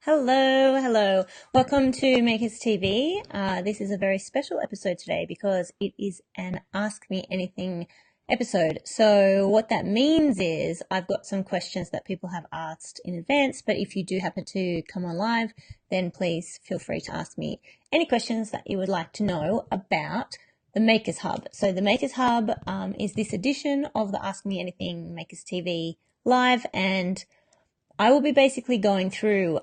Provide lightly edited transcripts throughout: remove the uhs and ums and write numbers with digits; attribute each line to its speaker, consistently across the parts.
Speaker 1: Hello. Welcome to Makers TV. This is a very special episode today because it is an Ask Me Anything episode. So what that means is I've got some questions that people have asked in advance, but if you do happen to come on live, then please feel free to ask me any questions that you would like to know about the Makers Hub. So the Makers Hub is this edition of the Ask Me Anything Makers TV live, and I will be basically going through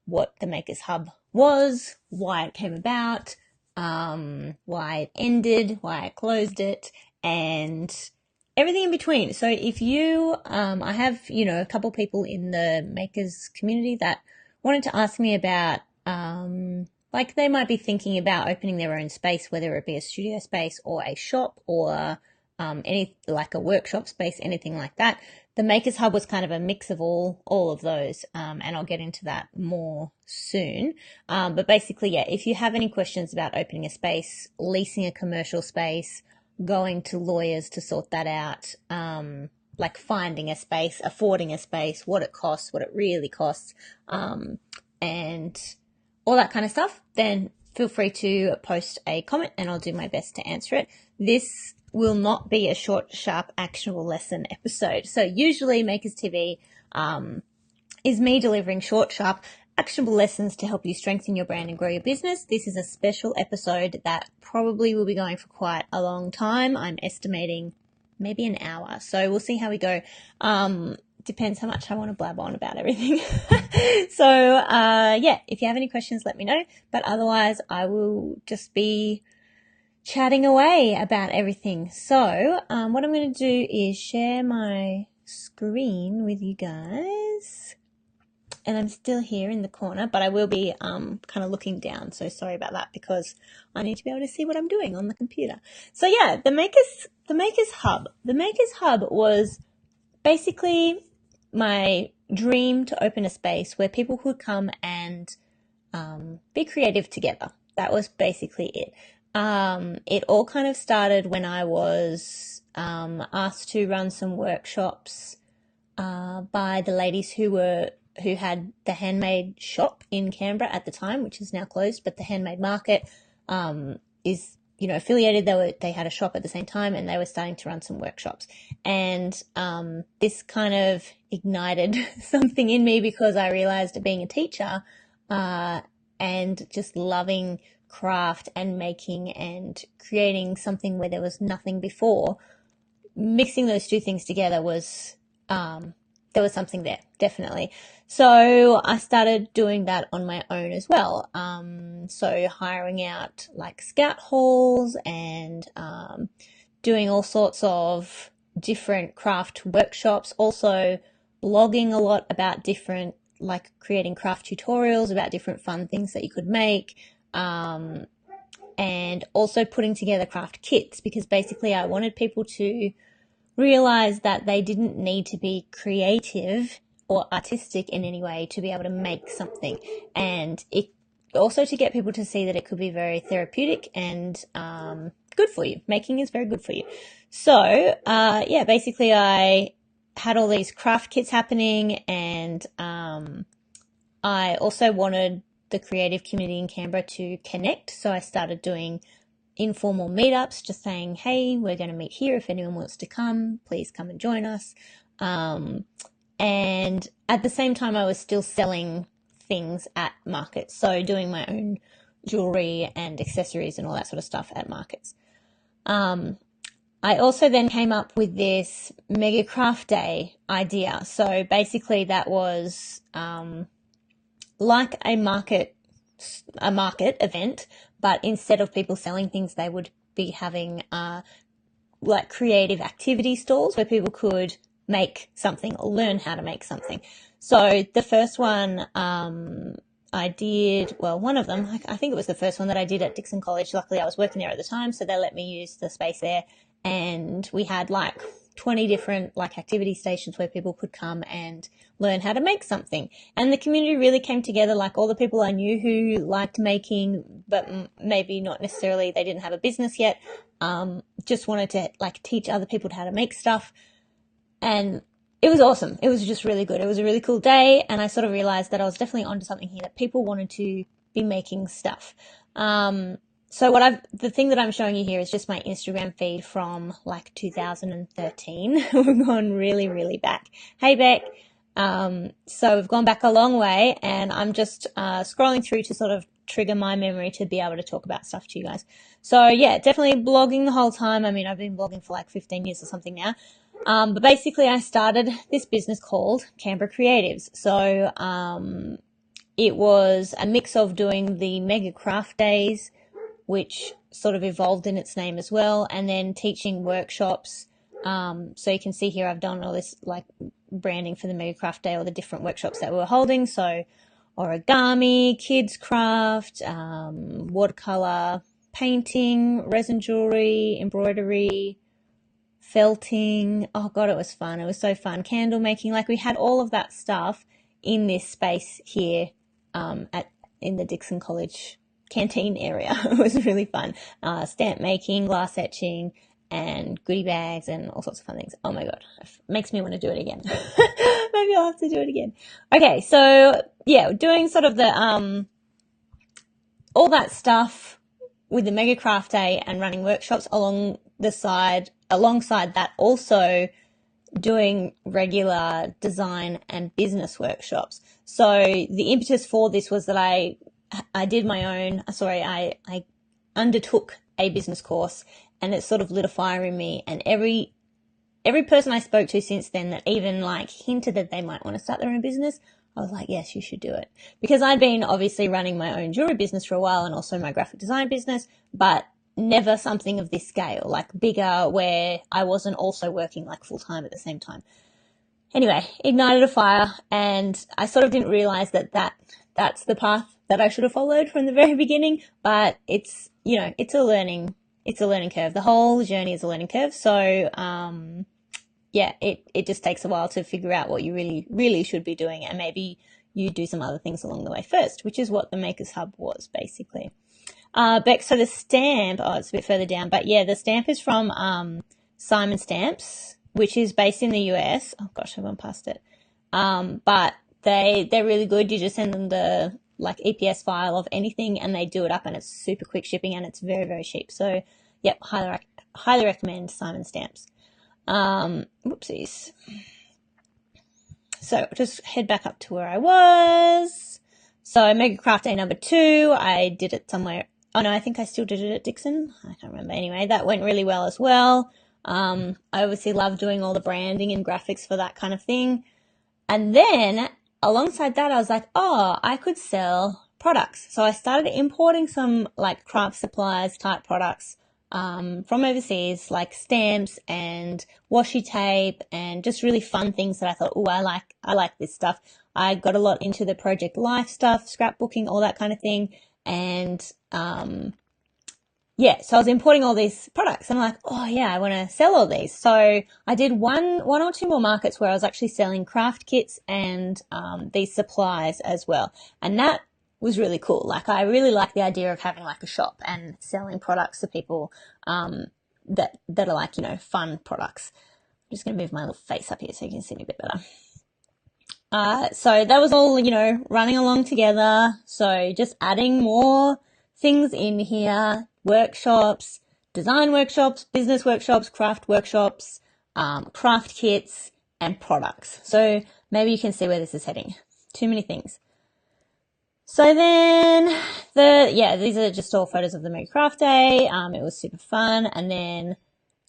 Speaker 1: what the Makers Hub was, why it came about, why it ended, why I closed it, and everything in between. So if you, I have, a couple people in the Makers community that wanted to ask me about, like they might be thinking about opening their own space, whether it be a studio space or a shop or any like a workshop space, anything like that. The Makers Hub was kind of a mix of all of those, and I'll get into that more soon. But basically, yeah, if you have any questions about opening a space, leasing a commercial space, going to lawyers to sort that out, like finding a space, affording a space, what it costs, what it really costs, and all that kind of stuff, then feel free to post a comment and I'll do my best to answer it. This will not be a short, sharp, actionable lesson episode. So usually Makers TV is me delivering short, sharp, actionable lessons to help you strengthen your brand and grow your business. This is a special episode that probably will be going for quite a long time. I'm estimating maybe an hour. So we'll see how we go. Depends how much I want to blab on about everything. So, yeah, if you have any questions, let me know. But otherwise, I will just be chatting away about everything. So, what I'm going to do is share my screen with you guys. And I'm still here in the corner, but I will be kind of looking down. So sorry about that because I need to be able to see what I'm doing on the computer. So yeah, the Makers Hub. The Makers Hub was basically my dream to open a space where people could come and be creative together. That was basically it. It all kind of started when I was asked to run some workshops by the ladies who had the handmade shop in Canberra at the time, which is now closed, but the handmade market is affiliated. They had a shop at the same time and they were starting to run some workshops. And this kind of ignited something in me because I realized being a teacher and just loving craft and making and creating something where there was nothing before, mixing those two things together was there was something there, definitely. So I started doing that on my own as well. So hiring out like scout halls and doing all sorts of different craft workshops, also blogging a lot about different, like creating craft tutorials about different fun things that you could make, and also putting together craft kits because basically I wanted people to realize that they didn't need to be creative or artistic in any way to be able to make something, and it also to get people to see that it could be very therapeutic and good for you. Making is very good for you. So yeah, basically I had all these craft kits happening, and I also wanted the creative community in Canberra to connect, so I started doing informal meetups, just saying, hey, we're going to meet here. If anyone wants to come, please come and join us. And at the same time, I was still selling things at markets. So doing my own jewelry and accessories and all that sort of stuff at markets. I also then came up with this Mega Craft Day idea. So basically that was like a market event, but instead of people selling things, they would be having like creative activity stalls where people could make something or learn how to make something. So the first one I did, well, one of them, I think it was the first one that I did at Dixon College. Luckily, I was working there at the time, so they let me use the space there. And we had like 20 different like activity stations where people could come and learn how to make something. And the community really came together, like all the people I knew who liked making, but maybe not necessarily, they didn't have a business yet, just wanted to like teach other people how to make stuff. And it was awesome. It was just really good. It was a really cool day, and I sort of realized that I was definitely onto something here, that people wanted to be making stuff. So the thing that I'm showing you here is just my Instagram feed from like 2013. We've gone really, really back. Hey, Beck. So we've gone back a long way, and I'm just scrolling through to sort of trigger my memory to be able to talk about stuff to you guys. So yeah, definitely blogging the whole time. I mean, I've been blogging for like 15 years or something now. But basically I started this business called Canberra Creatives. So, it was a mix of doing the mega craft days, which sort of evolved in its name as well, and then teaching workshops. So you can see here I've done all this like branding for the mega craft day, all the different workshops that we were holding. So origami, kids craft, watercolor, painting, resin jewelry, embroidery, felting. Oh God, it was fun. It was so fun. Candle making. Like, we had all of that stuff in this space here, in the Dixon College canteen area. It was really fun. Stamp making, glass etching, and goodie bags and all sorts of fun things. Oh my God, it makes me want to do it again. Maybe I'll have to do it again. Okay. So yeah, doing sort of the, all that stuff with the Mega Craft Day and running workshops alongside that, also doing regular design and business workshops. So the impetus for this was that I undertook a business course, and it sort of lit a fire in me. And every person I spoke to since then that even like hinted that they might want to start their own business, I was like, yes, you should do it. Because I'd been obviously running my own jewelry business for a while, and also my graphic design business, but never something of this scale, like bigger, where I wasn't also working like full time at the same time. Anyway, ignited a fire, and I sort of didn't realize that's the path that I should have followed from the very beginning, but it's a learning curve. The whole journey is a learning curve. So, yeah, it just takes a while to figure out what you really, really should be doing, and maybe you do some other things along the way first, which is what the Makers Hub was basically. Beck, so the stamp, it's a bit further down, but yeah, the stamp is from Simon Stamps, which is based in the US. Oh gosh, I've gone past it. But they're really good. You just send them the like EPS file of anything, and they do it up, and it's super quick shipping, and it's very, very cheap. So yep, highly recommend Simon Stamps. Whoopsies. So just head back up to where I was. So Mega Craft Day number 2, I did it somewhere. Oh no, I think I still did it at Dixon. I can't remember. Anyway, that went really well as well. I obviously love doing all the branding and graphics for that kind of thing. And then alongside that, I was like, oh, I could sell products. So I started importing some like craft supplies type products from overseas, like stamps and washi tape and just really fun things that I thought, oh, I like this stuff. I got a lot into the Project Life stuff, scrapbooking, all that kind of thing. And, yeah, so I was importing all these products, and I'm like, oh yeah, I want to sell all these. So I did one or two more markets where I was actually selling craft kits and, these supplies as well. And that was really cool. Like, I really like the idea of having like a shop and selling products to people, that are like, fun products. I'm just going to move my little face up here so you can see me a bit better. So that was all, running along together. So just adding more things in here, workshops, design workshops, business workshops, craft workshops, craft kits, and products. So maybe you can see where this is heading. Too many things. So then these are just all photos of the Mega Craft Day. It was super fun. And then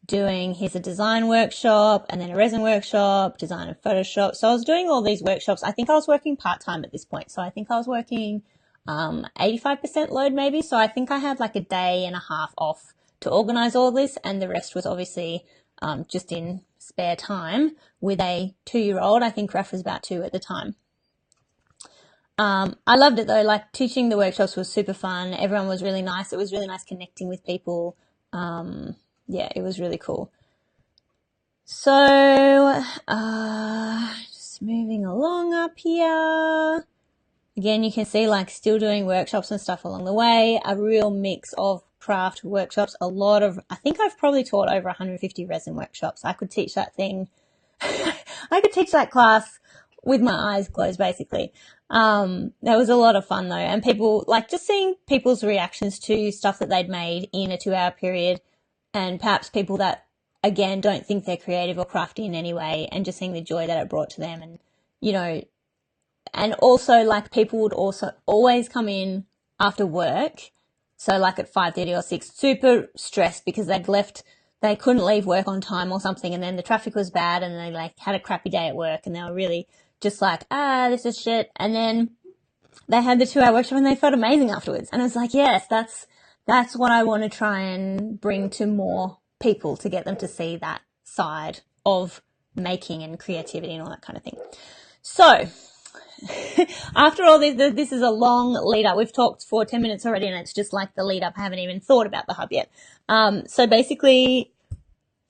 Speaker 1: here's a design workshop, and then a resin workshop, design and Photoshop. So I was doing all these workshops. I think I was working part-time at this point. So I think I was working 85% load maybe. So I think I had like a day and a half off to organize all of this, and the rest was obviously just in spare time with a 2-year-old. I think Raph was about 2 at the time. I loved it though. Like, teaching the workshops was super fun. Everyone was really nice. It was really nice connecting with people. Yeah, it was really cool. So, just moving along up here. Again, you can see like still doing workshops and stuff along the way, a real mix of craft workshops, I think I've probably taught over 150 resin workshops. I could teach that thing. I could teach that class with my eyes closed, basically. That was a lot of fun though. And people, like, just seeing people's reactions to stuff that they'd made in a 2-hour period, and perhaps people that, again, don't think they're creative or crafty in any way, and just seeing the joy that it brought to them. And, you know, and also, like, people would also always come in after work. So like at 5:30 or 6, super stressed because they couldn't leave work on time or something. And then the traffic was bad and they like had a crappy day at work and they were really just like, this is shit. And then they had the 2-hour workshop and they felt amazing afterwards. And I was like, yes, that's what I want to try and bring to more people, to get them to see that side of making and creativity and all that kind of thing. So after all this is a long lead up. We've talked for 10 minutes already and it's just like the lead up. I haven't even thought about the hub yet. So basically,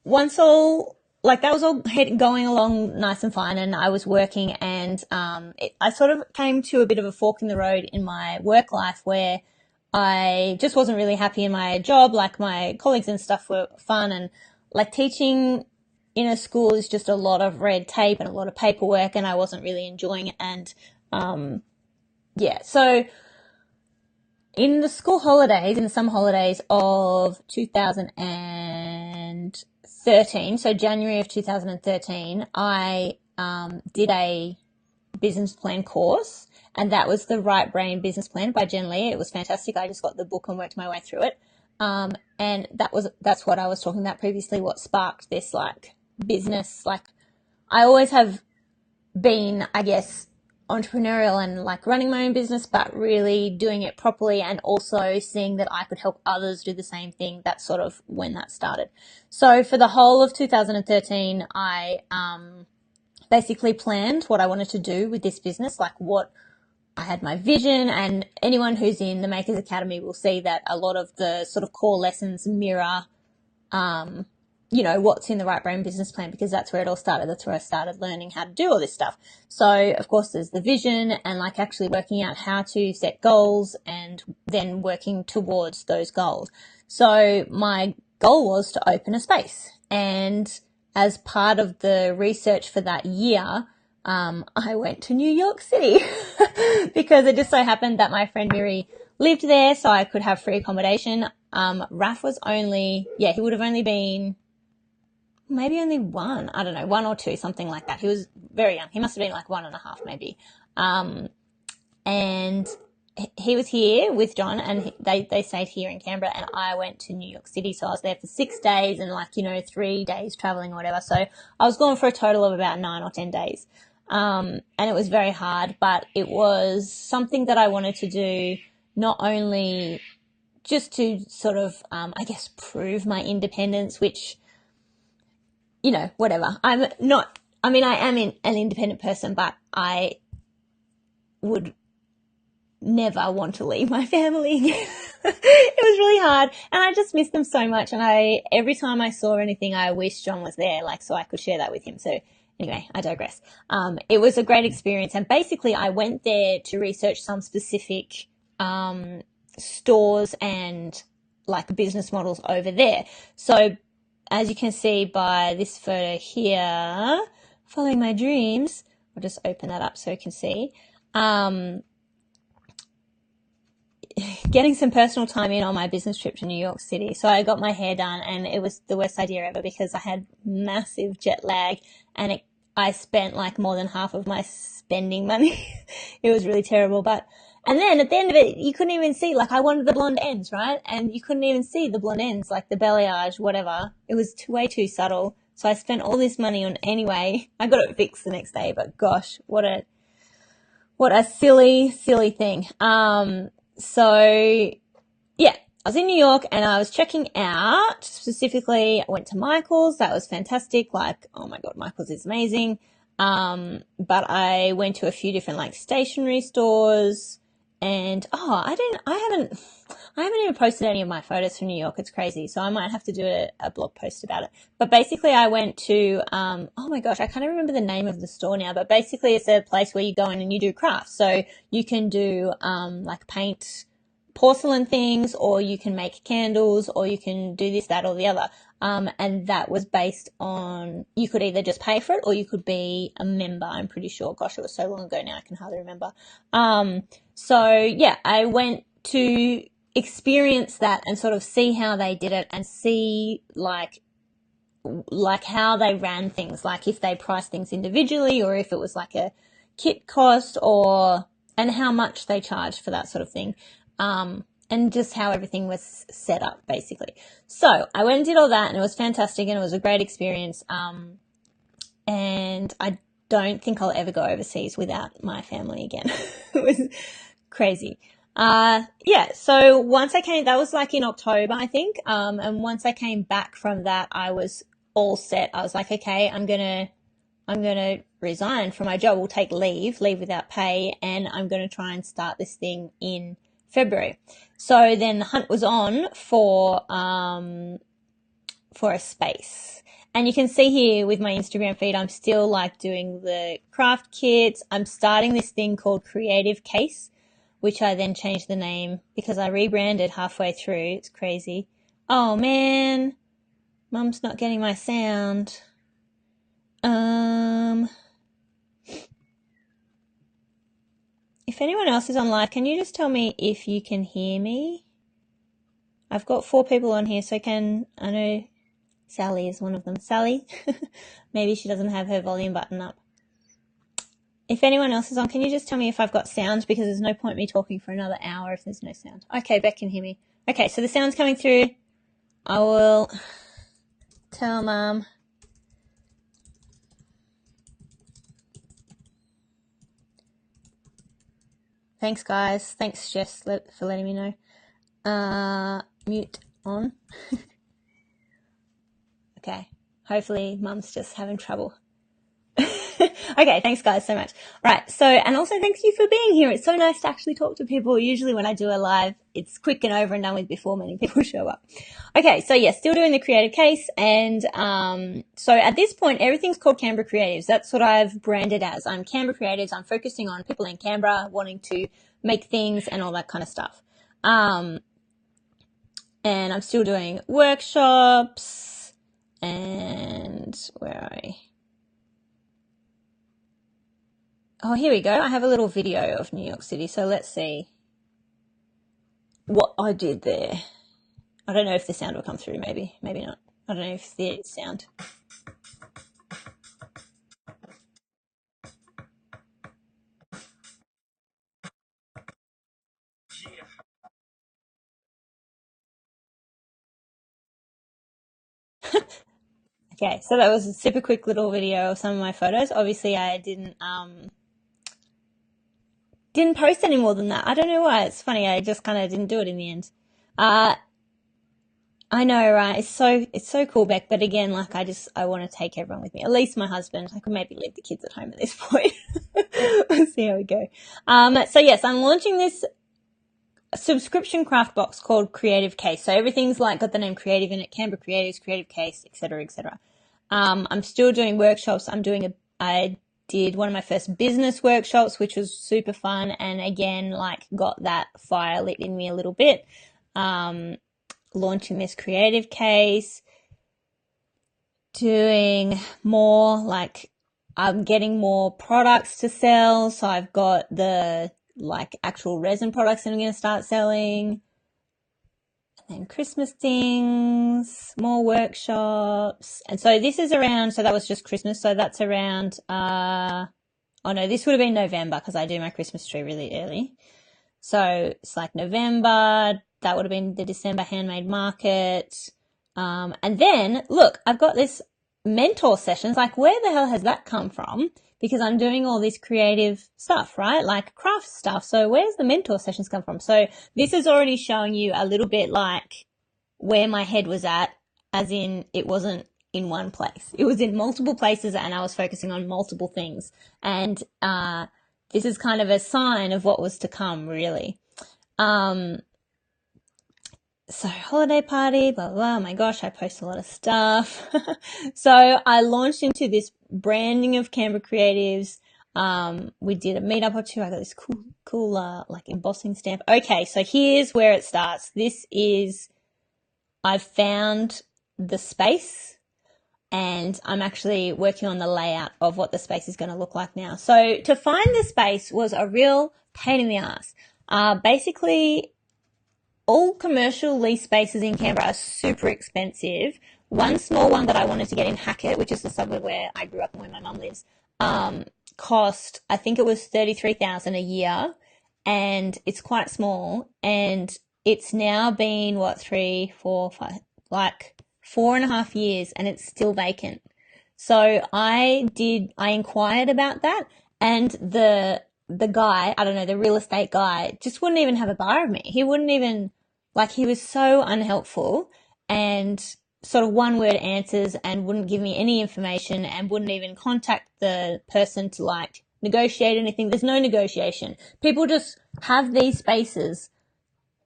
Speaker 1: once that was all going along nice and fine, and I was working, and I sort of came to a bit of a fork in the road in my work life where I just wasn't really happy in my job. Like, my colleagues and stuff were fun, and like teaching in a school is just a lot of red tape and a lot of paperwork, and I wasn't really enjoying it. And so in the school holidays, in the summer holidays of 2013, so January of 2013, I did a business plan course, and that was the Right Brain Business Plan by Jen Lee. It was fantastic. I just got the book and worked my way through it. And that's what I was talking about previously, what sparked this like business. Like, I always have been, I guess, entrepreneurial and like running my own business, but really doing it properly and also seeing that I could help others do the same thing. That's sort of when that started. So for the whole of 2013, I basically planned what I wanted to do with this business, like what I had my vision, and anyone who's in the Makers Academy will see that a lot of the sort of core lessons mirror, what's in the Right Brain Business Plan, because that's where it all started. That's where I started learning how to do all this stuff. So, of course, there's the vision and like actually working out how to set goals and then working towards those goals. So my goal was to open a space. And as part of the research for that year, I went to New York City because it just so happened that my friend Miri lived there, so I could have free accommodation. Raf was he would have only been maybe only one or two, something like that. He was very young. He must have been like 1.5 maybe. And he was here with John, and they stayed here in Canberra, and I went to New York City. So I was there for 6 days and 3 days traveling or whatever. So I was gone for a total of about 9 or 10 days. And it was very hard, but it was something that I wanted to do, not only just to sort of, prove my independence, which, whatever. I am an independent person, but I would never want to leave my family again. It was really hard, and I just missed them so much. And every time I saw anything, I wished John was there, so I could share that with him. So anyway, I digress. It was a great experience, and basically I went there to research some specific stores and like business models over there. So as you can see by this photo here, following my dreams, I'll just open that up so you can see. Getting some personal time in on my business trip to New York City. So I got my hair done, and it was the worst idea ever because I had massive jet lag, and I spent like more than half of my spending money. It was really terrible. And then at the end of it, you couldn't even see, I wanted the blonde ends, right? And you couldn't even see the blonde ends, like the balayage, whatever. It was way too subtle. So I spent all this money on anyway. I got it fixed the next day, but gosh, what a silly, silly thing. So yeah, I was in New York and I was checking out, specifically I went to Michael's. That was fantastic. Oh my God, Michael's is amazing. But I went to a few different stationery stores, and I haven't even posted any of my photos from New York. It's crazy. So I might have to do a blog post about it. But basically I went to, oh my gosh, I can't remember the name of the store now, but basically it's a place where you go in and you do crafts. So you can do, paint porcelain things, or you can make candles, or you can do this, that, or the other. And that was based on, you could either just pay for it or you could be a member, I'm pretty sure. Gosh, it was so long ago now, I can hardly remember. So yeah, I went to experience that and sort of see how they did it and see like how they ran things, like if they priced things individually or if it was like a kit cost, and how much they charged for that sort of thing. And just how everything was set up, basically. So I went and did all that, and it was fantastic, and it was a great experience. And I don't think I'll ever go overseas without my family again. It was crazy. Yeah, so once I came, that was like in October, I think. And once I came back from that, I was all set. I was like, okay, I'm gonna resign from my job. We'll take leave without pay, and I'm gonna try and start this thing in February. So then the hunt was on for a space. And you can see here with my Instagram feed, I'm still like doing the craft kits. I'm starting this thing called Creative Case, which I then changed the name because I rebranded halfway through. It's crazy. Oh man, Mum's not getting my sound. If anyone else is on live, can you just tell me if you can hear me? I've got 4 people on here, so I know Sally is one of them. Sally, maybe she doesn't have her volume button up. If anyone else is on, can you just tell me if I've got sound? Because there's no point me talking for another hour if there's no sound. Okay, Beck can hear me. Okay, so the sound's coming through. I will tell Mum. Thanks, guys. Thanks, Jess, for letting me know. Mute on. Okay. Hopefully Mum's just having trouble. Okay, thanks guys so much. Right, so, and also thank you for being here. It's so nice to actually talk to people. Usually when I do a live, it's quick and over and done with before many people show up. Okay, so yeah, still doing the creative case, and so at this point, everything's called Canberra Creatives. That's what I've branded as. I'm Canberra Creatives. I'm focusing on people in Canberra wanting to make things and all that kind of stuff. And I'm still doing workshops, and where are we? Oh, here we go. I have a little video of New York City. So let's see what I did there. I don't know if the sound will come through. Maybe not. I don't know if the sound. Okay, so that was a super quick little video of some of my photos. Obviously, I didn't post any more than that. I don't know why. It's funny. I just kind of didn't do it in the end. I know, right? It's so cool, Beck. But again, like I want to take everyone with me. At least my husband. I could maybe leave the kids at home at this point. We'll see how we go. So yes, I'm launching this subscription craft box called Creative Case. So everything's like got the name Creative in it. Canberra Creatives, Creative Case, etc., etc. I'm still doing workshops. I did one of my first business workshops, which was super fun, and again, like got that fire lit in me a little bit. Launching this creative case, doing more, like I'm getting more products to sell. So I've got the like actual resin products that I'm going to start selling. And then Christmas things, more workshops. And so this is around, so that was just Christmas. So that's around, oh no, this would have been November because I do my Christmas tree really early. So it's like November, that would have been the December handmade market. And then look, I've got this mentor sessions. Like where the hell has that come from? Because I'm doing all this creative stuff, right? Like craft stuff. So where's the mentor sessions come from? So this is already showing you a little bit like where my head was at, as in it wasn't in one place. It was in multiple places and I was focusing on multiple things. And, this is kind of a sign of what was to come, really. So holiday party, blah, blah, blah. Oh my gosh, I post a lot of stuff. So I launched into this branding of Canberra Creatives. We did a meetup or two. I got this cool cool, like embossing stamp. Okay, so here's where it starts. I've found the space, and I'm actually working on the layout of what the space is going to look like now. So to find the space was a real pain in the ass. Basically, all commercial lease spaces in Canberra are super expensive. One small one that I wanted to get in Hackett, which is the suburb where I grew up and where my mum lives, cost, I think it was 33,000 a year, and it's quite small, and it's now been what, 3, 4, 5, like 4.5 years, and it's still vacant. So I inquired about that, and the guy, I don't know, the real estate guy, just wouldn't even have a bar of me. He wouldn't even, like, he was so unhelpful and sort of one word answers, and wouldn't give me any information, and wouldn't even contact the person to like negotiate anything. There's no negotiation. People just have these spaces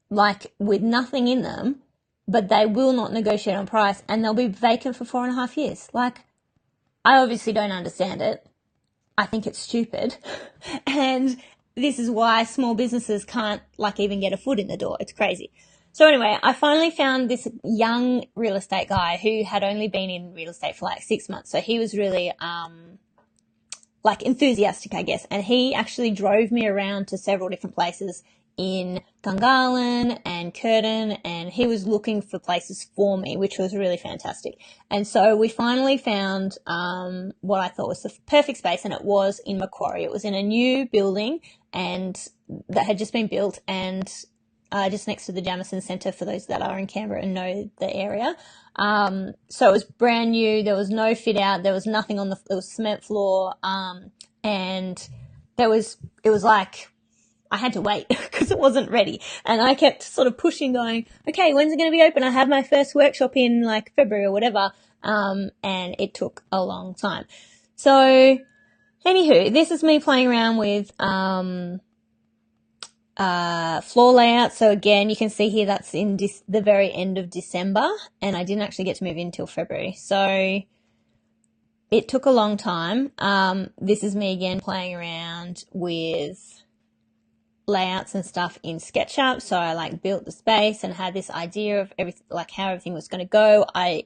Speaker 1: like with nothing in them, but they will not negotiate on price, and they'll be vacant for 4.5 years. Like, I obviously don't understand it. I think it's stupid. And this is why small businesses can't like even get a foot in the door. It's crazy. So anyway, I finally found this young real estate guy who had only been in real estate for like 6 months. So he was really, like enthusiastic, I guess. And he actually drove me around to several different places in Gungahlin and Curtin, and he was looking for places for me, which was really fantastic. And so we finally found what I thought was the perfect space, and it was in Macquarie. It was in a new building and that had just been built, and just next to the Jamison Centre, for those that are in Canberra and know the area. So it was brand new. There was no fit out. There was nothing on it was cement floor. And it was like, I had to wait because it wasn't ready. And I kept sort of pushing, going, okay, when's it going to be open? I have my first workshop in like February or whatever. And it took a long time. So anywho, this is me playing around with, floor layout. So again, you can see here that's in the very end of December, and I didn't actually get to move in until February. So it took a long time. This is me again playing around with layouts and stuff in SketchUp. So I like built the space and had this idea of everything, like how everything was going to go. I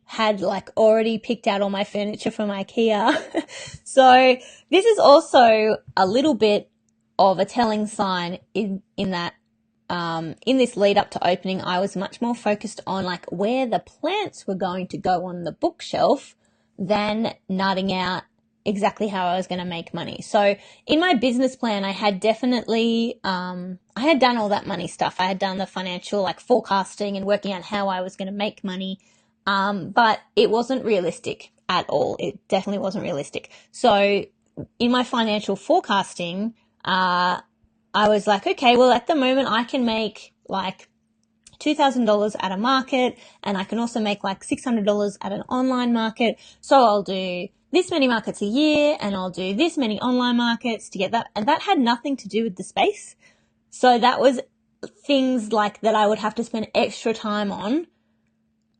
Speaker 1: had like already picked out all my furniture from IKEA. So this is also a little bit of a telling sign in that in this lead up to opening, I was much more focused on like where the plants were going to go on the bookshelf than nutting out exactly how I was going to make money. So in my business plan, I had definitely, I had done all that money stuff. I had done the financial like forecasting and working out how I was going to make money. But it wasn't realistic at all. It definitely wasn't realistic. So in my financial forecasting, I was like, okay, well, at the moment I can make like $2,000 at a market, and I can also make like $600 at an online market. So I'll do this many markets a year, and I'll do this many online markets to get that. And that had nothing to do with the space. So that was things like that I would have to spend extra time on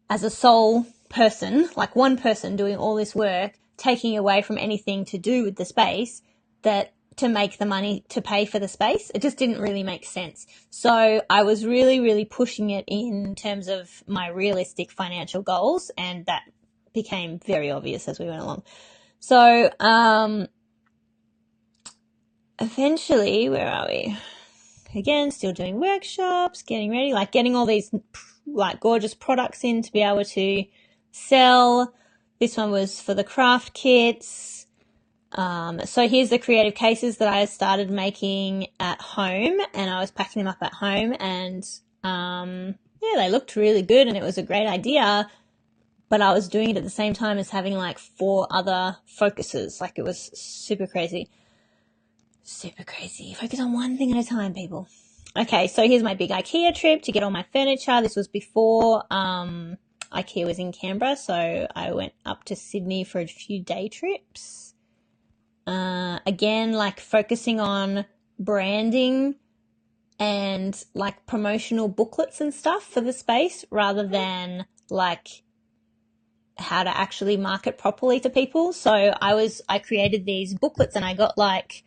Speaker 1: as a sole person, like one person doing all this work, taking away from anything to do with the space, that to make the money to pay for the space. It just didn't really make sense. So I was really, really pushing it in terms of my realistic financial goals, and that became very obvious as we went along. So eventually, where are we? Again, still doing workshops, getting ready, like getting all these like gorgeous products in to be able to sell. This one was for the craft kits. So here's the creative cases that I started making at home, and I was packing them up at home, and yeah, they looked really good, and it was a great idea, but I was doing it at the same time as having like 4 other focuses. Like, it was super crazy. Super crazy. Focus on one thing at a time, people. Okay, so here's my big IKEA trip to get all my furniture. This was before IKEA was in Canberra, so I went up to Sydney for a few day trips. Again, like focusing on branding and like promotional booklets and stuff for the space, rather than like how to actually market properly to people. So I created these booklets, and I got like,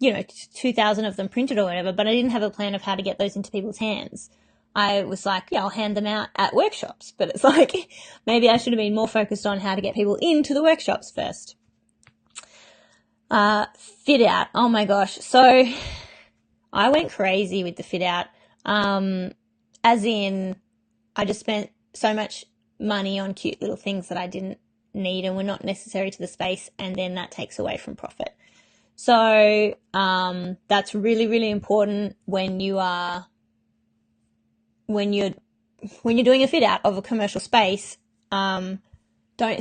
Speaker 1: 2,000 of them printed or whatever, but I didn't have a plan of how to get those into people's hands. I was like, yeah, I'll hand them out at workshops, but it's like, maybe I should have been more focused on how to get people into the workshops first. Fit out. Oh my gosh. So I went crazy with the fit out. As in, I just spent so much money on cute little things that I didn't need and were not necessary to the space, and then that takes away from profit. So that's really, really important when you're doing a fit out of a commercial space. Don't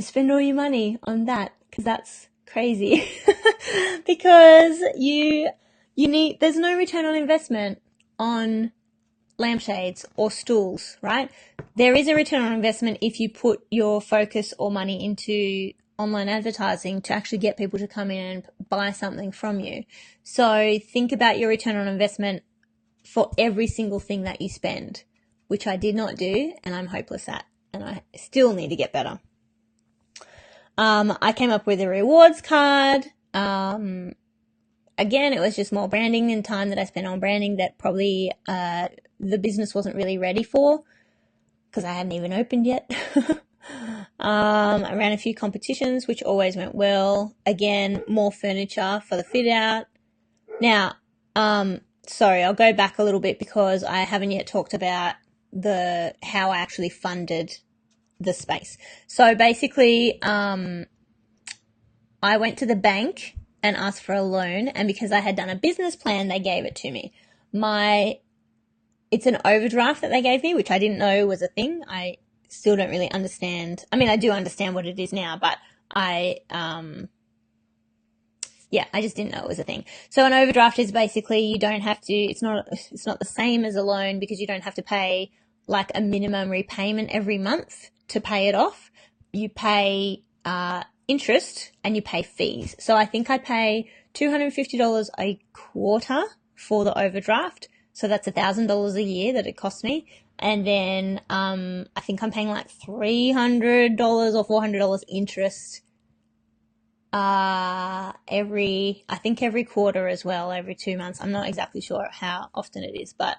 Speaker 1: spend all your money on that, because that's crazy. Because there's no return on investment on lampshades or stools, right? There is a return on investment if you put your focus or money into online advertising to actually get people to come in and buy something from you. So think about your return on investment for every single thing that you spend, which I did not do, and I'm hopeless at, and I still need to get better. I came up with a rewards card. Again, it was just more branding and time that I spent on branding that probably the business wasn't really ready for, because I hadn't even opened yet. I ran a few competitions, which always went well. Again, more furniture for the fit out. Now, sorry, I'll go back a little bit because I haven't yet talked about how I actually funded the space. So basically, I went to the bank and asked for a loan, and because I had done a business plan, they gave it to me. It's an overdraft that they gave me, which I didn't know was a thing. I still don't really understand. I mean, I do understand what it is now, but I just didn't know it was a thing. So an overdraft is basically you don't have to, it's not the same as a loan, because you don't have to pay like a minimum repayment every month to pay it off. You pay interest and you pay fees. So I think I pay $250 a quarter for the overdraft. So that's $1,000 a year that it costs me. And then I think I'm paying like $300 or $400 interest every quarter as well, every 2 months. I'm not exactly sure how often it is, but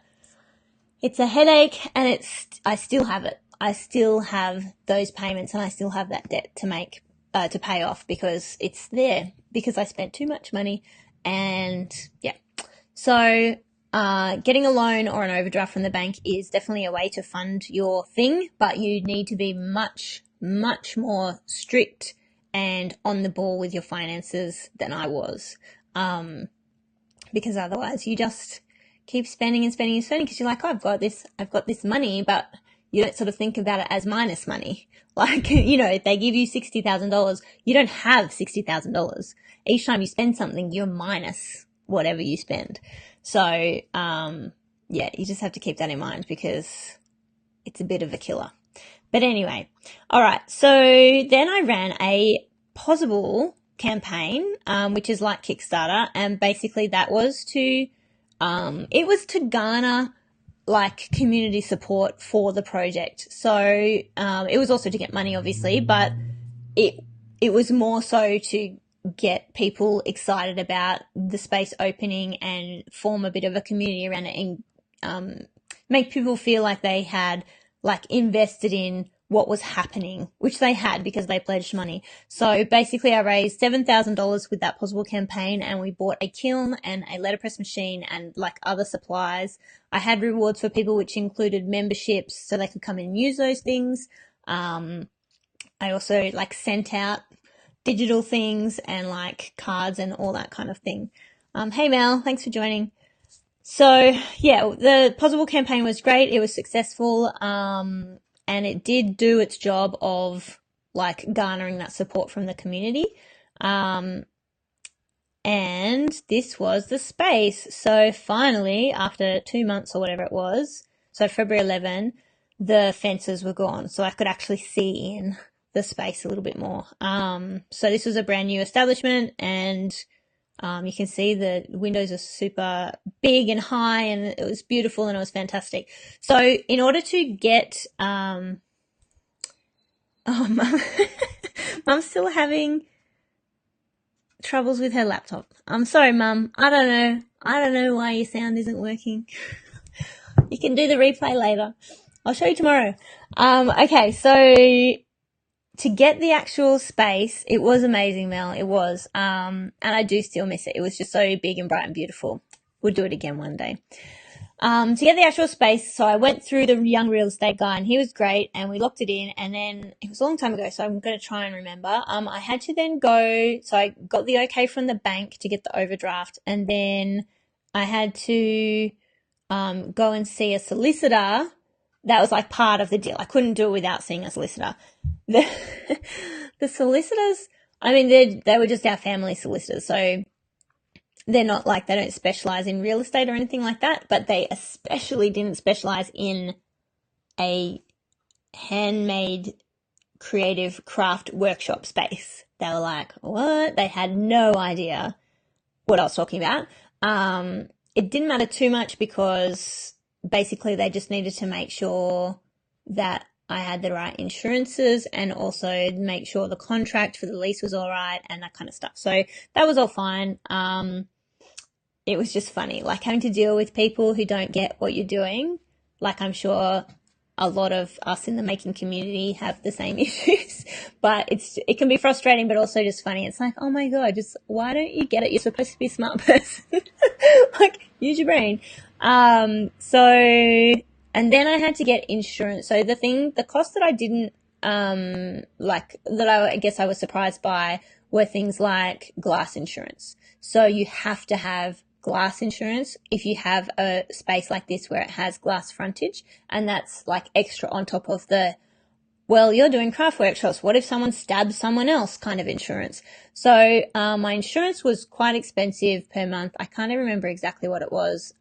Speaker 1: it's a headache, and I still have it. I still have those payments, and I still have that debt to pay off, because it's there, because I spent too much money. And yeah, so getting a loan or an overdraft from the bank is definitely a way to fund your thing, but you need to be much, much more strict and on the ball with your finances than I was, because otherwise you just keep spending and spending and spending, because you're like, oh, I've got this money, but you don't sort of think about it as minus money. Like, if they give you $60,000, you don't have $60,000. Each time you spend something, you're minus whatever you spend. So, you just have to keep that in mind, because it's a bit of a killer. But anyway, all right. So then I ran a possible campaign, which is like Kickstarter, and basically that was to garner like community support for the project. So it was also to get money, obviously, but it was more so to get people excited about the space opening and form a bit of a community around it, and make people feel like they had like invested in what was happening, which they had because they pledged money. So basically I raised $7,000 with that possible campaign, and we bought a kiln and a letterpress machine and like other supplies. I had rewards for people, which included memberships so they could come in and use those things. I also like sent out digital things and like cards and all that kind of thing. Hey Mel, thanks for joining. So yeah, the possible campaign was great. It was successful. And it did do its job of like garnering that support from the community. And this was the space. So finally, after 2 months or whatever it was, so February 11, the fences were gone. So I could actually see in the space a little bit more. So this was a brand new establishment, and you can see the windows are super big and high, and it was beautiful and it was fantastic. So in order to get, Mum's still having troubles with her laptop. I'm sorry, Mum. I don't know. I don't know why your sound isn't working. You can do the replay later. I'll show you tomorrow. Okay, so to get the actual space, it was amazing, Mel. It was. And I do still miss it. It was just so big and bright and beautiful. We'll do it again one day. To get the actual space, so I went through the young real estate guy and he was great and we locked it in, and then it was a long time ago, so I'm going to try and remember. I had to then go, so I got the okay from the bank to get the overdraft, and then I had to go and see a solicitor. That was like part of the deal. I couldn't do it without seeing a solicitor. The, the solicitors, I mean, they were just our family solicitors, so they're not like, they don't specialize in real estate or anything like that, but they especially didn't specialize in a handmade creative craft workshop space. They were like, what? They had no idea what I was talking about. It didn't matter too much because basically they just needed to make sure that I had the right insurances and also make sure the contract for the lease was all right and that kind of stuff. So that was all fine. It was just funny, like having to deal with people who don't get what you're doing. Like, I'm sure a lot of us in the making community have the same issues, but it can be frustrating, but also just funny. It's like, oh my God, just why don't you get it? You're supposed to be a smart person. Like, use your brain. And then I had to get insurance. So the cost that I didn't, that I guess I was surprised by were things like glass insurance. So you have to have glass insurance if you have a space like this where it has glass frontage, and that's like extra on top of the, well, you're doing craft workshops, what if someone stabs someone else kind of insurance. So my insurance was quite expensive per month. I can't even remember exactly what it was.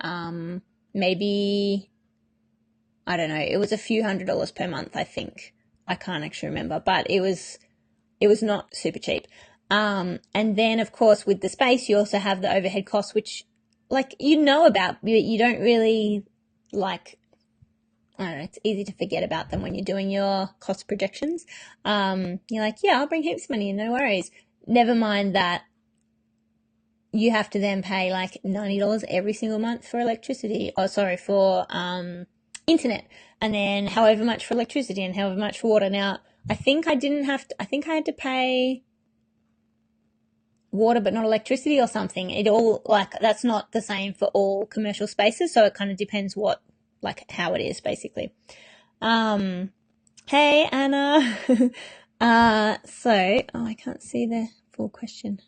Speaker 1: Maybe, I don't know, it was a few $100s per month, I think. I can't actually remember, but it was not super cheap. And then of course with the space, you also have the overhead costs, which like, about, but you don't really like, I don't know, it's easy to forget about them when you're doing your cost projections. You're like, yeah, I'll bring heaps of money in, no worries. Never mind that you have to then pay like $90 every single month for electricity, for internet, and then however much for electricity and however much for water. Now, I think I had to pay water but not electricity or something. It all, like, that's not the same for all commercial spaces, so it kind of depends how it is basically. Hey Anna. I can't see the full question.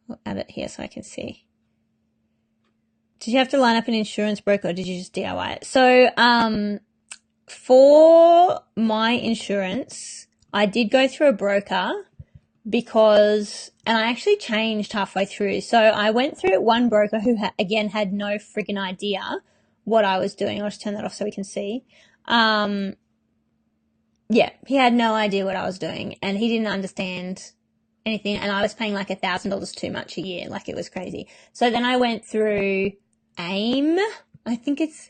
Speaker 1: I'll add it here so I can see. Did you have to line up an insurance broker or did you just DIY it? So for my insurance, I did go through a broker and I actually changed halfway through. So I went through one broker who again had no friggin' idea what I was doing. I'll just turn that off so we can see. He had no idea what I was doing and he didn't understand anything, and I was paying like $1,000 too much a year. Like, it was crazy. So then I went through AIM. I think it's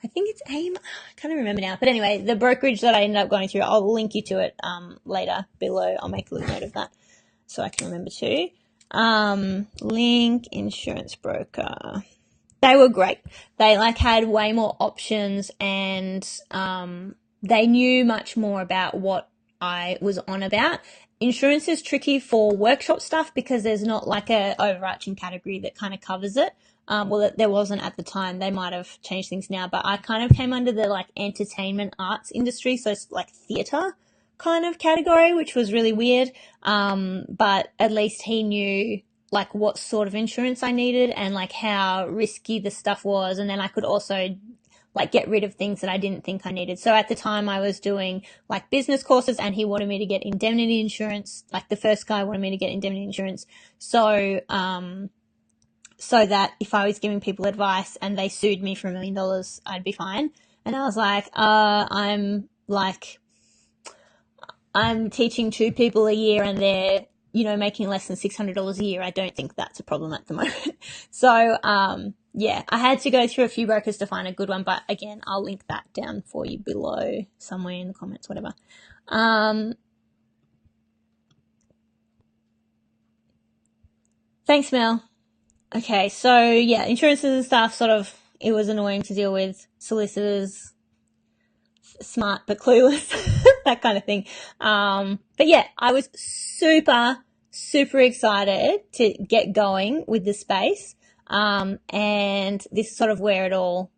Speaker 1: AIM. I can't even remember now. But anyway, the brokerage that I ended up going through, I'll link you to it later below. I'll make a little note of that so I can remember too. Link insurance broker. They were great. They had way more options, and they knew much more about what I was on about. Insurance is tricky for workshop stuff because there's not like a overarching category that kind of covers it. There wasn't at the time. They might have changed things now, but I kind of came under the entertainment arts industry. So it's like theater kind of category, which was really weird. But at least he knew what sort of insurance I needed and how risky the stuff was. And then I could also get rid of things that I didn't think I needed. So at the time I was doing business courses and he wanted me to get indemnity insurance. The first guy wanted me to get indemnity insurance. So that if I was giving people advice and they sued me for $1 million, I'd be fine. And I was like, I'm teaching 2 people a year and they're, making less than $600 a year. I don't think that's a problem at the moment. So, I had to go through a few brokers to find a good one, but again, I'll link that down for you below somewhere in the comments, whatever. Thanks, Mel. Okay, so yeah, insurances and stuff, sort of, it was annoying to deal with. Solicitors, smart but clueless, that kind of thing. But yeah, I was super, super excited to get going with the space. And this is sort of where it all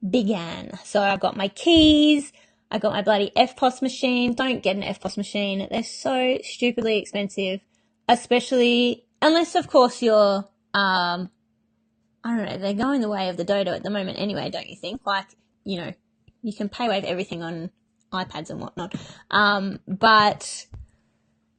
Speaker 1: began. So I got my keys, I got my bloody FPOS machine. Don't get an FPOS machine. They're so stupidly expensive, especially unless, of course, you're, I don't know, they're going the way of the dodo at the moment anyway, don't you think? Like, you know, you can pay wave everything on iPads and whatnot. But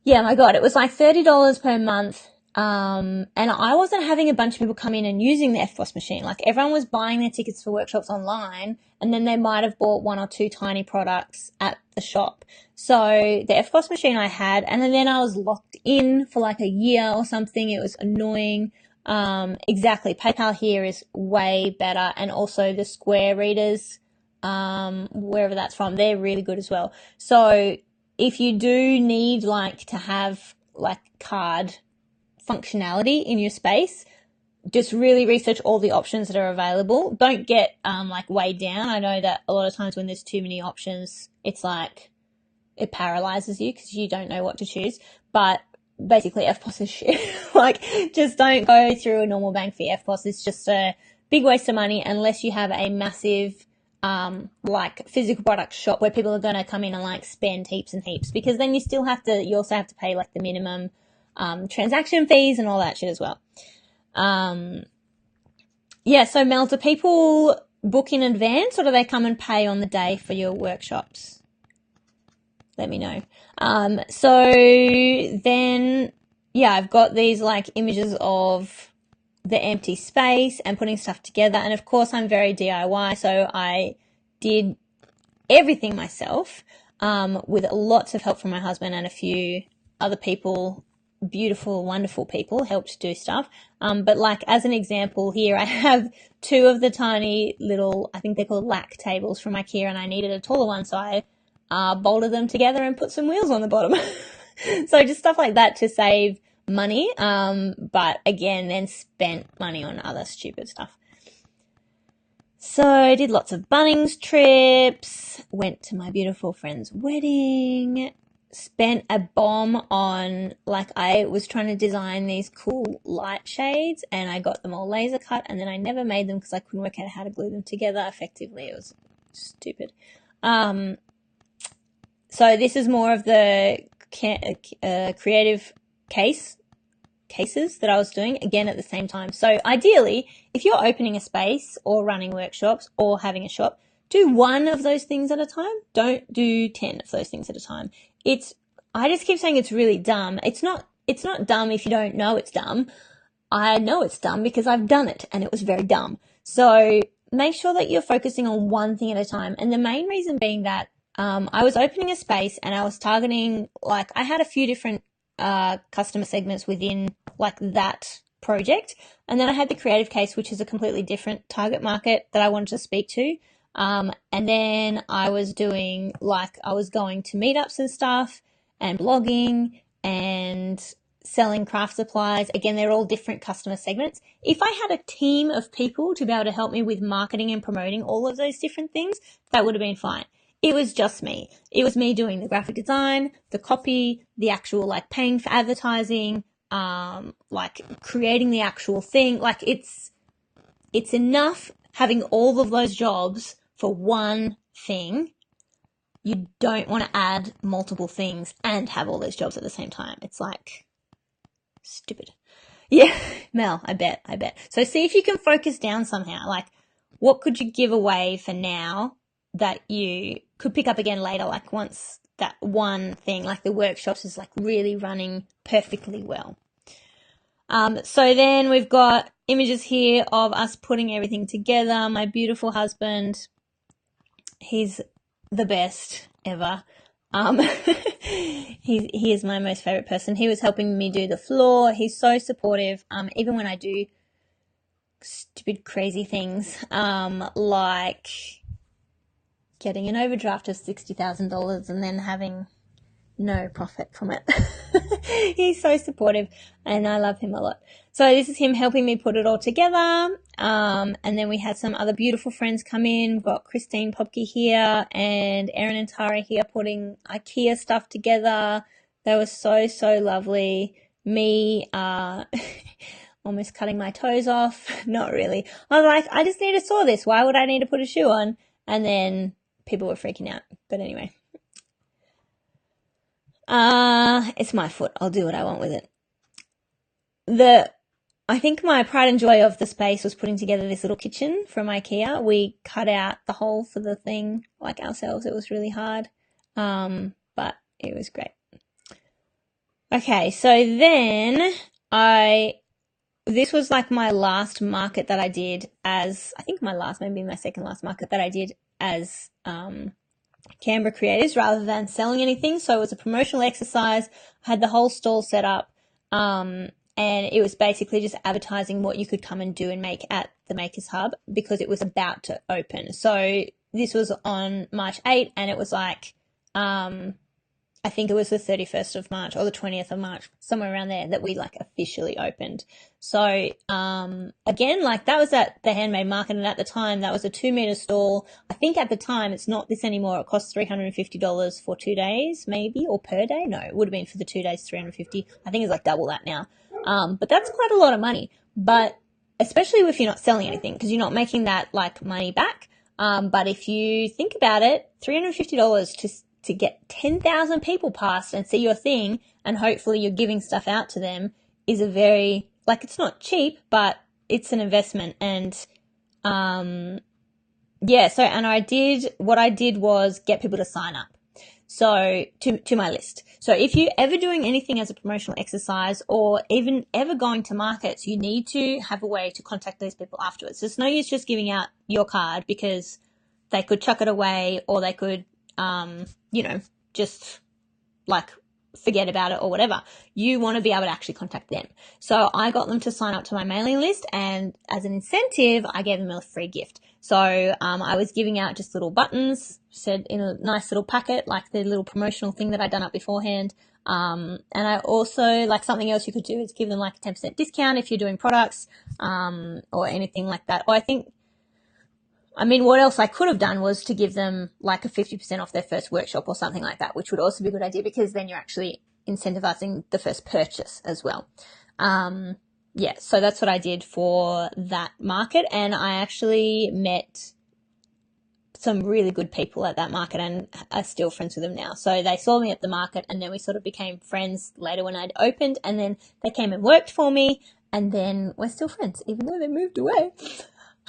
Speaker 1: yeah, my God, it was like $30 per month. And I wasn't having a bunch of people come in and using the FPOS machine. Like, everyone was buying their tickets for workshops online, and then they might have bought one or two tiny products at the shop. So the FPOS machine I had, and then I was locked in for like a year or something. It was annoying. Exactly. PayPal here is way better. And also the Square readers, wherever that's from, they're really good as well. So if you do need like to have like card functionality in your space, just really research all the options that are available. Don't get like weighed down. I know that a lot of times when there's too many options, it's like it paralyzes you because you don't know what to choose. But basically, FPOS is shit. Like, just don't go through a normal bank fee. FPOS is just a big waste of money unless you have a massive like physical product shop where people are going to come in and like spend heaps and heaps, because then you also have to pay like the minimum transaction fees and all that shit as well. Yeah, so Mel, do people book in advance or do they come and pay on the day for your workshops? Let me know. So then, yeah, I've got these like images of the empty space and putting stuff together. And of course, I'm very DIY, so I did everything myself, with lots of help from my husband and a few other people, beautiful, wonderful people, helped do stuff. But like as an example here, I have two of the tiny little, I think they're called lac tables from IKEA, and I needed a taller one, so I bolted them together and put some wheels on the bottom. So just stuff like that to save money, but again, then spent money on other stupid stuff. So I did lots of Bunnings trips, went to my beautiful friend's wedding, spent a bomb on, like, I was trying to design these cool light shades and I got them all laser cut, and then I never made them because I couldn't work out how to glue them together effectively. It was stupid. So this is more of the creative cases that I was doing, again, at the same time. So ideally, if you're opening a space or running workshops or having a shop, do one of those things at a time. Don't do 10 of those things at a time. I just keep saying it's really dumb. It's not dumb if you don't know it's dumb. I know it's dumb because I've done it and it was very dumb. So make sure that you're focusing on one thing at a time. And the main reason being that I was opening a space and I was targeting, like, I had a few different customer segments within like that project, and then I had the creative case, which is a completely different target market that I wanted to speak to, and then I was doing, like, I was going to meetups and stuff and blogging and selling craft supplies. Again, they're all different customer segments. If I had a team of people to be able to help me with marketing and promoting all of those different things, that would have been fine. It was just me. It was me doing the graphic design, the copy, the actual like paying for advertising, like creating the actual thing. Like it's enough having all of those jobs for one thing. You don't want to add multiple things and have all those jobs at the same time. It's like stupid. Yeah, Mel, I bet. So see if you can focus down somehow. Like, what could you give away for now that you could pick up again later, like once that one thing, like the workshops, is like really running perfectly well. So then we've got images here of us putting everything together. My beautiful husband, he's the best ever. He is my most favorite person. He was helping me do the floor. He's so supportive. Even when I do stupid, crazy things, like getting an overdraft of $60,000 and then having no profit from it. He's so supportive and I love him a lot. So this is him helping me put it all together. And then we had some other beautiful friends come in. We've got Christine Popke here and Erin and Tara here putting IKEA stuff together. They were so, so lovely. Me, almost cutting my toes off. Not really. I was like, I just need to saw this. Why would I need to put a shoe on? And then people were freaking out. But anyway. It's my foot. I'll do what I want with it. I think my pride and joy of the space was putting together this little kitchen from IKEA. We cut out the hole for the thing like ourselves. It was really hard. But it was great. Okay, so then this was like my last market that I did as, I think maybe my second last market that I did as, Canberra creators rather than selling anything. So it was a promotional exercise. I had the whole stall set up. And it was basically just advertising what you could come and do and make at the Makers Hub because it was about to open. So this was on March 8th and it was like, I think it was the 31st of March or the 20th of March, somewhere around there that we like officially opened. So, again, like that was at the Handmade Market. And at the time that was a 2-meter stall. I think at the time it's not this anymore. It costs $350 for 2 days, maybe, or per day. No, it would have been for the 2 days, $350. I think it's like double that now. But that's quite a lot of money, but especially if you're not selling anything because you're not making that like money back. But if you think about it, $350 to get 10,000 people past and see your thing and hopefully you're giving stuff out to them is a very, like, it's not cheap, but it's an investment. And, yeah, so, and what I did was get people to sign up. So to my list. So if you're ever doing anything as a promotional exercise or even ever going to markets, you need to have a way to contact these people afterwards. There's no use just giving out your card because they could chuck it away or they could, just like forget about it or whatever. You want to be able to actually contact them. So I got them to sign up to my mailing list and as an incentive, I gave them a free gift. So, I was giving out just little buttons, said in a nice little packet, like the little promotional thing that I'd done up beforehand. And I also, like something else you could do is give them like a 10% discount if you're doing products, or anything like that. Or what else I could have done was to give them like a 50% off their first workshop or something like that, which would also be a good idea because then you're actually incentivizing the first purchase as well. So that's what I did for that market. And I actually met some really good people at that market and are still friends with them now. So they saw me at the market and then we sort of became friends later when I'd opened and then they came and worked for me and then we're still friends even though they moved away.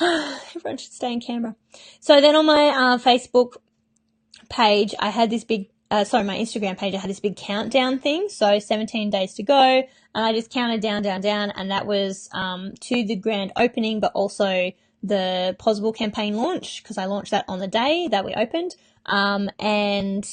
Speaker 1: Everyone should stay in Canberra. So then on my Facebook page, I had this big, my Instagram page, I had this big countdown thing. So 17 days to go. And I just counted down. And that was to the grand opening, but also the Possible campaign launch because I launched that on the day that we opened. And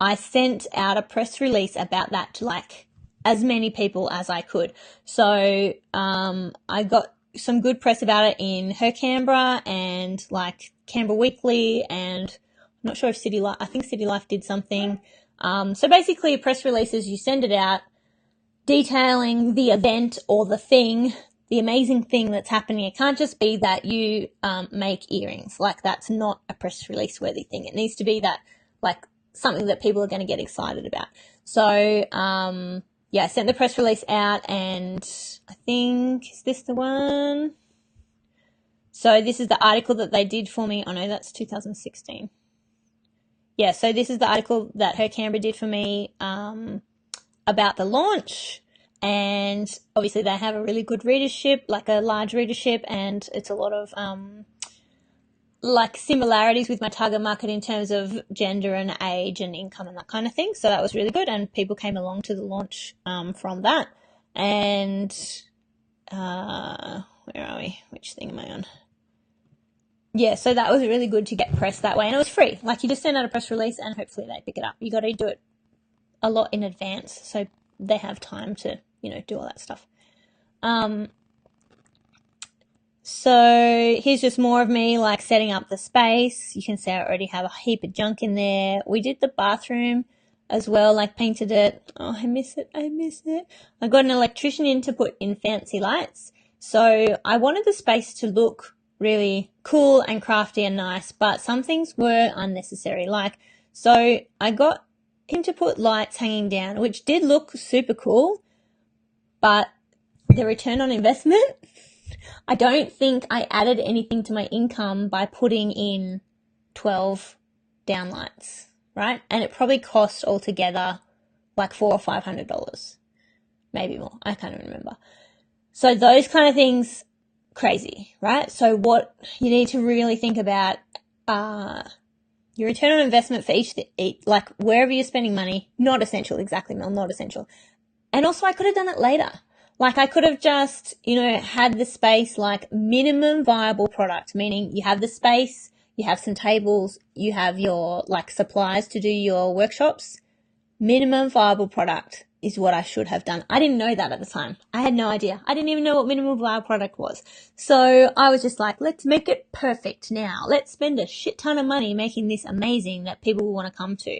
Speaker 1: I sent out a press release about that to like as many people as I could. So I got some good press about it in Her Canberra and like Canberra Weekly and I'm not sure if I think City Life did something. So basically press releases, you send it out detailing the event or the thing, the amazing thing that's happening. It can't just be that you make earrings. Like that's not a press release worthy thing. It needs to be that like something that people are going to get excited about. So, I sent the press release out and I think, is this the one? So this is the article that they did for me. Oh no, that's 2016. Yeah, so this is the article that Her Canberra did for me about the launch. And obviously they have a really good readership, like a large readership, and it's a lot of like similarities with my target market in terms of gender and age and income and that kind of thing. So that was really good. And people came along to the launch from that. And where are we? Which thing am I on? Yeah, so that was really good to get press that way. And it was free. Like you just send out a press release and hopefully they pick it up. You got to do it a lot in advance so they have time to, do all that stuff. So here's just more of me like setting up the space. You can see I already have a heap of junk in there. We did the bathroom as well, like painted it. Oh, I miss it. I got an electrician in to put in fancy lights. So I wanted the space to look really cool and crafty and nice, but some things were unnecessary. So I got him to put lights hanging down, which did look super cool, but the return on investment, I don't think I added anything to my income by putting in 12 downlights, right? And it probably cost altogether like $400 or $500, maybe more. I can't even remember. So those kind of things, crazy, right? So what you need to really think about, your return on investment for each, like wherever you're spending money, not essential, exactly, Mel, not essential. And also I could have done it later. Like I could have just, had the space like minimum viable product, meaning you have the space, you have some tables, you have your like supplies to do your workshops. Minimum viable product is what I should have done. I didn't know that at the time. I had no idea. I didn't even know what minimum viable product was. So I was just like, let's make it perfect now. Let's spend a shit ton of money making this amazing that people will want to come to.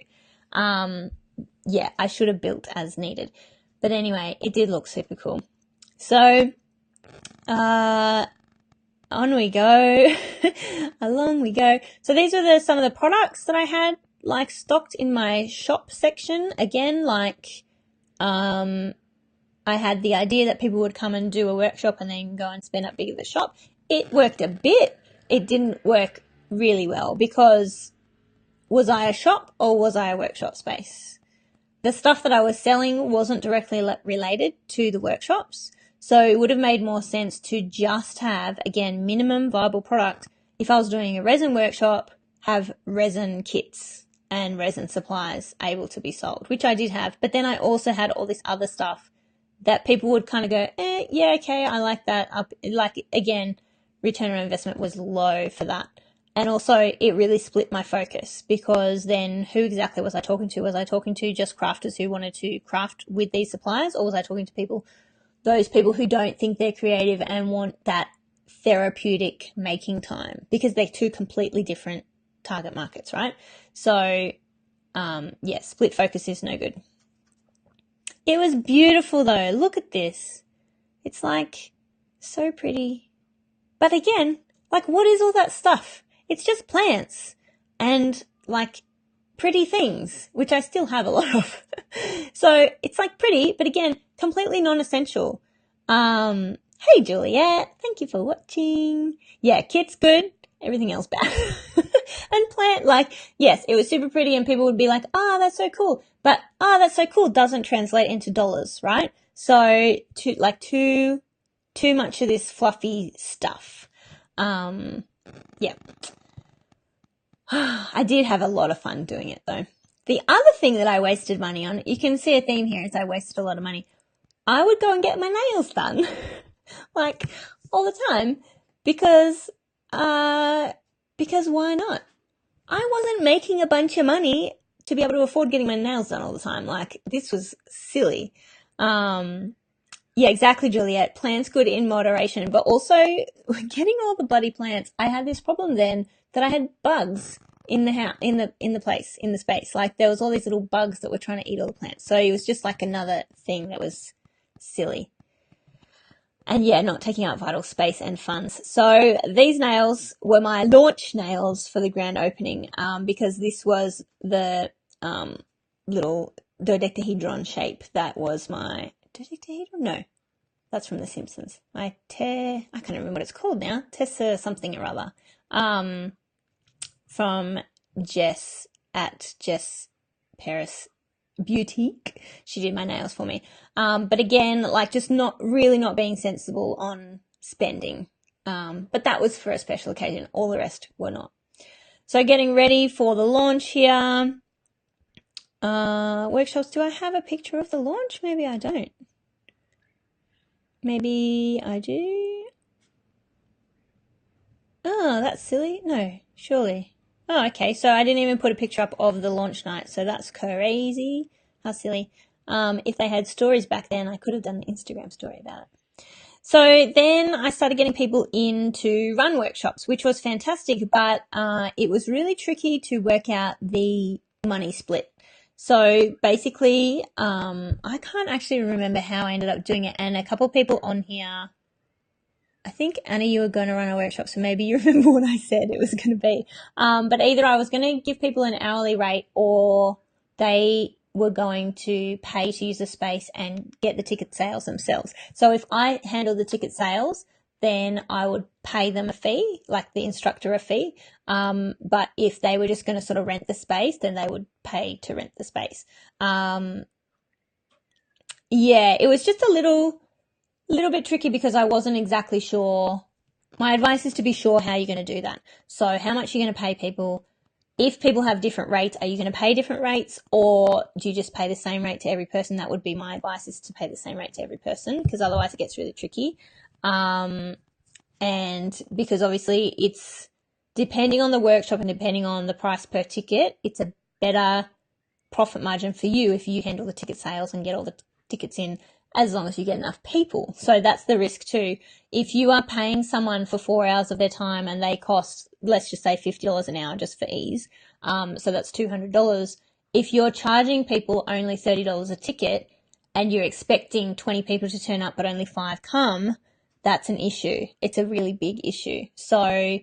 Speaker 1: Yeah, I should have built as needed. But anyway, it did look super cool. So, on we go. Along we go. So these were some of the products that I had like stocked in my shop section. Again, like, I had the idea that people would come and do a workshop and then go and spend up big at the shop. It worked a bit. It didn't work really well because was I a shop or was I a workshop space? The stuff that I was selling wasn't directly related to the workshops. So it would have made more sense to just have, again, minimum viable product. If I was doing a resin workshop, have resin kits and resin supplies able to be sold, which I did have. But then I also had all this other stuff that people would kind of go, yeah, okay, I like that. Again, return on investment was low for that. And also it really split my focus because then who exactly was I talking to? Was I talking to just crafters who wanted to craft with these suppliers, or was I talking to those people who don't think they're creative and want that therapeutic making time? Because they're two completely different target markets, right? So, yeah, split focus is no good. It was beautiful though. Look at this. It's like so pretty. But again, like what is all that stuff? It's just plants and like pretty things, which I still have a lot of. So it's like pretty, but again, completely non-essential. Hey Juliet, thank you for watching. Yeah, kit's good, everything else bad. And plant, like, yes, it was super pretty and people would be like, that's so cool. But, that's so cool doesn't translate into dollars, right? So too much of this fluffy stuff. Yeah. I did have a lot of fun doing it though. The other thing that I wasted money on, you can see a theme here is I wasted a lot of money. I would go and get my nails done like all the time because why not? I wasn't making a bunch of money to be able to afford getting my nails done all the time. Like this was silly. Yeah, exactly, Juliet. Plants good in moderation, but also getting all the bloody plants. I had this problem then that I had bugs in the house, in the space. Like there was all these little bugs that were trying to eat all the plants. So it was just like another thing that was silly. And yeah, not taking up vital space and funds. So these nails were my launch nails for the grand opening, because this was the little dodecahedron shape that was my dodecahedron? No, that's from The Simpsons. I can't remember what it's called now. Tessa something or other. From Jess at Jess Paris Boutique. She did my nails for me. But again, like just not being sensible on spending. But that was for a special occasion. All the rest were not. So getting ready for the launch here. Workshops. Do I have a picture of the launch? Maybe I don't. Maybe I do. Oh, that's silly. No, surely. Oh, okay. So I didn't even put a picture up of the launch night. So that's crazy. How silly. If they had stories back then, I could have done an Instagram story about it. So then I started getting people in to run workshops, which was fantastic, but it was really tricky to work out the money split. So basically, I can't actually remember how I ended up doing it. And a couple of people on here, I think, Anna, you were going to run a workshop, so maybe you remember what I said it was going to be. But either I was going to give people an hourly rate, or they were going to pay to use the space and get the ticket sales themselves. So if I handled the ticket sales, then I would pay them a fee, like the instructor a fee. But if they were just going to sort of rent the space, then they would pay to rent the space. Yeah, it was just a little bit tricky because I wasn't exactly sure. My advice is to be sure how you're going to do that. So how much you're going to pay people. If people have different rates, are you going to pay different rates, or do you just pay the same rate to every person? That would be my advice, is to pay the same rate to every person, because otherwise it gets really tricky. And because obviously it's depending on the workshop and depending on the price per ticket, it's a better profit margin for you if you handle the ticket sales and get all the tickets in, as long as you get enough people. So that's the risk too. If you are paying someone for 4 hours of their time and they cost, let's just say $50 an hour just for ease, so that's $200. If you're charging people only $30 a ticket and you're expecting 20 people to turn up but only 5 come, that's an issue. It's a really big issue. So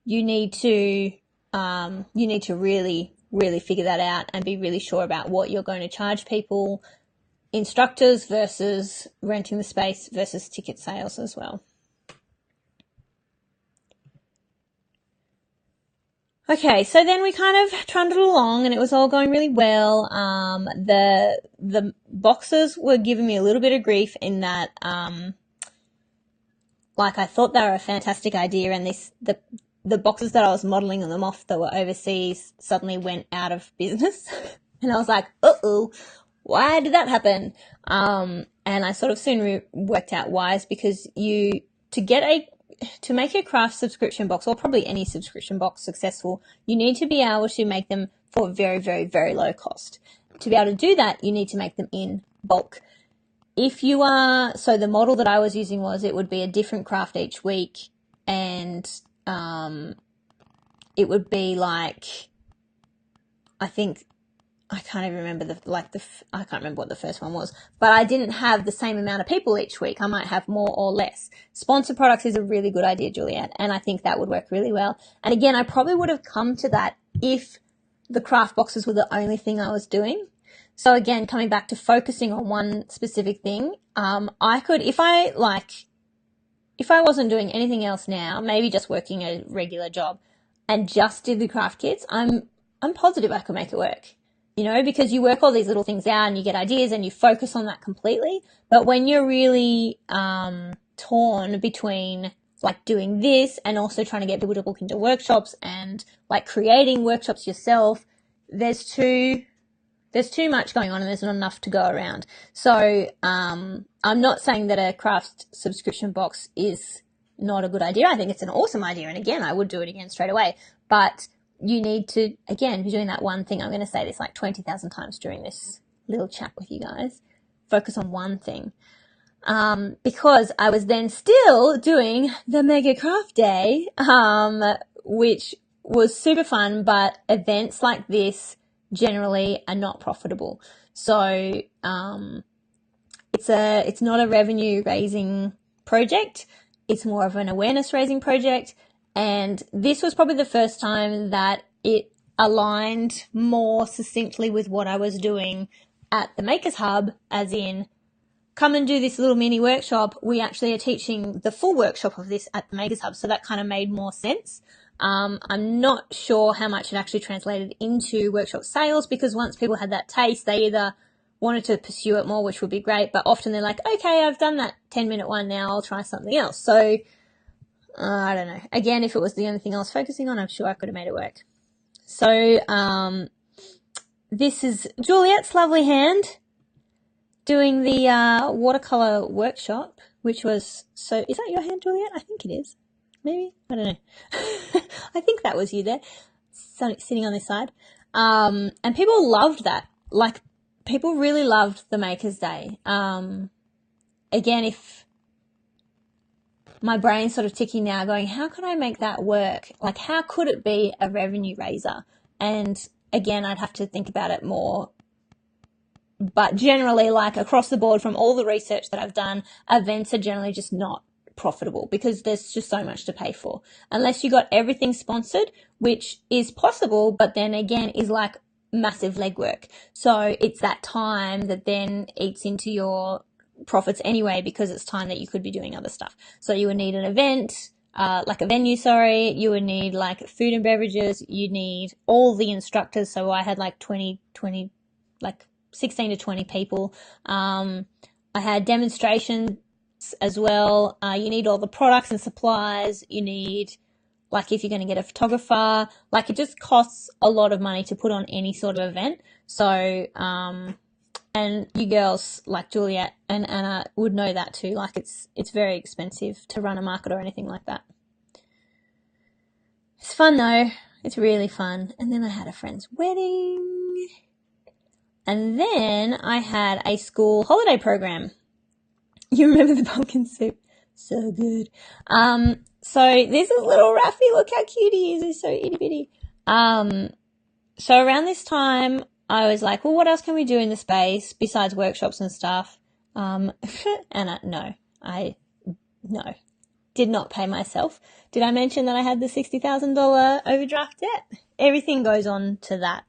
Speaker 1: you need to really, really figure that out and be really sure about what you're going to charge people, instructors versus renting the space versus ticket sales as well. Okay, so then we kind of trundled along and it was all going really well. The boxes were giving me a little bit of grief in that, like, I thought they were a fantastic idea, and the boxes that I was modeling them off that were overseas suddenly went out of business. And I was like, uh-oh, why did that happen? And I sort of soon worked out why. Is because to make a craft subscription box, or probably any subscription box, successful, you need to be able to make them for very, very, very low cost. To be able to do that, you need to make them in bulk. So the model that I was using was, it would be a different craft each week, and it would be like, I can't even remember I can't remember what the first one was, but I didn't have the same amount of people each week. I might have more or less. Sponsored products is a really good idea, Juliet, and I think that would work really well. And again, I probably would have come to that if the craft boxes were the only thing I was doing. So again, coming back to focusing on one specific thing, I could, if I wasn't doing anything else now, maybe just working a regular job and just did the craft kits, I'm positive I could make it work. Because you work all these little things out and you get ideas and you focus on that completely. But when you're really torn between like doing this and also trying to get people to book into workshops and like creating workshops yourself, there's too much going on and there's not enough to go around. So I'm not saying that a craft subscription box is not a good idea. I think it's an awesome idea. And again, I would do it again straight away. But you need to, again, be doing that one thing. I'm going to say this like 20,000 times during this little chat with you guys. Focus on one thing. Because I was then still doing the Mega Craft Day, which was super fun, but events like this generally are not profitable. So, it's not a revenue raising project. It's more of an awareness raising project. And this was probably the first time that it aligned more succinctly with what I was doing at the Makers Hub, as in, come and do this little mini workshop. We actually are teaching the full workshop of this at the Makers Hub. So that kind of made more sense. I'm not sure how much it actually translated into workshop sales, because once people had that taste, they either wanted to pursue it more, which would be great, but often they're like, okay, I've done that 10-minute one now, I'll try something else. So I don't know. Again, if it was the only thing I was focusing on, I'm sure I could have made it work. So this is Juliet's lovely hand doing the watercolor workshop, which was, so is that your hand, Juliet? I think it is. Maybe? I don't know. I think that was you there, sitting on this side. And people loved that. Like, people really loved the Makers Day. Again, if my brain's sort of ticking now going, how could I make that work? Like, how could it be a revenue raiser? And again, I'd have to think about it more but generally, like across the board from all the research that I've done, events are generally just not profitable because there's just so much to pay for. Unless you got everything sponsored, which is possible, but then again is like massive legwork. So it's that time that then eats into your profits anyway, because it's time that you could be doing other stuff. So you would need an event, like a venue, you would need like food and beverages, you need all the instructors. So I had like 20, like 16 to 20 people. I had demonstrations as well. You need all the products and supplies. You need, like, if you're going to get a photographer, like it just costs a lot of money to put on any sort of event. So, and you girls like Juliet and Anna would know that too. Like it's very expensive to run a market or anything like that. It's fun though. It's really fun. And then I had a friend's wedding. And then I had a school holiday program. You remember the pumpkin soup? So good. So this is little Raffy. Look how cute he is. He's so itty bitty. So around this time, I was like, well, what else can we do in the space besides workshops and stuff? And no, did not pay myself. Did I mention that I had the $60,000 overdraft debt? Everything goes on to that.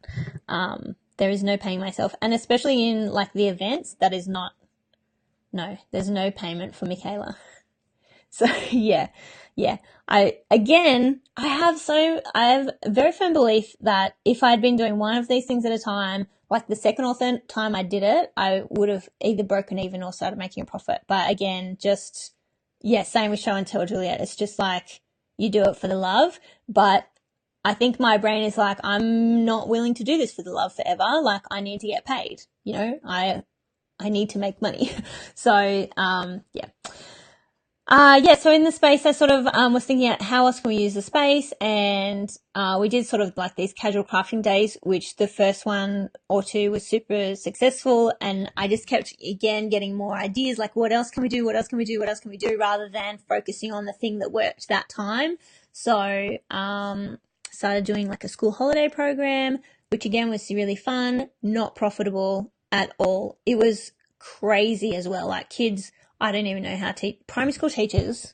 Speaker 1: There is no paying myself. And especially in like the events, that is not, no, there's no payment for Michaela. So yeah. I have a very firm belief that if I'd been doing one of these things at a time, like the second or third time I did it, I would have either broken even or started making a profit. But again, same with show and tell, Juliet. It's just like you do it for the love. But I think my brain is like, I'm not willing to do this for the love forever. Like I need to get paid. You know, I need to make money. So, so in the space, I sort of was thinking about how else can we use the space, and we did sort of like these casual crafting days, which the first one or two was super successful, and I just kept again getting more ideas, like what else can we do, rather than focusing on the thing that worked that time. So started doing like a school holiday program, which again was really fun, not profitable at all. It was crazy as well, like kids. I don't even know how to primary school teachers.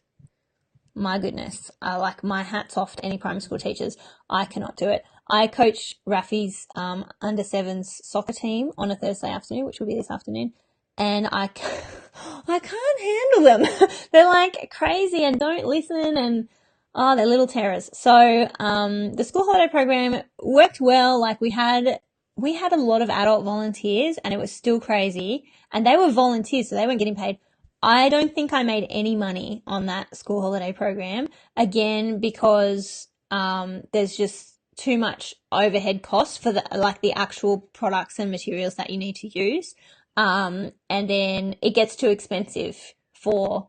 Speaker 1: My goodness. Like my hat's off to any primary school teachers. I cannot do it. I coach Rafi's under sevens soccer team on a Thursday afternoon, which will be this afternoon. And I can't handle them. They're like crazy and don't listen, and they're little terrors. So the school holiday program worked well. Like we had a lot of adult volunteers, and it was still crazy. And they were volunteers, so they weren't getting paid. I don't think I made any money on that school holiday program, again, because there's just too much overhead cost for the actual products and materials that you need to use. And then it gets too expensive for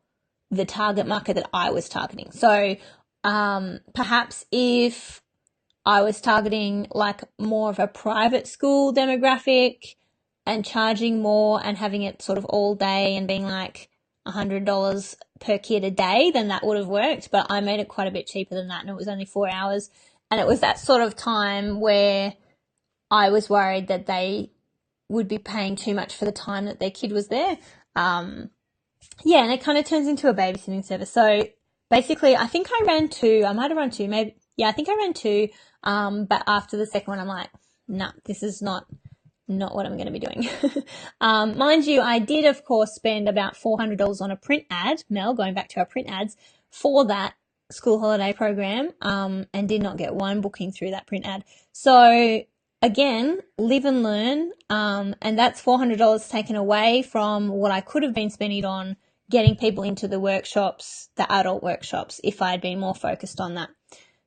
Speaker 1: the target market that I was targeting. So perhaps if I was targeting like more of a private school demographic and charging more and having it sort of all day and being like $100 per kid a day, then that would have worked. But I made it quite a bit cheaper than that, and it was only 4 hours. And it was that sort of time where I was worried that they would be paying too much for the time that their kid was there. And it kind of turns into a babysitting service. So basically, I think I ran two. I might have run two, maybe. Yeah, I think I ran two. But after the second one, I'm like, nah, this is not what I'm going to be doing. Mind you, I did, of course, spend about $400 on a print ad, Mel, going back to our print ads, for that school holiday program, and did not get one booking through that print ad. So again, live and learn. And that's $400 taken away from what I could have been spending on getting people into the workshops, the adult workshops, if I had been more focused on that.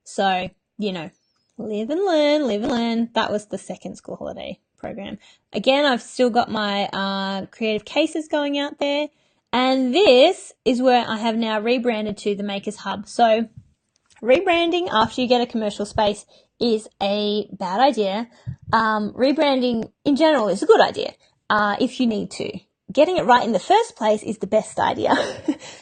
Speaker 1: So, live and learn. That was the second school holiday program. Again, I've still got my creative cases going out there, and this is where I have now rebranded to the Makers Hub. So rebranding after you get a commercial space is a bad idea. Rebranding in general is a good idea if you need to, getting it right in the first place is the best idea,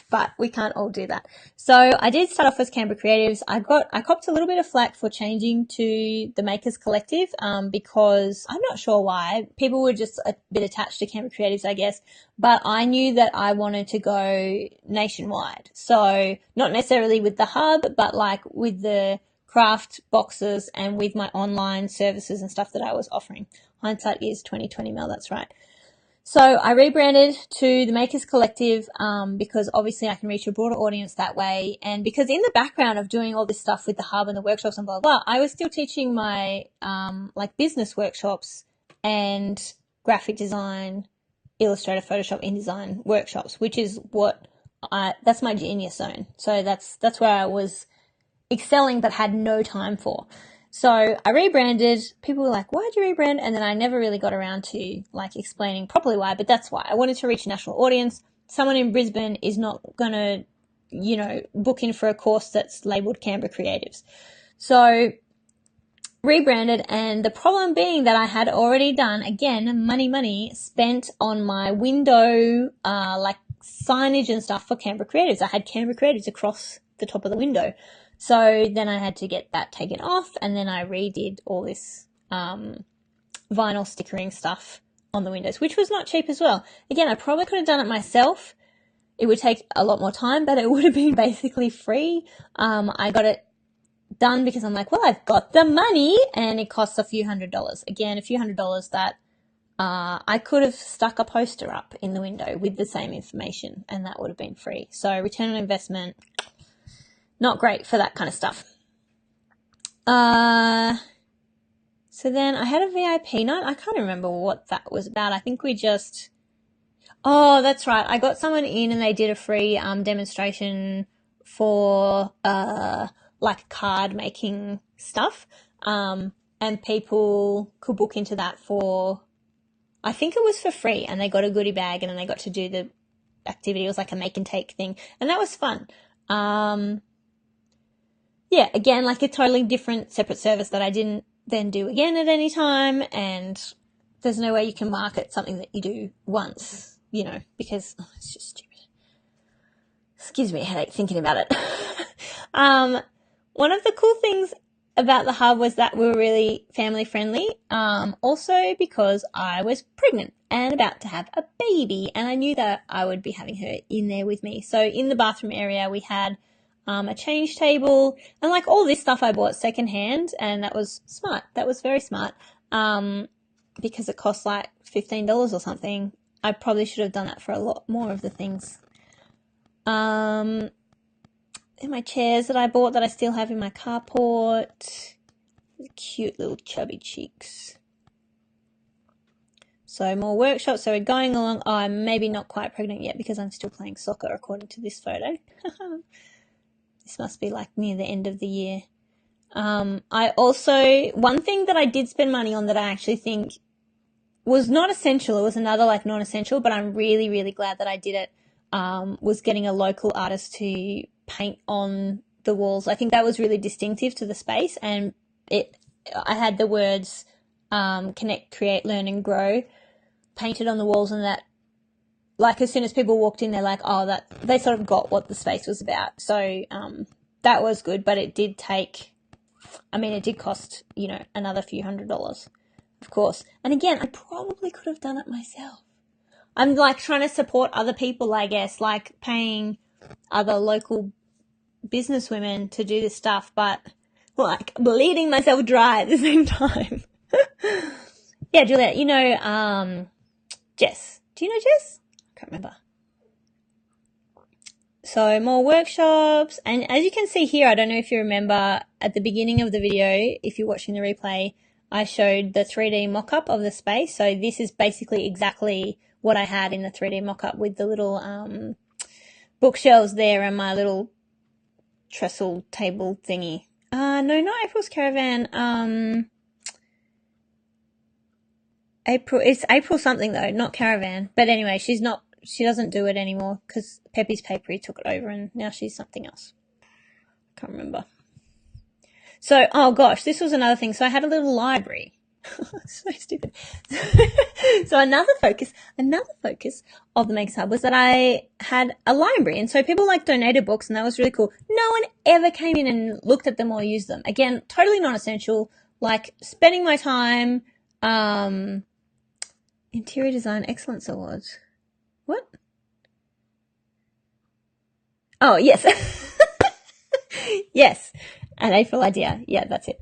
Speaker 1: but we can't all do that. So I did start off as Canberra Creatives. I copped a little bit of flack for changing to the Makers Collective, because I'm not sure why. People were just a bit attached to Canberra Creatives, I guess, but I knew that I wanted to go nationwide. So not necessarily with the hub, but like with the craft boxes and with my online services and stuff that I was offering. Hindsight is 2020, Mel, that's right. So I rebranded to the Makers Collective, because obviously I can reach a broader audience that way. And because in the background of doing all this stuff with the hub and the workshops and blah, blah, I was still teaching my, like business workshops and graphic design, Illustrator, Photoshop, InDesign workshops, which is that's my genius zone. So that's where I was excelling but had no time for. So I rebranded. People were like, why'd you rebrand? And then I never really got around to like explaining properly why, but that's why. I wanted to reach a national audience. Someone in Brisbane is not going to, book in for a course that's labelled Canberra Creatives. So rebranded, and the problem being that I had already done, again, money spent on my window, like signage and stuff for Canberra Creatives. I had Canberra Creatives across the top of the window. So then I had to get that taken off, and then I redid all this vinyl stickering stuff on the windows, which was not cheap as well. Again, I probably could have done it myself. It would take a lot more time, but it would have been basically free. I got it done because I'm like, well, I've got the money, and it costs a few $100s. Again, a few $100s that I could have stuck a poster up in the window with the same information, and that would have been free. So return on investment, not great for that kind of stuff. So then I had a VIP night. I can't remember what that was about. I think oh, that's right. I got someone in and they did a free demonstration for like card making stuff. And people could book into that I think it was for free, and they got a goodie bag, and then they got to do the activity. It was like a make and take thing, and that was fun. Yeah, again, like a totally different separate service that I didn't then do again at any time, and there's no way you can market something that you do once, because it's just stupid. This gives me a headache thinking about it. One of the cool things about the hub was that we were really family friendly, also because I was pregnant and about to have a baby, and I knew that I would be having her in there with me. So in the bathroom area we had a change table, and like all this stuff I bought secondhand, and that was smart. That was very smart, because it cost like $15 or something. I probably should have done that for a lot more of the things. And my chairs that I bought that I still have in my carport. Cute little chubby cheeks. So more workshops. So we're going along. Oh, I'm maybe not quite pregnant yet because I'm still playing soccer according to this photo. This must be like near the end of the year. I also, one thing that I did spend money on that I actually think was not essential, it was another like non-essential, but I'm really, really glad that I did it, was getting a local artist to paint on the walls. I think that was really distinctive to the space, and I had the words connect, create, learn and grow painted on the walls, and that like as soon as people walked in, they're like, oh, that they sort of got what the space was about. So that was good, but it did cost, another few $100s, of course. And again, I probably could have done it myself. I'm like trying to support other people, I guess, like paying other local businesswomen to do this stuff, but like bleeding myself dry at the same time. Yeah, Juliet, Jess. Do you know Jess? I can't remember. So more workshops, and as you can see here, I don't know if you remember at the beginning of the video, if you're watching the replay, I showed the 3D mock-up of the space. So this is basically exactly what I had in the 3D mock-up with the little bookshelves there and my little trestle table thingy. No, not April's Caravan. It's April something though, not Caravan. But anyway, she doesn't do it anymore because Peppy's Papery took it over and now she's something else. Can't remember. So, oh gosh, this was another thing. So I had a little library So stupid. So another focus of the Makers Hub was that I had a library, and so people like donated books, and that was really cool. No one ever came in and looked at them or used them. Again, totally non-essential. Like spending my time. Interior Design Excellence Awards. What? Oh, yes. Yes. An April idea. Yeah, that's it.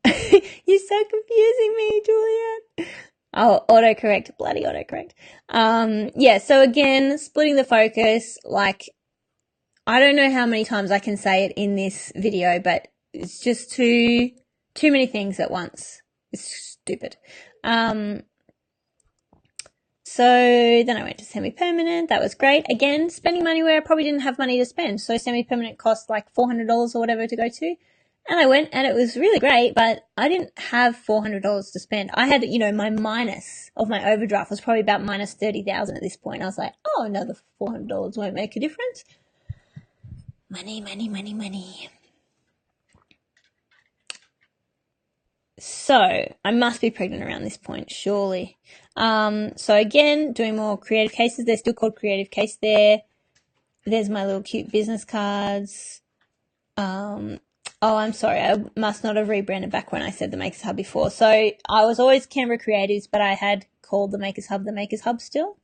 Speaker 1: You're so confusing me, Juliet. Oh, autocorrect. Bloody autocorrect. Yeah, so again, splitting the focus, like, I don't know how many times I can say it in this video, but it's just too many things at once. It's stupid. So then I went to semi-permanent. That was great. Again, spending money where I probably didn't have money to spend. So semi-permanent cost like $400 or whatever to go to. And I went and it was really great, but I didn't have $400 to spend. I had, my minus of my overdraft was probably about minus 30,000 at this point. I was like, oh, another $400 won't make a difference. Money, money, money, money. So I must be pregnant around this point, surely. So again, doing more creative cases. They're still called creative case there. There's my little cute business cards. Oh, I'm sorry. I must not have rebranded back when I said the Makers Hub before. So I was always Canberra Creatives, but I had called the Makers Hub still.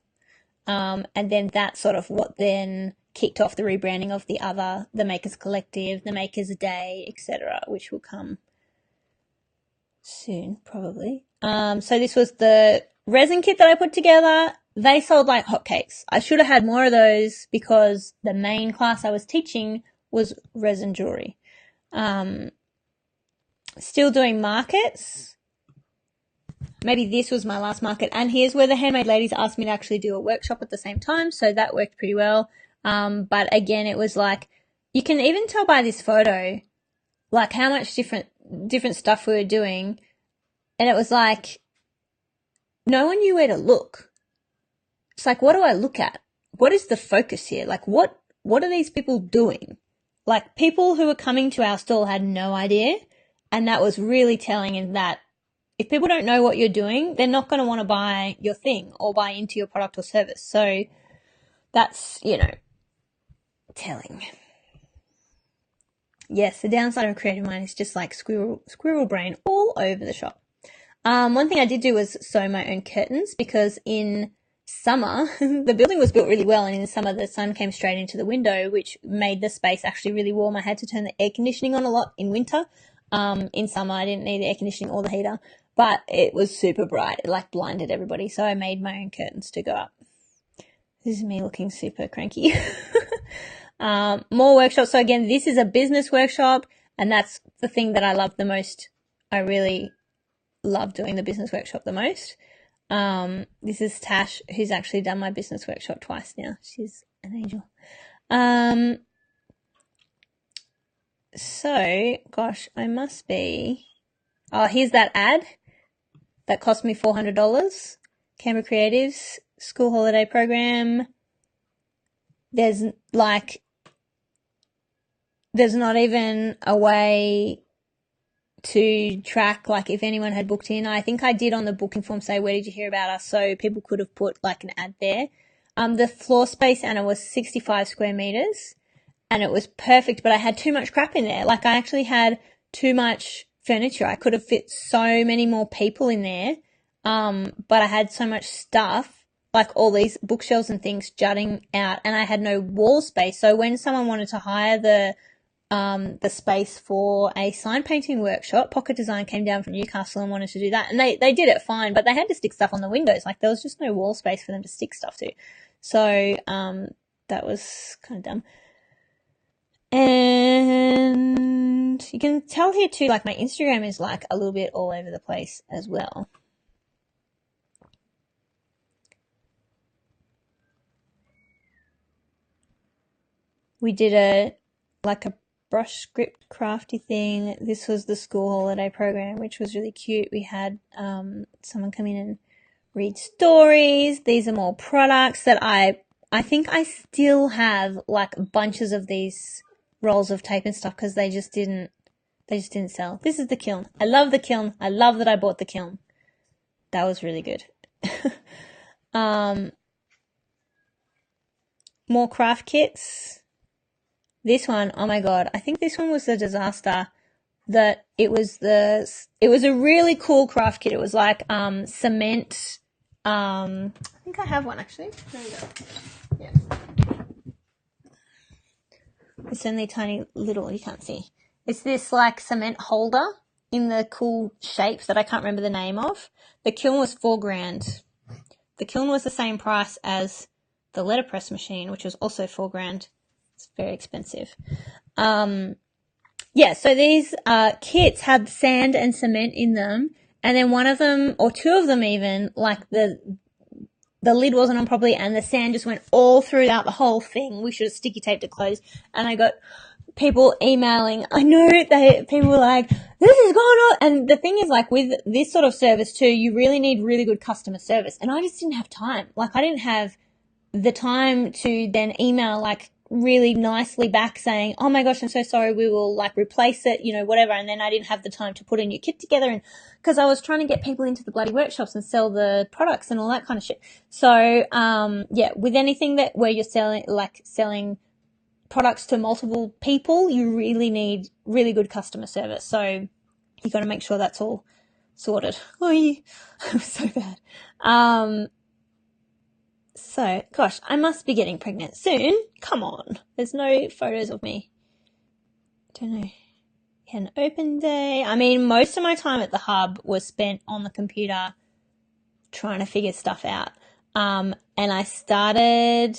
Speaker 1: And then that's sort of what then kicked off the rebranding of the Makers Collective, the Makers Day, etc., which will come soon, probably. So this was the resin kit that I put together. They sold like hotcakes. I should have had more of those because the main class I was teaching was resin jewelry. Still doing markets. Maybe this was my last market. And here's where the Handmade Ladies asked me to actually do a workshop at the same time. So that worked pretty well. But again, it was like, you can even tell by this photo, like how much different stuff we were doing. And it was like, no one knew where to look. It's like, what do I look at? What is the focus here? Like, what are these people doing? Like, people who were coming to our stall had no idea. And that was really telling in that if people don't know what you're doing, they're not going to want to buy your thing or buy into your product or service. So that's, telling. Yes, the downside of Creative Mind is just like squirrel brain all over the shop. One thing I did do was sew my own curtains because in summer, the building was built really well, and in the summer the sun came straight into the window, which made the space actually really warm. I had to turn the air conditioning on a lot in winter. In summer I didn't need the air conditioning or the heater, but it was super bright. It like blinded everybody, so I made my own curtains to go up. This is me looking super cranky. More workshops. So again, this is a business workshop, and that's the thing that I love the most. I really love doing the business workshop the most. This is Tash, who's actually done my business workshop twice now. She's an angel. So, gosh, I must be... Oh, here's that ad that cost me $400. Canberra Creatives School Holiday Program. There's not even a way to track, like, if anyone had booked in. I think I did on the booking form say, where did you hear about us? So people could have put, like, an ad there. The floor space, Anna, was 65 square meters, and it was perfect, but I had too much crap in there. Like, I actually had too much furniture. I could have fit so many more people in there, but I had so much stuff, like all these bookshelves and things jutting out, and I had no wall space. So when someone wanted to hire the space for a sign painting workshop, Pocket Design came down from Newcastle and wanted to do that, and they did it fine, but they had to stick stuff on the windows. Like, there was just no wall space for them to stick stuff to. So that was kind of dumb. And you can tell here too, like, my Instagram is like a little bit all over the place as well. We did a brush script crafty thing. This was the school holiday program, which was really cute. We had someone come in and read stories. These are more products that I think I still have, like, bunches of these rolls of tape and stuff because they just didn't They just didn't sell. This is the kiln. I love the kiln. I love that I bought the kiln. That was really good. More craft kits. This one, oh my god, I think this one was a disaster. That it was a really cool craft kit. It was like cement. I think I have one actually. There we go. Yeah. It's only tiny little, you can't see. It's this like cement holder in the cool shapes that I can't remember the name of. The kiln was $4,000. The kiln was the same price as the letterpress machine, which was also $4,000. It's very expensive. Yeah, so these kits had sand and cement in them, and then one of them, or two of them even, like the lid wasn't on properly and the sand just went all throughout the whole thing. We should have sticky taped it closed. And I got people emailing. I know people were like, this is going on. And the thing is, like, with this sort of service too, you really need really good customer service. And I just didn't have time. Like, I didn't have the time to then email, like, really nicely back saying, oh my gosh, I'm so sorry, we will like replace it, you know, whatever. And then I didn't have the time to put a new kit together, and because I was trying to get people into the bloody workshops and sell the products and all that kind of shit. So yeah, with anything that where you're selling products to multiple people, you really need really good customer service. So you got to make sure that's all sorted. Oh yeah, it was so bad. So, gosh, I must be getting pregnant soon. Come on. There's no photos of me. Don't know. An open day. I mean, most of my time at the hub was spent on the computer trying to figure stuff out. And I started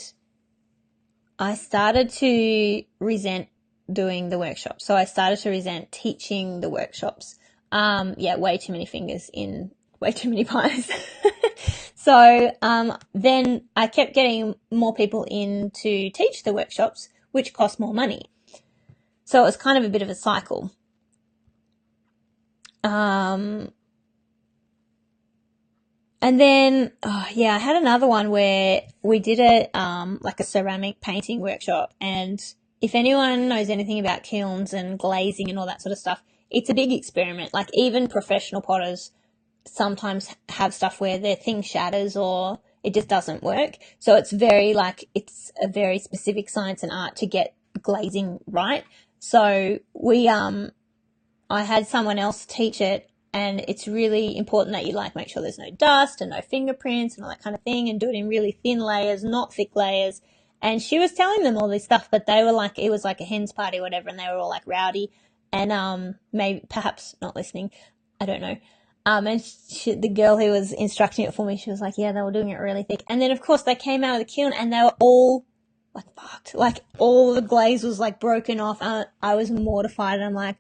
Speaker 1: to resent doing the workshops. So I started to resent teaching the workshops. Yeah, way too many fingers in way too many pies. So then I kept getting more people in to teach the workshops, which cost more money. So it was kind of a bit of a cycle. And then, I had another one where we did like a ceramic painting workshop. And if anyone knows anything about kilns and glazing and all that sort of stuff, it's a big experiment. Like even professional potters sometimes have stuff where their thing shatters or it just doesn't work. So it's it's a very specific science and art to get glazing right. So I had someone else teach it, and it's really important that you make sure there's no dust and no fingerprints and all that kind of thing, and do it in really thin layers, not thick layers. And she was telling them all this stuff, but they were like, it was like a hen's party or whatever, and they were all like rowdy and maybe perhaps not listening. I don't know. And the girl who was instructing it for me, she was like, yeah, they were doing it really thick. And then, of course, they came out of the kiln and they were all like fucked. Like all the glaze was like broken off. I was mortified. And I'm like,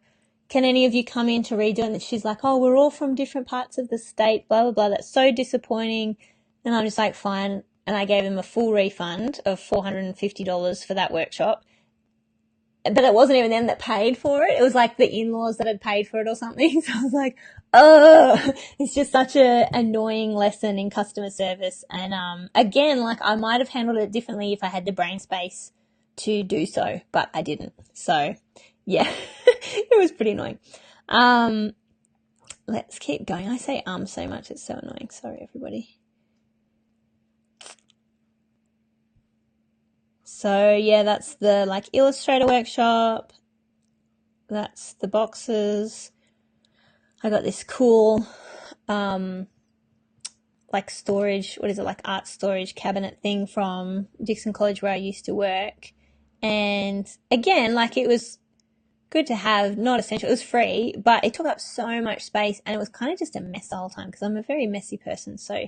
Speaker 1: can any of you come in to redo it? And she's like, oh, we're all from different parts of the state, blah, blah, blah. That's so disappointing. And I'm just like, fine. And I gave him a full refund of $450 for that workshop. But it wasn't even them that paid for it. It was like the in-laws that had paid for it or something. So I was like, oh, it's just such a annoying lesson in customer service. And again, like I might have handled it differently if I had the brain space to do so, but I didn't. So yeah, it was pretty annoying. Let's keep going. I say so much, it's so annoying. Sorry, everybody. So yeah, that's the Illustrator workshop. That's the boxes. I got this cool, storage, art storage cabinet thing from Dixon College where I used to work. And again, it was good to have, not essential. It was free, but it took up so much space and it was kind of just a mess the whole time because I'm a very messy person. So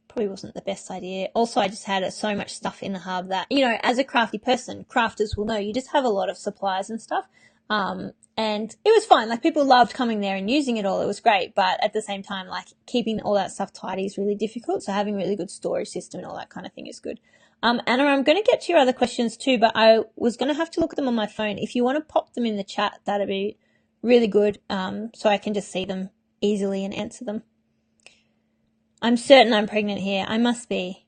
Speaker 1: probably wasn't the best idea. Also, I just had so much stuff in the hub that, as a crafty person, crafters will know you just have a lot of supplies and stuff. And it was fine. People loved coming there and using it all. It was great. But at the same time, keeping all that stuff tidy is really difficult. So having a really good storage system and all that kind of thing is good. Anna, I'm going to get to your other questions too, but I was going to have to look at them on my phone. If you want to pop them in the chat, that'd be really good. So I can just see them easily and answer them. I'm certain I'm pregnant here. I must be.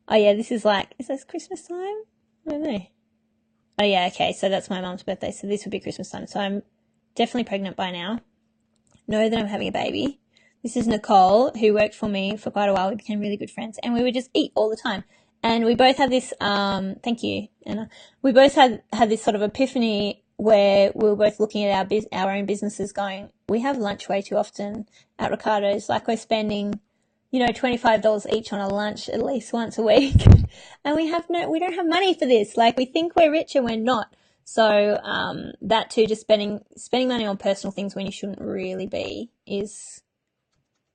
Speaker 1: Oh yeah, this is this Christmas time? I don't know. Oh yeah, okay, so that's my mum's birthday, so this would be Christmas time. So I'm definitely pregnant by now. Know that I'm having a baby. This is Nicole, who worked for me for quite a while. We became really good friends, and we would just eat all the time. And we both had this, thank you, Anna. We both had this sort of epiphany where we were both looking at our own businesses going, we have lunch way too often at Ricardo's. Like, we're spending, $25 each on a lunch at least once a week. And we don't have money for this. Like, we think we're rich and we're not. So, that too, just spending money on personal things when you shouldn't really be is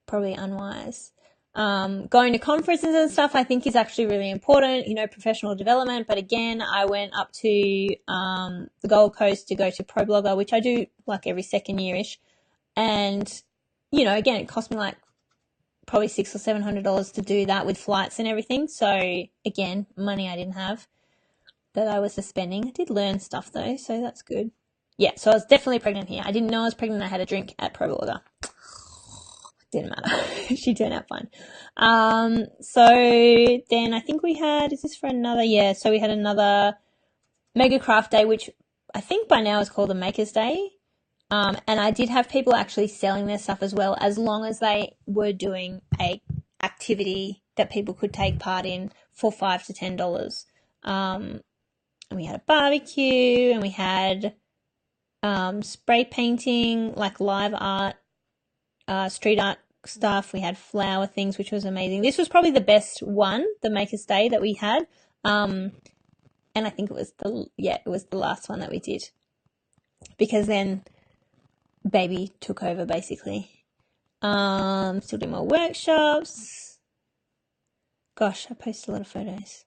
Speaker 1: probably unwise. Going to conferences and stuff, I think, is actually really important, professional development. But again, I went up to the Gold Coast to go to Pro Blogger, which I do like every second year-ish. And, again, it cost me like probably $600 or $700 to do that with flights and everything. So, again, money I didn't have that I was spending. I did learn stuff though, so that's good. Yeah, so I was definitely pregnant here. I didn't know I was pregnant. I had a drink at Pro Blogger. Didn't matter. She turned out fine. So then I think we had, is this for another? Yeah, so we had another Mega Craft Day, which I think by now is called the Maker's Day. And I did have people actually selling their stuff as well, as long as they were doing a activity that people could take part in for $5 to $10. And we had a barbecue, and we had spray painting, like live art, street art stuff. We had flower things, which was amazing. This was probably the best one, the Maker's Day that we had. And I think it was the last one that we did, because then baby took over basically. Still doing more workshops. Gosh, I posted a lot of photos.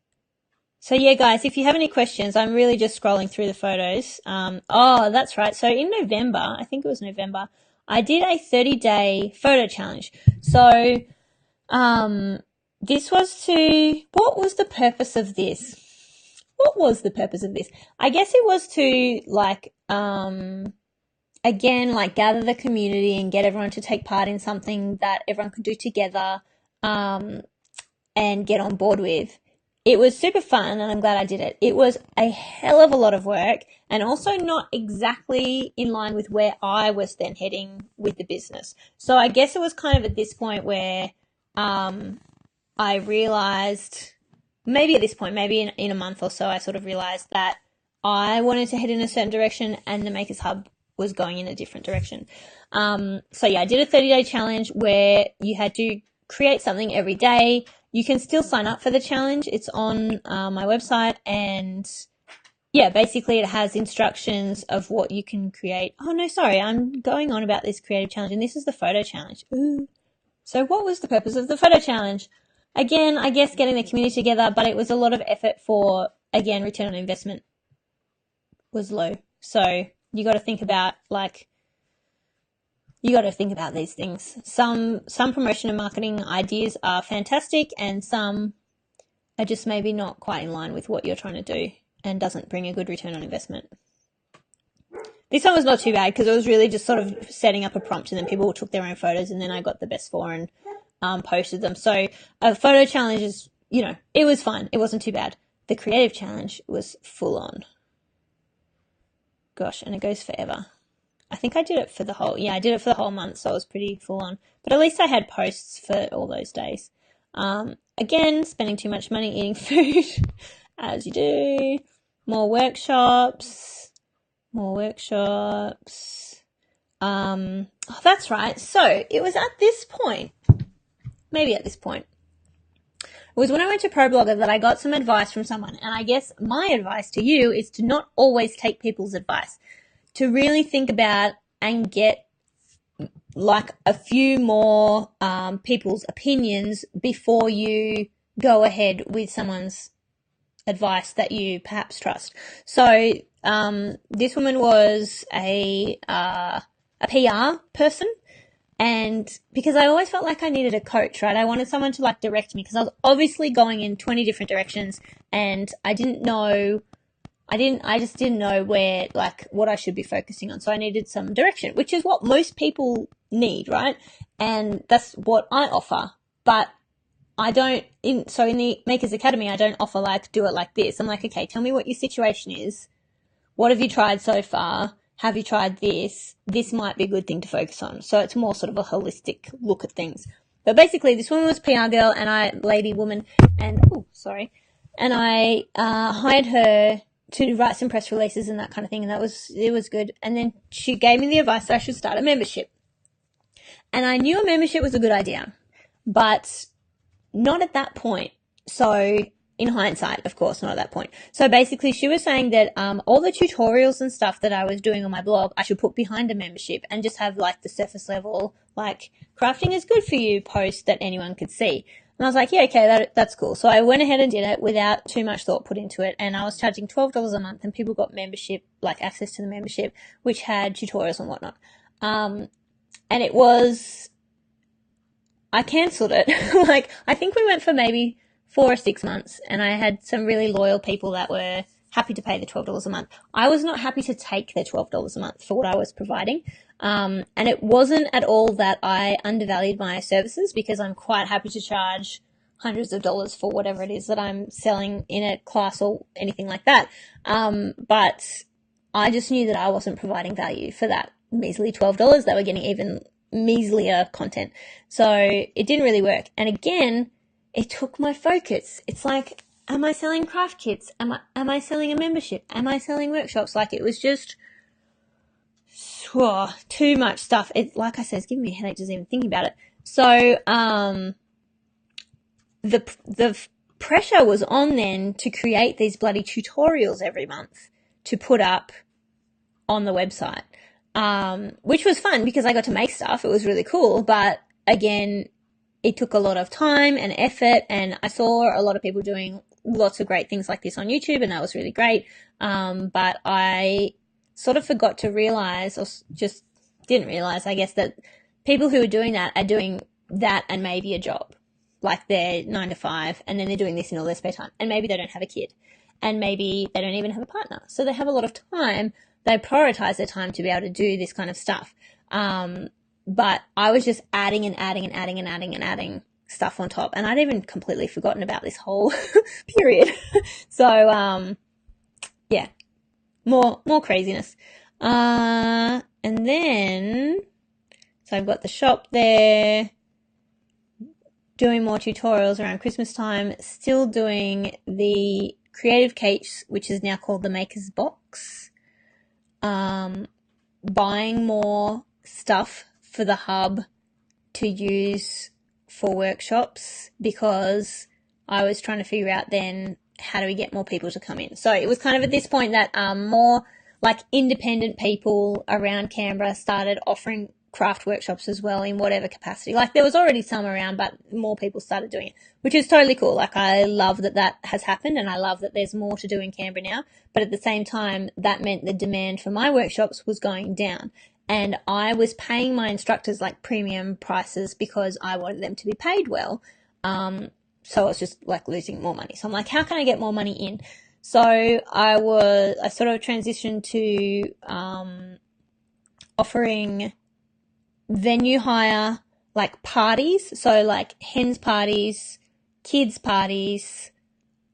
Speaker 1: So yeah, guys, if you have any questions, I'm really just scrolling through the photos. Oh, that's right. So in November, I think it was November, I did a 30-day photo challenge. So, this was what was the purpose of this? I guess it was to again, gather the community and get everyone to take part in something that everyone could do together, and get on board with. It was super fun, and I'm glad I did it. It was a hell of a lot of work, and also not exactly in line with where I was then heading with the business. So I guess it was kind of at this point where I realized, maybe at this point, maybe in a month or so, I sort of realized that I wanted to head in a certain direction, and the Makers Hub was going in a different direction. So yeah, I did a 30-day challenge where you had to create something every day. You can still sign up for the challenge. It's on my website, and yeah, basically it has instructions of what you can create. Oh no, sorry, I'm going on about this creative challenge, and this is the photo challenge. Ooh. So what was the purpose of the photo challenge? Again, I guess getting the community together, but it was a lot of effort for, again, return on investment was low. So you got to think about these things. Some promotion and marketing ideas are fantastic, and some are just maybe not quite in line with what you're trying to do and doesn't bring a good return on investment. This one was not too bad because it was really just sort of setting up a prompt, and then people took their own photos, and then I got the best 4 and posted them. So a photo challenge is, it was fun. It wasn't too bad. The creative challenge was full on. Gosh, and it goes forever. I think I did it for the whole month, so it was pretty full on. But at least I had posts for all those days. Again, spending too much money eating food, as you do. More workshops. Oh, that's right. So it was at this point, it was when I went to Pro Blogger that I got some advice from someone. And I guess my advice to you is to not always take people's advice, to really think about and get a few more people's opinions before you go ahead with someone's advice that you perhaps trust. So this woman was a PR person, and because I always felt like I needed a coach, right? I wanted someone to direct me, because I was obviously going in 20 different directions, and I just didn't know where, what I should be focusing on. So I needed some direction, which is what most people need, right? And that's what I offer. But I don't, in the Makers Academy, I don't offer do it like this. I'm like, okay, tell me what your situation is. What have you tried so far? have you tried this? This might be a good thing to focus on. So it's more sort of a holistic look at things. But basically, this woman was PR girl and and I hired her to write some press releases and that kind of thing, and it was good. And then she gave me the advice that I should start a membership. And I knew a membership was a good idea, but not at that point. So in hindsight, of course, not at that point. So basically she was saying that all the tutorials and stuff that I was doing on my blog, I should put behind a membership and just have like the surface level, like crafting is good for you post that anyone could see. And I was like, yeah, okay, that's cool. So I went ahead and did it without too much thought put into it. And I was charging $12 a month and people got membership, like access to the membership, which had tutorials and whatnot. And it was, I cancelled it. Like, I think we went for maybe 4 or 6 months and I had some really loyal people that were happy to pay the $12 a month. I was not happy to take their $12 a month for what I was providing. And it wasn't at all that I undervalued my services, because I'm quite happy to charge hundreds of dollars for whatever it is that I'm selling in a class or anything like that. But I just knew that I wasn't providing value for that measly $12. They were getting even measlier content. So it didn't really work. And again, it took my focus. It's like, am I selling craft kits? Am I selling a membership? Am I selling workshops? Like, it was just too much stuff. It, like I said, it's giving me a headache just even thinking about it. So the pressure was on then to create these bloody tutorials every month to put up on the website, which was fun because I got to make stuff. It was really cool. But again, it took a lot of time and effort, and I saw a lot of people doing lots of great things like this on YouTube, and that was really great. But I sort of forgot to realize, or just didn't realize, I guess, that people who are doing that are doing that and maybe a job, like they're 9 to 5, and then they're doing this in all their spare time, and maybe they don't have a kid, and maybe they don't even have a partner. So they have a lot of time. They prioritize their time to be able to do this kind of stuff. But I was just adding stuff on top, and I'd even completely forgotten about this whole period. So, yeah, more craziness. And then, so I've got the shop there, doing more tutorials around Christmas time, still doing the creative case, which is now called the Maker's Box, buying more stuff for the hub to use for workshops, because I was trying to figure out then, how do we get more people to come in? So it was kind of at this point that more like independent people around Canberra started offering craft workshops as well, in whatever capacity. Like, there was already some around, but more people started doing it, which is totally cool. Like, I love that that has happened, and I love that there's more to do in Canberra now. But at the same time, that meant the demand for my workshops was going down. And I was paying my instructors like premium prices because I wanted them to be paid well. So I was just like losing more money. So I'm like, how can I get more money in? So I sort of transitioned to offering venue hire, like parties. So like hens parties, kids parties,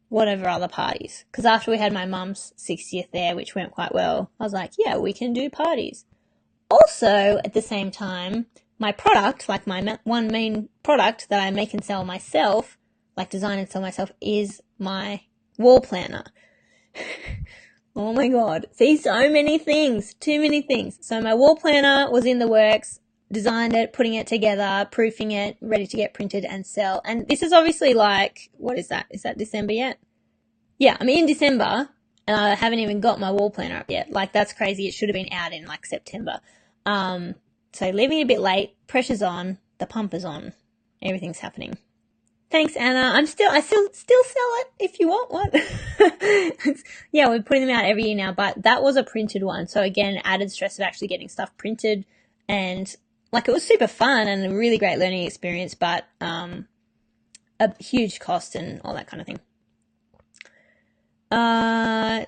Speaker 1: whatever other parties. Because after we had my mum's 60th there, which went quite well, I was like, yeah, we can do parties. Also, at the same time, my product, like my one main product that I make and sell myself, like design and sell myself, is my wall planner. Oh my God. See, so many things, too many things. So my wall planner was in the works, designed it, putting it together, proofing it, ready to get printed and sell. And this is obviously like, what is that? Is that December yet? Yeah, I'm in December and I haven't even got my wall planner up yet. Like, that's crazy. It should have been out in like September. So leaving it a bit late, pressure's on, the pump is on, everything's happening. Thanks, Anna. I still sell it if you want one. Yeah, we're putting them out every year now, but that was a printed one. So again, added stress of actually getting stuff printed, and like, it was super fun and a really great learning experience, but a huge cost and all that kind of thing.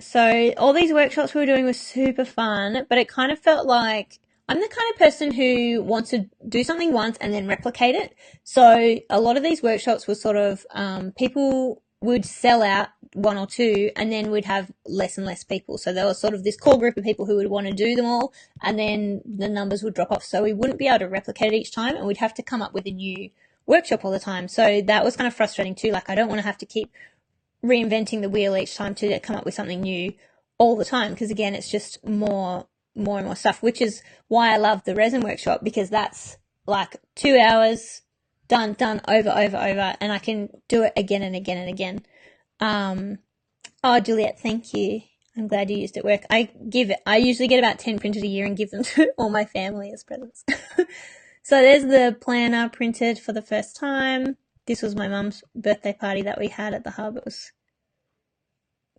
Speaker 1: So all these workshops we were doing were super fun, but it kind of felt like I'm the kind of person who wants to do something once and then replicate it. So a lot of these workshops were sort of, people would sell out one or two, and then we'd have less and less people. So there was sort of this core group of people who would want to do them all, and then the numbers would drop off. So we wouldn't be able to replicate it each time, and we'd have to come up with a new workshop all the time. So that was kind of frustrating too. Like, I don't want to have to keep reinventing the wheel each time to come up with something new all the time, because again, it's just more and more stuff, which is why I love the resin workshop, because that's like 2 hours done over, and I can do it again and again and again. Oh, Juliet, thank you. I'm glad you used it at work. I usually get about 10 printed a year and give them to all my family as presents. So there's the planner printed for the first time. This was my mum's birthday party that we had at the hub. It was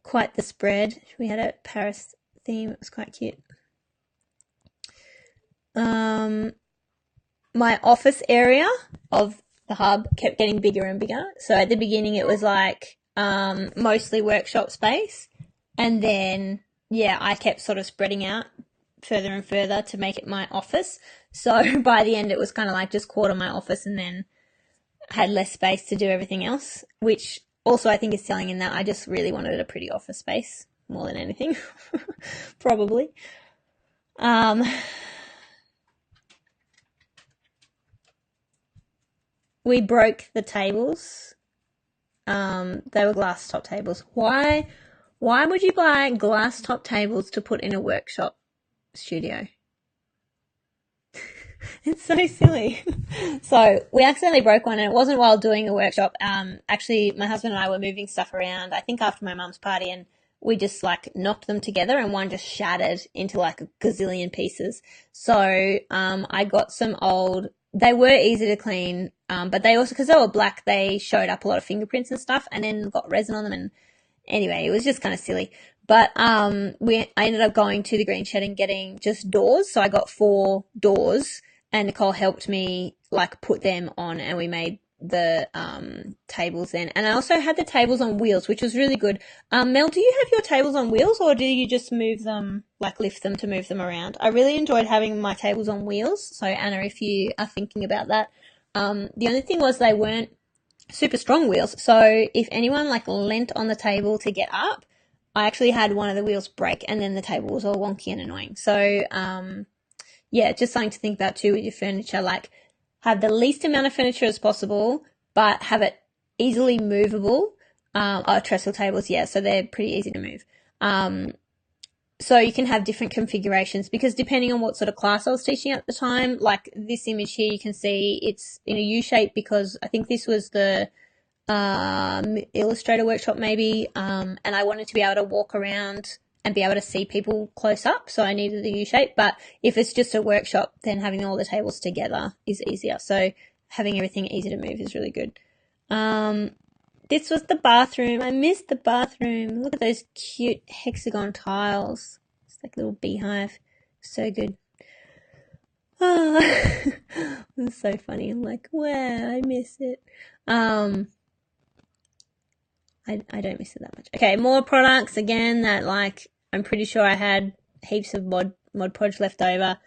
Speaker 1: quite the spread. We had a Paris theme. It was quite cute. My office area of the hub kept getting bigger and bigger. So at the beginning it was like mostly workshop space, and then I kept sort of spreading out further and further to make it my office. So by the end it was kind of like just quarter my office, and then had less space to do everything else, which also I think is selling in that I just really wanted a pretty office space more than anything. Probably. We broke the tables. They were glass top tables. Why would you buy glass top tables to put in a workshop studio? It's so silly. So we accidentally broke one, and it wasn't while doing a workshop. Actually, my husband and I were moving stuff around, I think after my mum's party, and we just like knocked them together, and one just shattered into like a gazillion pieces. So I got some old, they were easy to clean, but they also, because they were black, they showed up a lot of fingerprints and stuff, and then got resin on them, and anyway, it was just kind of silly. But I ended up going to the green shed and getting just doors. So I got 4 doors, and Nicole helped me like put them on, and we made the tables then. And I also had the tables on wheels, which was really good. Mel, do you have your tables on wheels, or do you just move them, like lift them to move them around? I really enjoyed having my tables on wheels. So Anna, if you are thinking about that, the only thing was they weren't super strong wheels. So if anyone like leant on the table to get up, I actually had one of the wheels break, and then the table was all wonky and annoying. So, just something to think about too with your furniture, like have the least amount of furniture as possible, but have it easily movable. Trestle tables, so they're pretty easy to move. So you can have different configurations, because depending on what sort of class I was teaching at the time, like this image here, you can see it's in a U shape because I think this was the illustrator workshop maybe, and I wanted to be able to walk around and be able to see people close up, so I needed the U shape. But if it's just a workshop, then having all the tables together is easier, so having everything easy to move is really good. This was the bathroom. I missed the bathroom. Look at those cute hexagon tiles. It's like a little beehive. So good. Oh, it's so funny. I'm like, wow, I miss it. I don't miss it that much. Okay, more products again that like I'm pretty sure I had heaps of Mod Podge left over.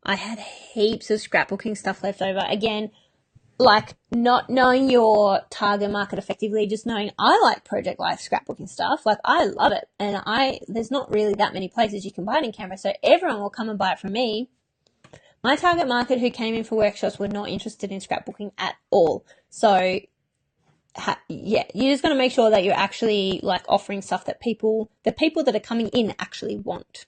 Speaker 1: I had heaps of scrapbooking stuff left over. Again, like not knowing your target market effectively, just knowing I like Project Life scrapbooking stuff. Like I love it, and there's not really that many places you can buy it in Canberra, so everyone will come and buy it from me. My target market who came in for workshops were not interested in scrapbooking at all. So you're just going to make sure that you're actually like offering stuff that the people that are coming in actually want.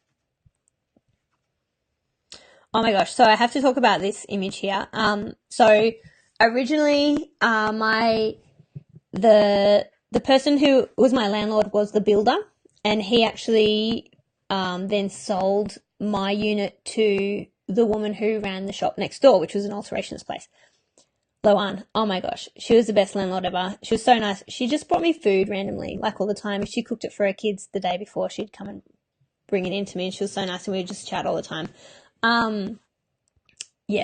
Speaker 1: Oh my gosh. So I have to talk about this image here. So originally, the person who was my landlord was the builder, and he actually, then sold my unit to the woman who ran the shop next door, which was an alterations place. Loan, oh my gosh, she was the best landlord ever. She was so nice. She just brought me food randomly, like all the time. If she cooked it for her kids the day before, she'd come and bring it in to me, and she was so nice, and we would just chat all the time.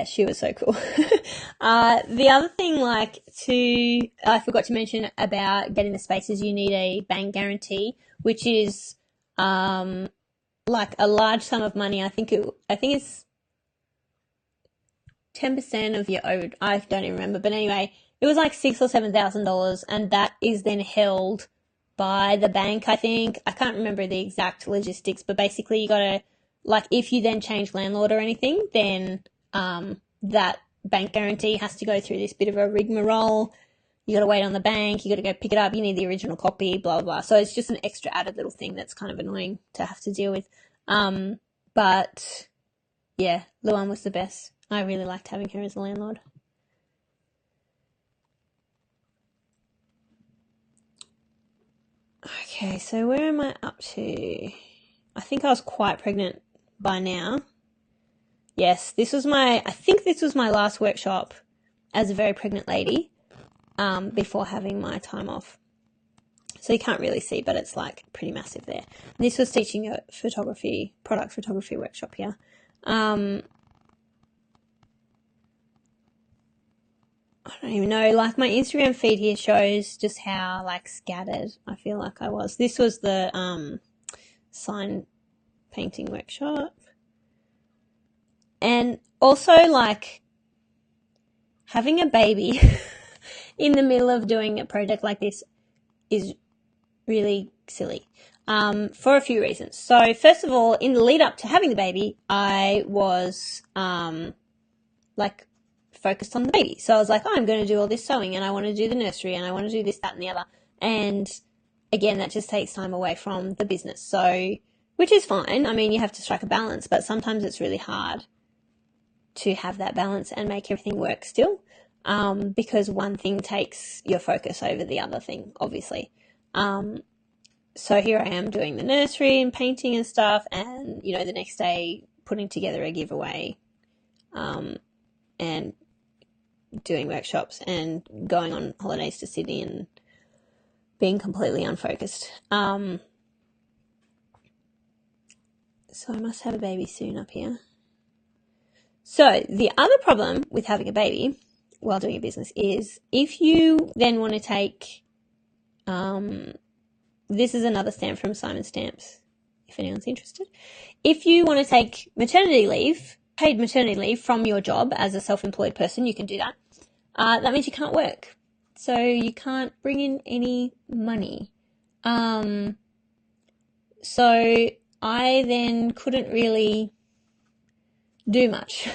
Speaker 1: She was so cool. The other thing, I forgot to mention about getting the spaces, you need a bank guarantee, which is, like a large sum of money. I think it's 10% of your owed. I don't even remember, but anyway, it was like $6,000 or $7,000, and that is then held by the bank, I think. I can't remember the exact logistics, but basically you got to, like, if you then change landlord or anything, then that bank guarantee has to go through this bit of a rigmarole. You got to wait on the bank. You got to go pick it up. You need the original copy, blah, blah, blah. So it's just an extra added little thing that's kind of annoying to have to deal with. But yeah, Luan was the best. I really liked having her as a landlord. Okay, so where am I up to? I think I was quite pregnant by now. Yes, I think this was my last workshop as a very pregnant lady, before having my time off. So you can't really see, but it's like pretty massive there. And this was teaching a product photography workshop here. I don't even know, like my Instagram feed here shows just how like scattered I feel like I was. This was the sign painting workshop. And also like having a baby in the middle of doing a project like this is really silly, for a few reasons. So first of all, in the lead up to having the baby, I was like focused on the baby. So I was like, oh, I'm going to do all this sewing and I want to do the nursery and I want to do this, that and the other. And again, that just takes time away from the business. So, which is fine. I mean, you have to strike a balance, but sometimes it's really hard to have that balance and make everything work still, because one thing takes your focus over the other thing, obviously. So here I am doing the nursery and painting and stuff, and, you know, the next day putting together a giveaway, and doing workshops and going on holidays to Sydney and being completely unfocused. So I must have a baby soon up here. So the other problem with having a baby while doing a business is if you then want to take, this is another stamp from Simon Stamps, if anyone's interested. If you want to take maternity leave, paid maternity leave from your job as a self-employed person, you can do that. That means you can't work. So you can't bring in any money. So I then couldn't really do much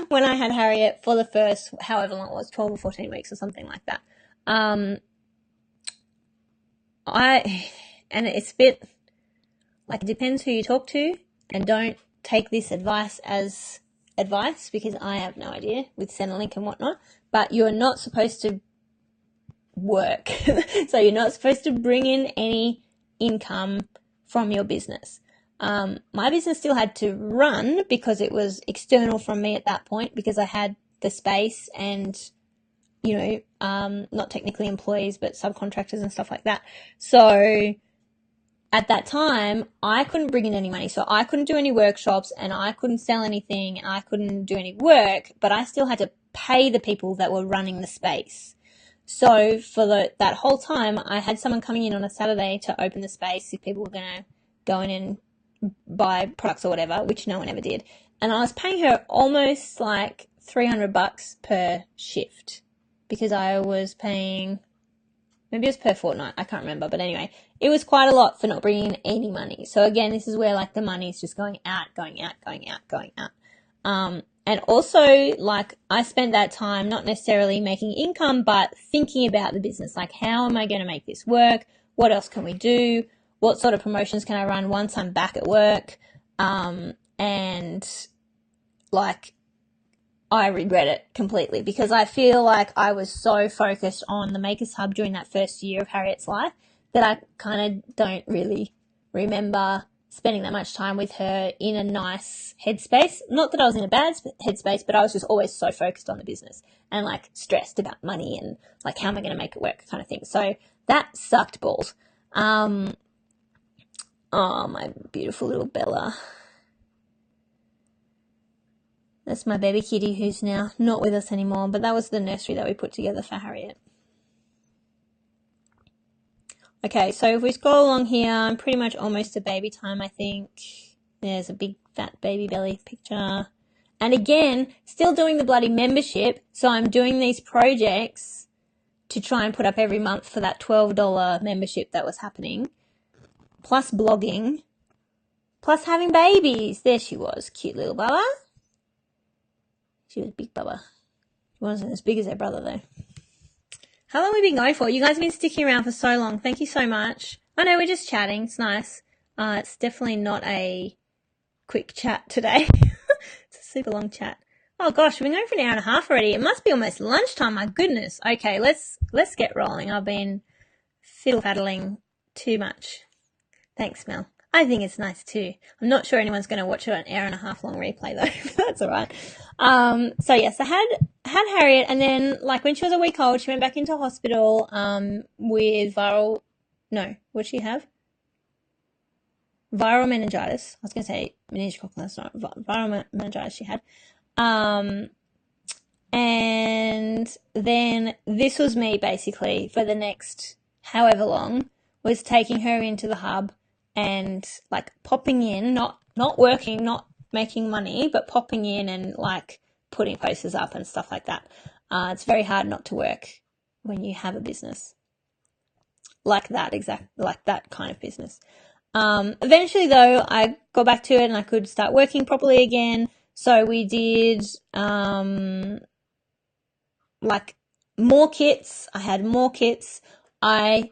Speaker 1: when I had Harriet for the first, however long it was, 12 or 14 weeks or something like that. And it's a bit like, it depends who you talk to, and don't take this advice as advice because I have no idea with Centrelink and whatnot, but you're not supposed to work. So you're not supposed to bring in any income from your business. My business still had to run because it was external from me at that point, because I had the space and, you know, not technically employees, but subcontractors and stuff like that. So at that time, I couldn't bring in any money. So I couldn't do any workshops and I couldn't sell anything and I couldn't do any work, but I still had to pay the people that were running the space. So for that whole time, I had someone coming in on a Saturday to open the space if people were going to go in and buy products or whatever, which no one ever did. And I was paying her almost like $300 per shift, because I was paying, maybe it was per fortnight, I can't remember. But anyway, it was quite a lot for not bringing in any money. So again, this is where like the money is just going out. And also, like, I spent that time not necessarily making income, but thinking about the business. Like, how am I going to make this work? What else can we do? What sort of promotions can I run once I'm back at work? And like, I regret it completely, because I feel like I was so focused on the Makers Hub during that first year of Harriet's life that I kind of don't really remember spending that much time with her in a nice headspace. Not that I was in a bad headspace, but I was just always so focused on the business and like stressed about money and like, how am I going to make it work kind of thing. So that sucked balls. Oh, my beautiful little Bella. That's my baby kitty, who's now not with us anymore, but that was the nursery that we put together for Harriet. Okay, so if we scroll along here, I'm pretty much almost to baby time, I think. There's a big fat baby belly picture. And again, still doing the bloody membership. So I'm doing these projects to try and put up every month for that $12 membership that was happening, plus blogging, plus having babies. There she was, cute little Bubba. She was big Bubba. She wasn't as big as her brother though. How long have we been going for? You guys have been sticking around for so long. Thank you so much. I know we're just chatting. It's nice. It's definitely not a quick chat today. It's a super long chat. Oh gosh, we've been going for an hour and a half already. It must be almost lunchtime. My goodness. Okay, let's get rolling. I've been fiddle-faddling too much. Thanks, Mel. I think it's nice too. I'm not sure anyone's going to watch an hour and a half long replay though. That's all right. So yes, I had Harriet, and then like when she was a week old, she went back into hospital with what did she have? Viral meningitis. I was going to say meningococcal. That's not viral meningitis she had. And then this was me basically for the next however long, was taking her into the hub and like popping in, not working, not making money, but popping in and like putting posters up and stuff like that. It's very hard not to work when you have a business like that, like that kind of business. Eventually though, I got back to it and I could start working properly again. So we did, like more kits. I had more kits. I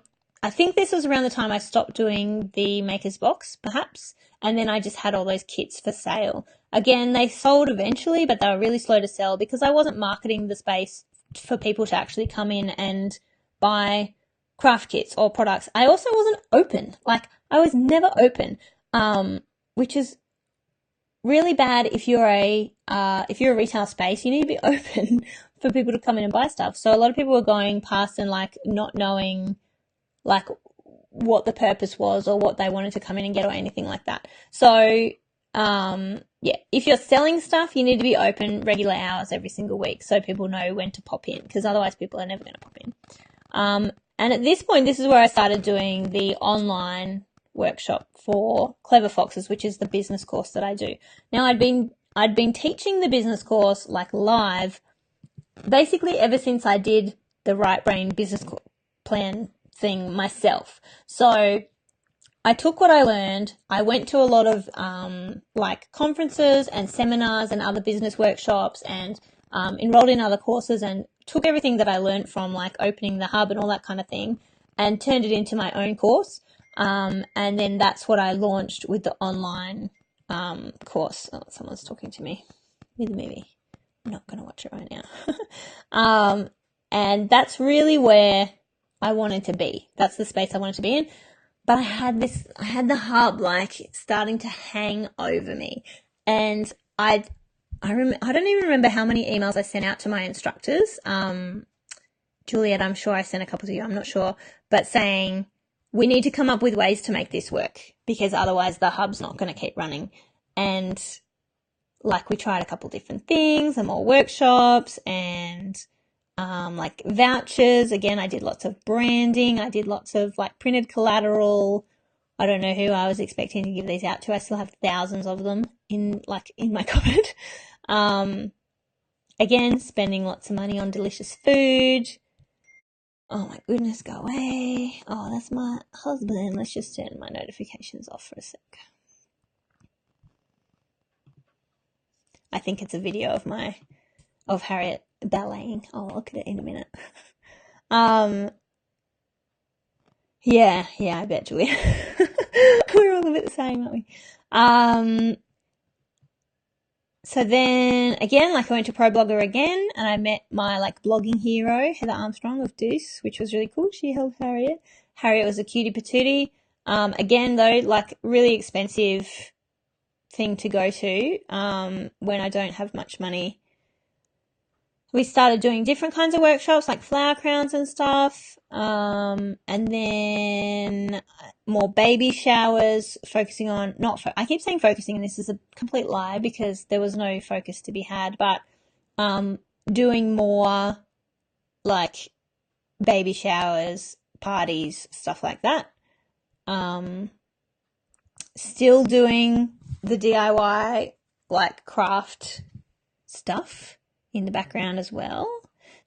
Speaker 1: think this was around the time I stopped doing the Maker's Box, perhaps. And then I just had all those kits for sale. Again, they sold eventually, but they were really slow to sell because I wasn't marketing the space for people to actually come in and buy craft kits or products. I also wasn't open. Like, I was never open, which is really bad if you're a retail space. You need to be open for people to come in and buy stuff. So a lot of people were going past and like not knowing like what the purpose was or what they wanted to come in and get or anything like that. So yeah, if you're selling stuff, you need to be open regular hours every single week so people know when to pop in, because otherwise people are never going to pop in. And at this point, this is where I started doing the online workshop for Clever Foxes, which is the business course that I do. Now, I'd been teaching the business course like live basically ever since I did the Right Brain business plan thing myself. So I took what I learned. I went to a lot of like conferences and seminars and other business workshops and enrolled in other courses and took everything that I learned from like opening the hub and all that kind of thing and turned it into my own course. And then that's what I launched with the online course. Oh, someone's talking to me with a movie. I'm not going to watch it right now. And that's really where I wanted to be. That's the space I wanted to be in. But I had the hub like starting to hang over me. And I don't even remember how many emails I sent out to my instructors. Juliet, I'm sure I sent a couple to you. I'm not sure. But saying, we need to come up with ways to make this work because otherwise the hub's not going to keep running. And like we tried a couple different things and more workshops and like vouchers. Again, I did lots of branding. I did lots of like printed collateral. I don't know who I was expecting to give these out to. I still have thousands of them in my cupboard. Again, spending lots of money on delicious food. Oh my goodness, go away. Oh, that's my husband. Let's just turn my notifications off for a sec. I think it's a video of Harriet balleting. I'll look at it in a minute. Yeah, I bet you we're all a bit the same, aren't we? So then again, like I went to ProBlogger again and I met my like blogging hero, Heather Armstrong of Deuce, which was really cool. She helped Harriet. Harriet was a cutie patootie. Again though, like really expensive thing to go to, when I don't have much money. We started doing different kinds of workshops like flower crowns and stuff. And then more baby showers, focusing on, I keep saying focusing, and this is a complete lie because there was no focus to be had, but doing more like baby showers, parties, stuff like that. Still doing the DIY like craft stuff in the background as well.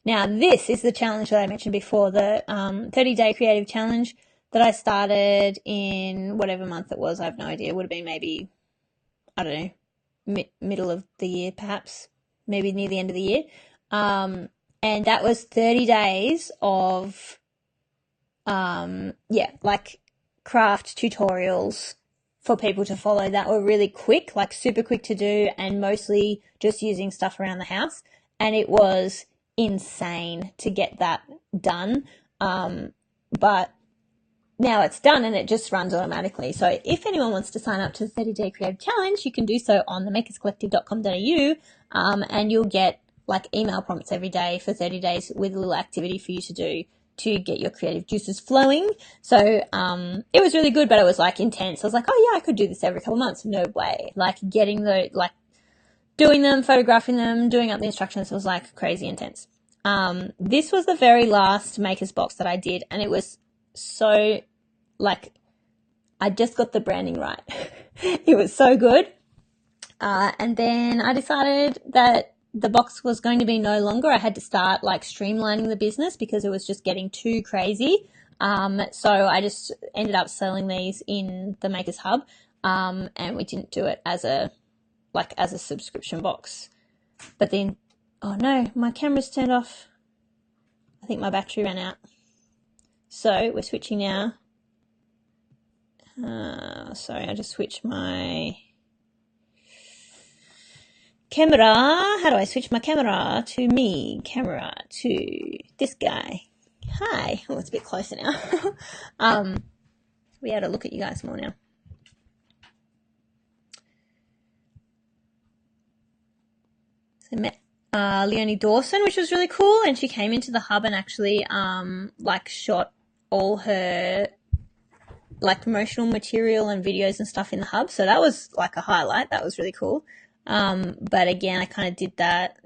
Speaker 1: Now, this is the challenge that I mentioned before, the 30-day creative challenge that I started in whatever month it was. I have no idea. It would have been maybe, I don't know, middle of the year perhaps, maybe near the end of the year. And that was 30 days of, like craft tutorials for people to follow that were really quick, like super quick to do, and mostly just using stuff around the house. And it was insane to get that done. But now it's done and it just runs automatically. So if anyone wants to sign up to the 30-day creative challenge, you can do so on themakerscollective.com.au, and you'll get like email prompts every day for 30 days with a little activity for you to do to get your creative juices flowing. So it was really good, but it was like intense. I was like, oh yeah, I could do this every couple of months. No way. Like getting the, like doing them, photographing them, doing up the instructions was like crazy intense. This was the very last Maker's Box that I did, and it was so, like, I just got the branding right. It was so good. And then I decided that the box was going to be no longer. I had to start like streamlining the business because it was just getting too crazy. So I just ended up selling these in the Makers Hub. And we didn't do it as a subscription box. But then, oh no, my camera's turned off. I think my battery ran out. So we're switching now. Sorry, I just switched my camera. How do I switch my camera to me? Camera to this guy. Hi. Oh, it's a bit closer now. We able to look at you guys more now. So I met Leonie Dawson, which was really cool, and she came into the hub and actually like shot all her like promotional material and videos and stuff in the hub. So that was like a highlight. That was really cool. But again, I kind of did that.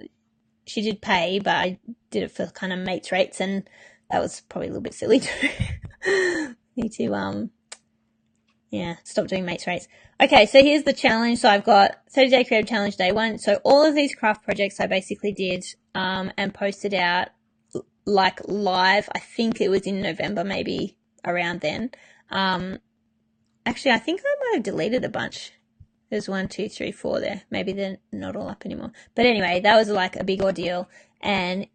Speaker 1: She did pay, but I did it for kind of mates rates, and that was probably a little bit silly too. Need to, stop doing mates rates. Okay, so here's the challenge. So I've got 30-day creative challenge day 1. So all of these craft projects I basically did, and posted out like live. I think it was in November, maybe around then. Actually, I think I might have deleted a bunch. There's 1, 2, 3, 4 there. Maybe they're not all up anymore. But anyway, that was like a big ordeal. And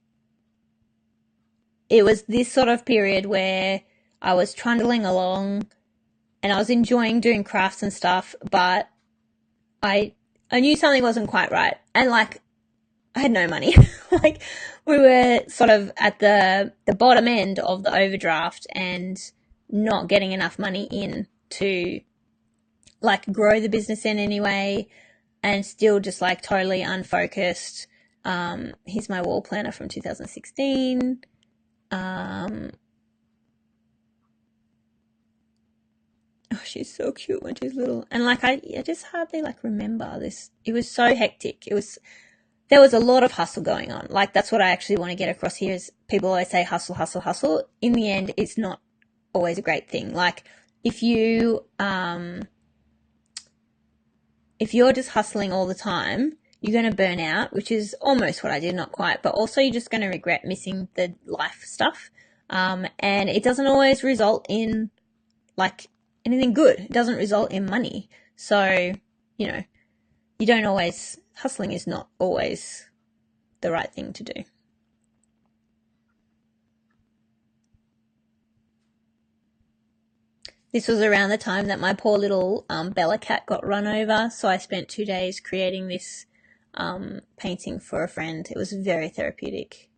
Speaker 1: it was this sort of period where I was trundling along and I was enjoying doing crafts and stuff, but I knew something wasn't quite right. And like, I had no money. Like, we were sort of at the bottom end of the overdraft and not getting enough money in to like grow the business in any way, and still just like totally unfocused. Here's my wall planner from 2016. Oh, she's so cute when she's little. And like, I just hardly like remember this. It was so hectic. There was a lot of hustle going on. Like, that's what I actually want to get across here is people always say hustle, hustle, hustle. In the end, it's not always a great thing. Like, if you're just hustling all the time, you're going to burn out, which is almost what I did, not quite, but also you're just going to regret missing the life stuff. And it doesn't always result in like anything good. It doesn't result in money. So, hustling is not always the right thing to do. This was around the time that my poor little Bella cat got run over, so I spent 2 days creating this painting for a friend. It was very therapeutic.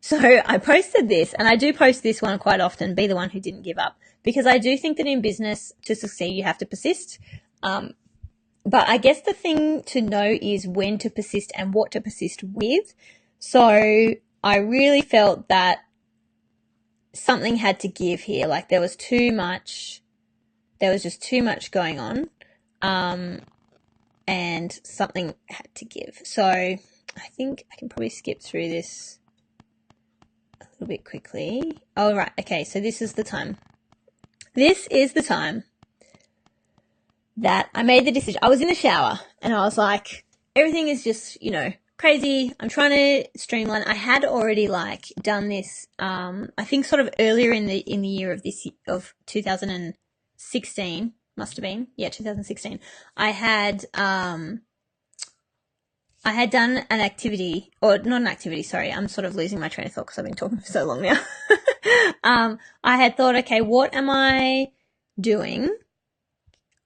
Speaker 1: So I posted this, and I do post this one quite often, be the one who didn't give up, because I do think that in business, to succeed, you have to persist. But I guess the thing to know is when to persist and what to persist with. So I really felt that something had to give here. Like, there was just too much going on, and something had to give. So I think I can probably skip through this a little bit quickly. Oh, right. Okay. So this is the time. This is the time that I made the decision. I was in the shower and I was like, everything is just, crazy. I'm trying to streamline. I had already like done this, I think sort of earlier in the year of 2016, must have been. Yeah, 2016. I had done an activity, or not an activity, sorry, I'm sort of losing my train of thought because I've been talking for so long now. I had thought, okay, what am I doing?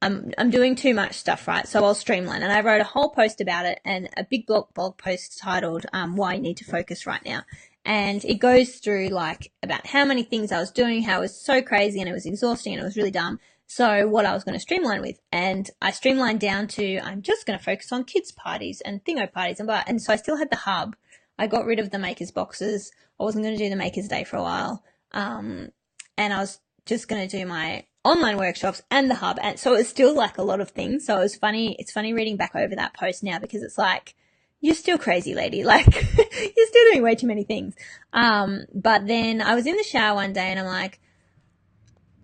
Speaker 1: I'm doing too much stuff, right? So I'll streamline. And I wrote a whole post about it, and a big blog post titled, Why You Need to Focus Right Now. And it goes through like about how many things I was doing, how it was so crazy and it was exhausting and it was really dumb. So what I was going to streamline with, and I streamlined down to, I'm just going to focus on kids parties and thingo parties and blah. And so I still had the hub. I got rid of the makers boxes. I wasn't going to do the makers day for a while. And I was just going to do my online workshops and the hub. And so it was still like a lot of things. So it was funny. It's funny reading back over that post now because it's like, you're still crazy, lady. Like, you're still doing way too many things. But then I was in the shower one day and I'm like,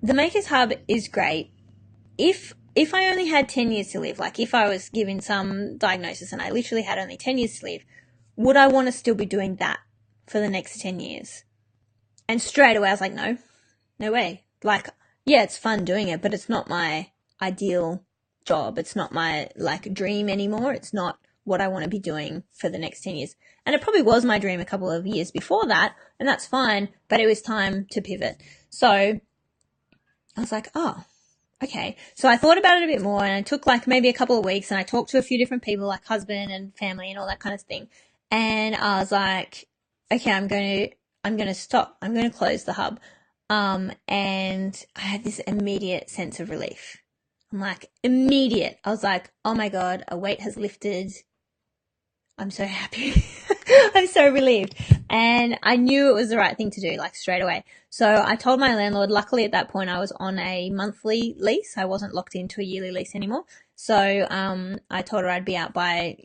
Speaker 1: the Makers Hub is great. If I only had 10 years to live, like if I was given some diagnosis and I literally had only 10 years to live, would I want to still be doing that for the next 10 years? And straight away I was like, no way. Like, yeah, it's fun doing it, but it's not my ideal job. It's not my like dream anymore. It's not what I want to be doing for the next 10 years. And it probably was my dream a couple of years before that, and that's fine, but it was time to pivot. So I was like, oh, okay. So I thought about it a bit more, and I took like maybe a couple of weeks, and I talked to a few different people, like husband and family and all that kind of thing. And I was like, okay, I'm going to stop. I'm going to close the hub. And I had this immediate sense of relief. I'm like, immediate. I was like, oh my God, a weight has lifted. I'm so happy. I'm so relieved. And I knew it was the right thing to do, like straight away. So I told my landlord, luckily at that point I was on a monthly lease. I wasn't locked into a yearly lease anymore. So I told her I'd be out by,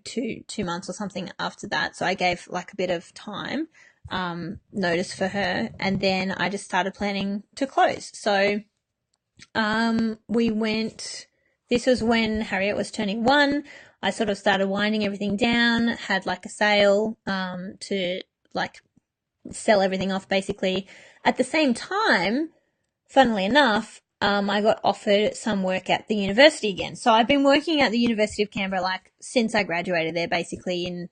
Speaker 1: 2 months or something after that. So I gave like a bit of time, notice for her. And then I just started planning to close. So this was when Harriet was turning 1. I sort of started winding everything down, had like a sale to like sell everything off basically. At the same time, funnily enough, I got offered some work at the university again. So I've been working at the University of Canberra like since I graduated there, basically in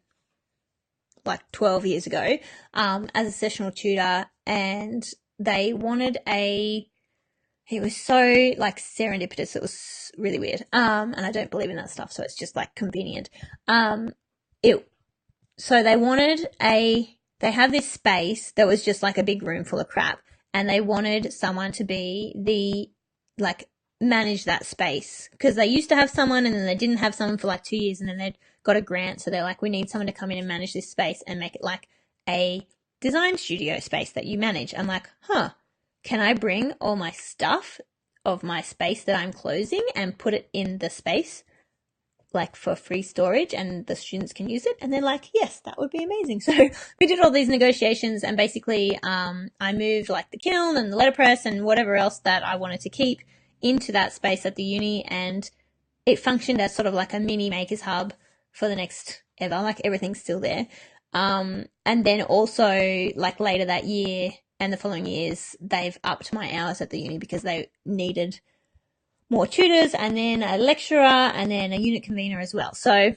Speaker 1: like 12 years ago, as a sessional tutor, and they wanted it was so like serendipitous. It was really weird. And I don't believe in that stuff. So it's just like convenient. So they have this space that was just like a big room full of crap. And they wanted someone to be manage that space. Because they used to have someone and then they didn't have someone for like 2 years and then they'd got a grant. So they're like, we need someone to come in and manage this space and make it like a design studio space that you manage. I'm like, can I bring all my stuff of my space that I'm closing and put it in the space, like for free storage, and the students can use it? And they're like, yes, that would be amazing. So we did all these negotiations, and basically I moved like the kiln and the letterpress and whatever else that I wanted to keep into that space at the uni, and it functioned as sort of like a mini makers hub for the next ever. Like everything's still there. And then also like later that year, and the following years, they've upped my hours at the uni because they needed more tutors and then a lecturer and then a unit convener as well. So,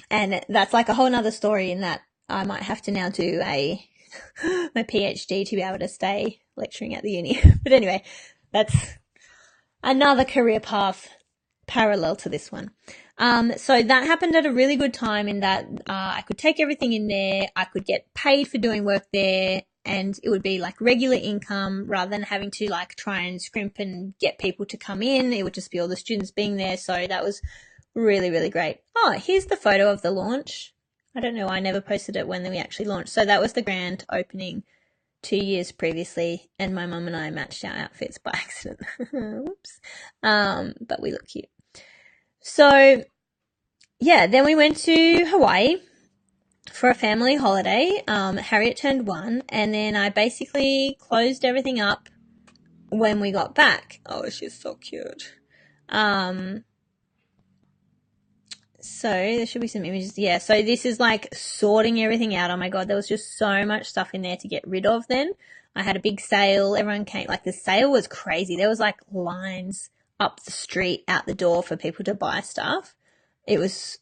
Speaker 1: and that's like a whole nother story in that I might have to now do my PhD to be able to stay lecturing at the uni. But anyway, that's another career path parallel to this one. So that happened at a really good time in that I could take everything in there. I could get paid for doing work there, and it would be like regular income rather than having to like try and scrimp and get people to come in. It would just be all the students being there. So that was really, really great. Oh, here's the photo of the launch. I don't know. I never posted it when we actually launched. So that was the grand opening 2 years previously, and my mum and I matched our outfits by accident. Whoops. But we look cute. So yeah, then we went to Hawaii for a family holiday. Harriet turned 1, and then I basically closed everything up when we got back. Oh, she's so cute. So there should be some images. Yeah, so this is like sorting everything out. Oh my God, there was just so much stuff in there to get rid of then. I had a big sale. Everyone came, like the sale was crazy. There was like lines up the street out the door for people to buy stuff. It was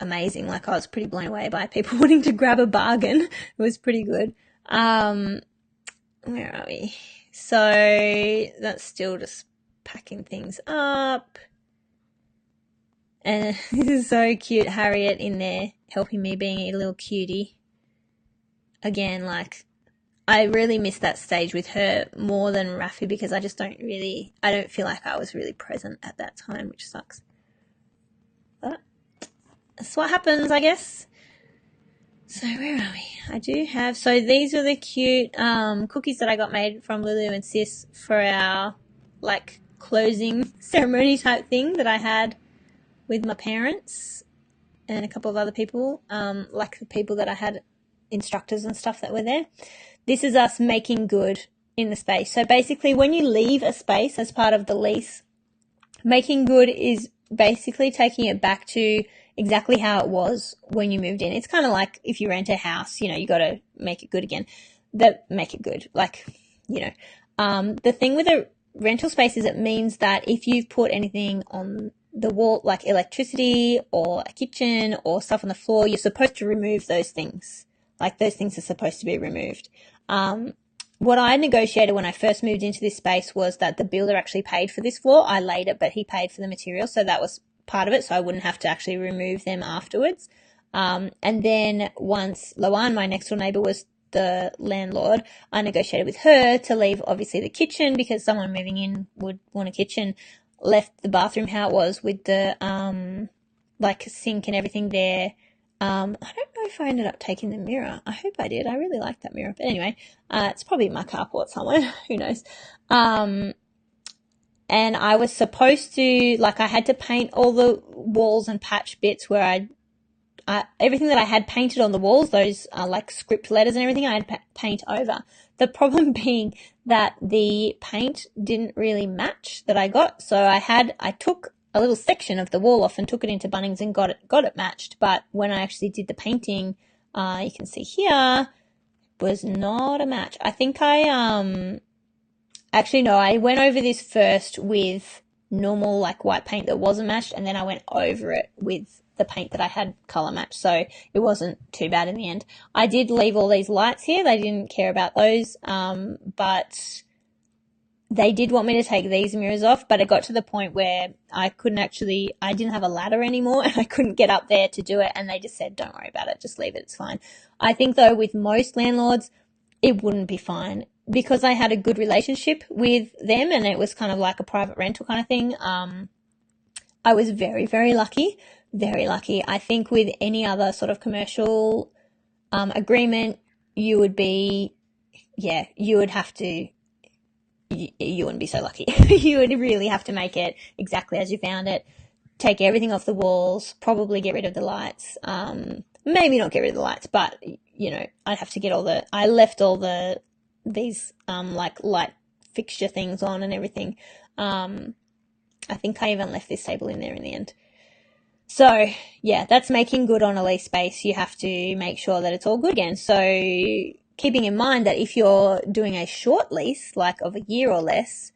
Speaker 1: amazing. Like I was pretty blown away by people wanting to grab a bargain. It was pretty good. Where are we? So that's still just packing things up. And this is so cute, Harriet in there helping me, being a little cutie. Again, like, I really miss that stage with her more than Rafi because I don't feel like I was really present at that time, which sucks. But that's what happens, I guess. So where are we? So these are the cute cookies that I got made from Lulu and Sis for our, like, closing ceremony type thing that I had with my parents and a couple of other people, like the people that I had, instructors and stuff that were there. This is us making good in the space. So basically when you leave a space as part of the lease, making good is basically taking it back to exactly how it was when you moved in. It's kind of like if you rent a house, you got to make it good again. Make it good. Like, the thing with a rental space is it means that if you've put anything on the wall, like electricity or a kitchen or stuff on the floor, you're supposed to remove those things. Like those things are supposed to be removed. What I negotiated when I first moved into this space was that the builder actually paid for this floor. I laid it, but he paid for the material. So that was part of it. So I wouldn't have to actually remove them afterwards. And then once Loan, my next door neighbor, was the landlord, I negotiated with her to leave obviously the kitchen because someone moving in would want a kitchen. Left the bathroom how it was with the like sink and everything there. I don't know if I ended up taking the mirror. I hope I did. I really like that mirror. But anyway, it's probably in my carport somewhere. Who knows? And I was supposed to, like, I had to paint all the walls and patch bits where everything that I had painted on the walls, those like script letters and everything, I had paint over. The problem being that the paint didn't really match that I got. So I took a little section of the wall off and took it into Bunnings and got it matched. But when I actually did the painting, you can see here, was not a match. I think actually no, I went over this first with normal like white paint that wasn't matched, and then I went over it with the paint that I had color matched, so it wasn't too bad in the end. I did leave all these lights here. They didn't care about those, but they did want me to take these mirrors off, but it got to the point where I didn't have a ladder anymore and I couldn't get up there to do it, and they just said, don't worry about it, just leave it, it's fine. I think though with most landlords, it wouldn't be fine. Because I had a good relationship with them and it was kind of like a private rental kind of thing, I was very, very lucky. Very lucky. I think with any other sort of commercial agreement, you would be, you would have to, you wouldn't be so lucky. You would really have to make it exactly as you found it, take everything off the walls, probably get rid of the lights, maybe not get rid of the lights, but, I'd have to get I left all these like light fixture things on and everything. I think I even left this table in there in the end. So, yeah, that's making good on a lease space. You have to make sure that it's all good again. So, keeping in mind that if you're doing a short lease, like of a year or less,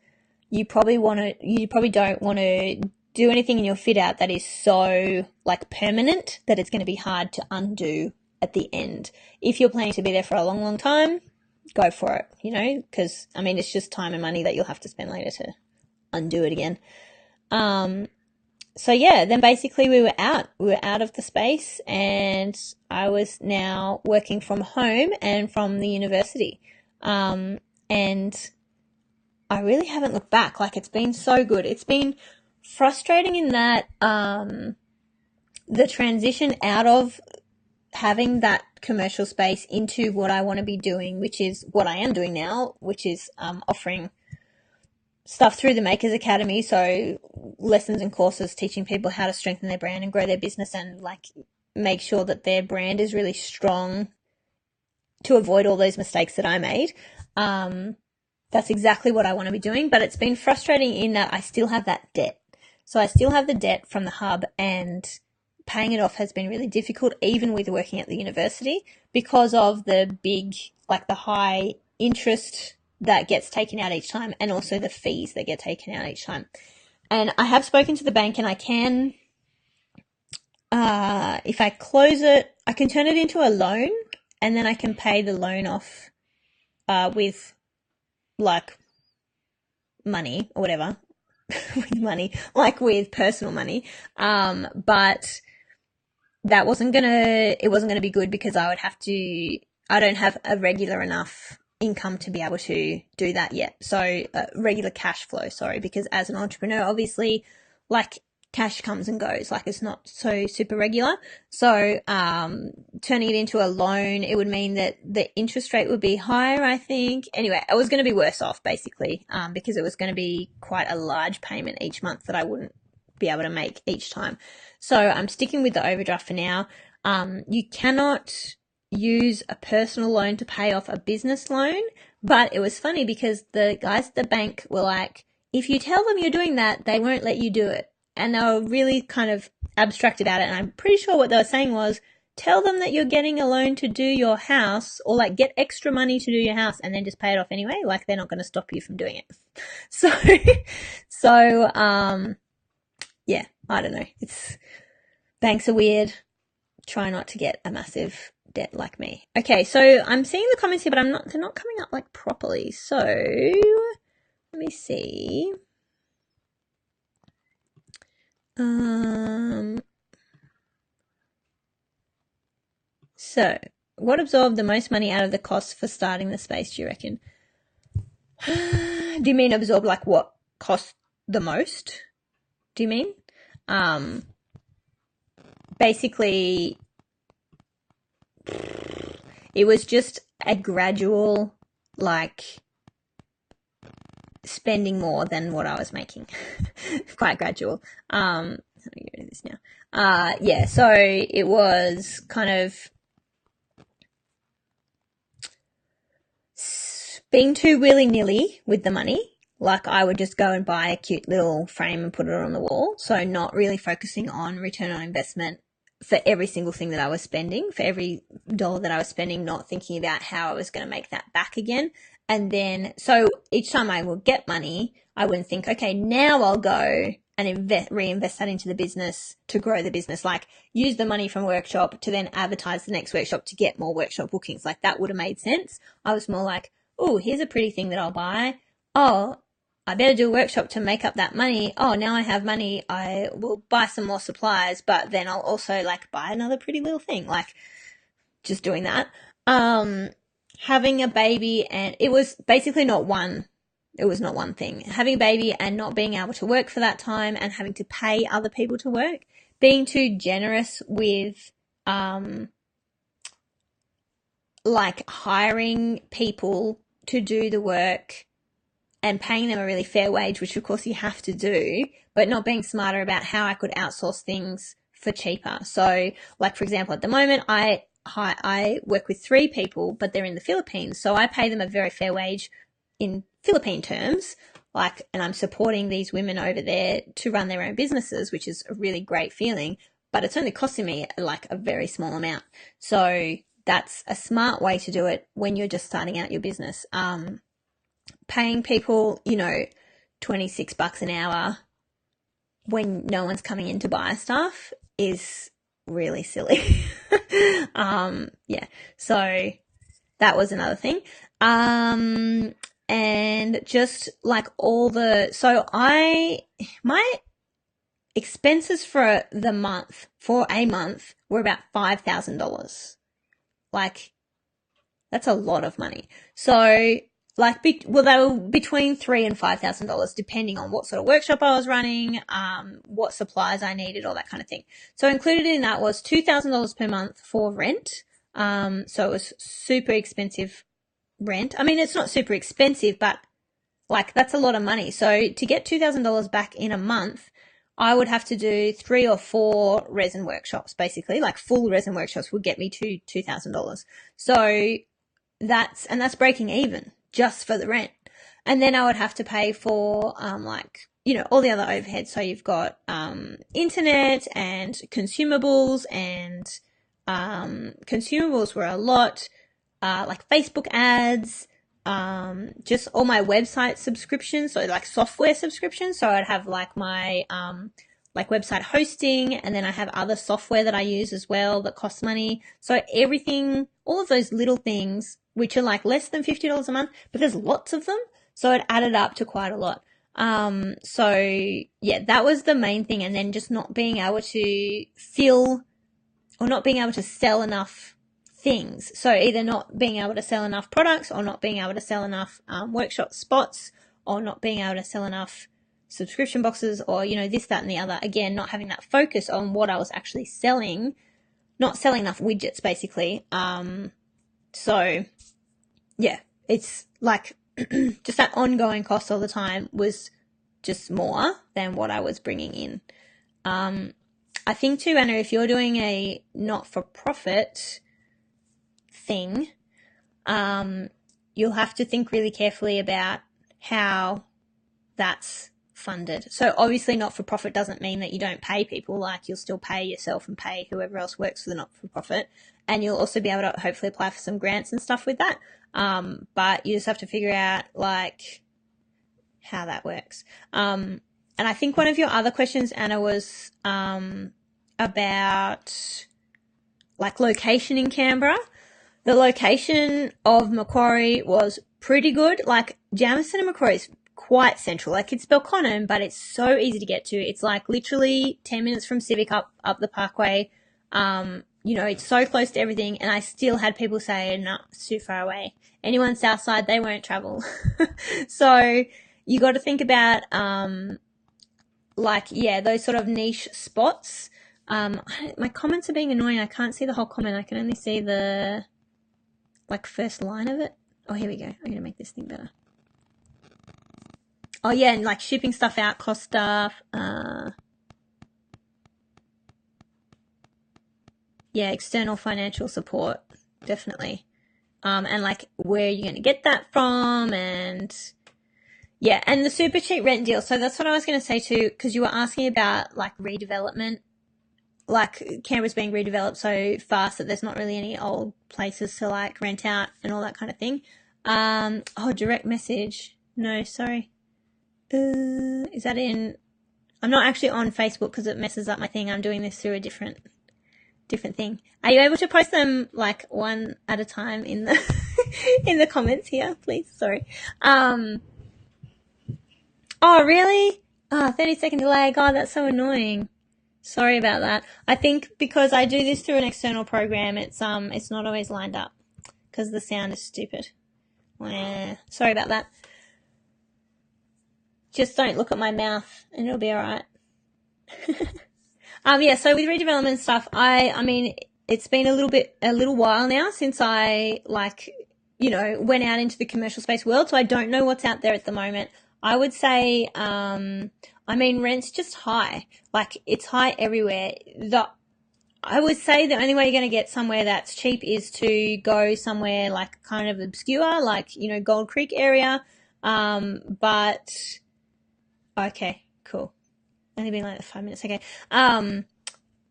Speaker 1: you probably don't want to do anything in your fit out that is so like permanent that it's going to be hard to undo at the end. If you're planning to be there for a long, long time, go for it, because, it's just time and money that you'll have to spend later to undo it again. So yeah, then basically we were out of the space, and I was now working from home and from the university. And I really haven't looked back. Like, it's been so good. It's been frustrating in that, the transition out of having that commercial space into what I want to be doing, which is what I am doing now, which is, offering stuff through the Makers Academy. So lessons and courses teaching people how to strengthen their brand and grow their business and like make sure that their brand is really strong to avoid all those mistakes that I made. That's exactly what I want to be doing, but it's been frustrating in that I still have that debt. So I still have the debt from the hub, and paying it off has been really difficult, even with working at the university, because of the big, like the high interest that gets taken out each time, and also the fees that get taken out each time. And I have spoken to the bank, and I can, if I close it, I can turn it into a loan, and then I can pay the loan off with like money or whatever, with money, like with personal money. But it wasn't gonna be good, because I don't have a regular enough income to be able to do that yet. So regular cash flow, sorry, because as an entrepreneur, obviously, like, cash comes and goes, like it's not so super regular. So turning it into a loan, it would mean that the interest rate would be higher, I think. Anyway, I was going to be worse off, basically, because it was going to be quite a large payment each month that I wouldn't be able to make each time. So I'm sticking with the overdraft for now. You cannot use a personal loan to pay off a business loan, but it was funny because the guys at the bank were like, if you tell them you're doing that, they won't let you do it. And they were really kind of abstract about it. And I'm pretty sure what they were saying was, tell them that you're getting a loan to do your house, or like get extra money to do your house, and then just pay it off anyway. Like, they're not going to stop you from doing it. So, yeah, I don't know. Banks are weird. Try not to get a massive debt like me. Okay, so I'm seeing the comments here, but they're not coming up like properly. So let me see. So what absorbed the most money out of the cost for starting the space, do you reckon? Do you mean absorb, like what cost the most? Do you mean? Basically, it was just a gradual, like, spending more than what I was making. Quite gradual. Let me get rid of this now. Yeah, so it was kind of being too willy-nilly with the money. Like, I would just go and buy a cute little frame and put it on the wall. So not really focusing on return on investment for every single thing that I was spending, for every dollar that I was spending, not thinking about how I was going to make that back again. And then, so each time I would get money, I wouldn't think, okay, now I'll go and reinvest that into the business to grow the business. Like, use the money from workshop to then advertise the next workshop to get more workshop bookings. Like, that would have made sense. I was more like, oh, here's a pretty thing that I'll buy. Oh, I better do a workshop to make up that money. Oh, now I have money. I will buy some more supplies, but then I'll also like buy another pretty little thing. Like, just doing that. Having a baby, and it was basically not one thing. Having a baby and not being able to work for that time, and having to pay other people to work, being too generous with, like hiring people to do the work and paying them a really fair wage, which of course you have to do, but not being smarter about how I could outsource things for cheaper. So, like, for example, at the moment, I work with 3 people, but they're in the Philippines. So I pay them a very fair wage in Philippine terms, like, and I'm supporting these women over there to run their own businesses, which is a really great feeling, but it's only costing me like a very small amount. So that's a smart way to do it when you're just starting out your business. Paying people, $26 an hour when no one's coming in to buy stuff is really silly. Yeah, so that was another thing. And just like my expenses for a month were about $5,000. Like, that's a lot of money. So, like, they were between $3,000 and $5,000, depending on what sort of workshop I was running, what supplies I needed, all that kind of thing. So included in that was $2,000 per month for rent. So it was super expensive rent. I mean, it's not super expensive, but like, that's a lot of money. So to get $2,000 back in a month, I would have to do 3 or 4 resin workshops, basically. Like, full resin workshops would get me to $2,000. So that's breaking even just for the rent. And then I would have to pay for, like, all the other overheads. So you've got internet and consumables, and consumables were a lot, like Facebook ads, just all my website subscriptions, so like software subscriptions. So I'd have like my like website hosting, and then I have other software that I use as well that costs money. So everything, all of those little things, which are like less than $50 a month, but there's lots of them. So it added up to quite a lot. So yeah, that was the main thing. And then just not being able to fill, or not being able to sell enough things. So either not being able to sell enough products, or not being able to sell enough workshop spots, or not being able to sell enough subscription boxes, or this, that, and the other. Again, not having that focus on what I was actually selling, not selling enough widgets, basically. So yeah, it's like just that ongoing cost all the time was just more than what I was bringing in. I think too, Anna, if you're doing a not-for-profit thing, you'll have to think really carefully about how that's funded. So obviously not-for-profit doesn't mean that you don't pay people. Like, you'll still pay yourself and pay whoever else works for the not-for-profit, and you'll also be able to hopefully apply for some grants and stuff with that. But you just have to figure out like how that works. And I think one of your other questions, Anna, was about like location in Canberra. The location of Macquarie was pretty good. Like, Jamison and Macquarie is quite central. Like, it's Belconnen, but it's so easy to get to. It's like literally 10 minutes from Civic up the Parkway. It's so close to everything. And I still had people say, no, it's too far away. Anyone south side, they won't travel. So you got to think about, those sort of niche spots. My comments are being annoying. I can't see the whole comment. I can only see the first line of it. Oh, here we go. I'm going to make this thing better. Oh yeah, and like shipping stuff out, cost stuff. Yeah, external financial support, definitely. And like where you're going to get that from, and yeah, and the super cheap rent deal. So that's what I was going to say too, because you were asking about like redevelopment. Like, Canberra's being redeveloped so fast that there's not really any old places to like rent out and all that kind of thing. Direct message. No, sorry. Is that in? I'm not actually on Facebook because it messes up my thing. I'm doing this through a different thing. Are you able to post them like one at a time in the in the comments here, please? Sorry. Oh, really? 30-second delay. God, that's so annoying. Sorry about that. I think because I do this through an external program, it's not always lined up because the sound is stupid. Sorry about that. Just don't look at my mouth and it'll be all right. So with redevelopment stuff, I mean, it's been a little while now since I went out into the commercial space world, so I don't know what's out there at the moment. I would say, rent's just high. Like, it's high everywhere. I would say the only way you're going to get somewhere that's cheap is to go somewhere like kind of obscure, like, Gold Creek area. But okay, cool. Only been like 5 minutes. Okay.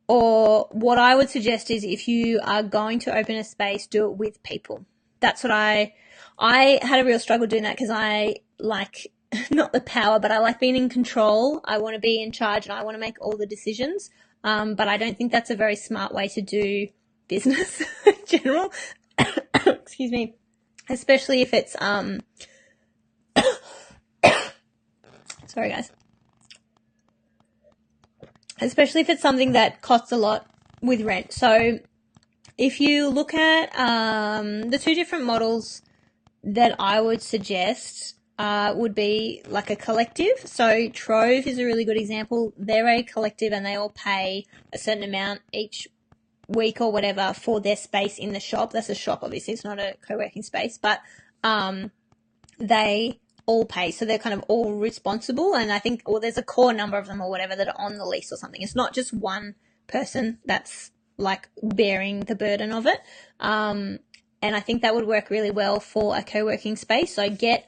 Speaker 1: Or what I would suggest is if you are going to open a space, do it with people. That's what I had a real struggle doing that because I like, not the power, but I like being in control. I want to be in charge and I want to make all the decisions. But I don't think that's a very smart way to do business in general. Excuse me. Especially if it's, sorry guys. Especially if it's something that costs a lot with rent. So if you look at, the two different models that I would suggest, would be like a collective. So Trove is a really good example. They're a collective and they all pay a certain amount each week or whatever for their space in the shop. That's a shop, obviously. It's not a co-working space, but they all pay. So they're kind of all responsible. And I think, there's a core number of them or whatever that are on the lease or something. It's not just one person that's like bearing the burden of it. And I think that would work really well for a co-working space. So get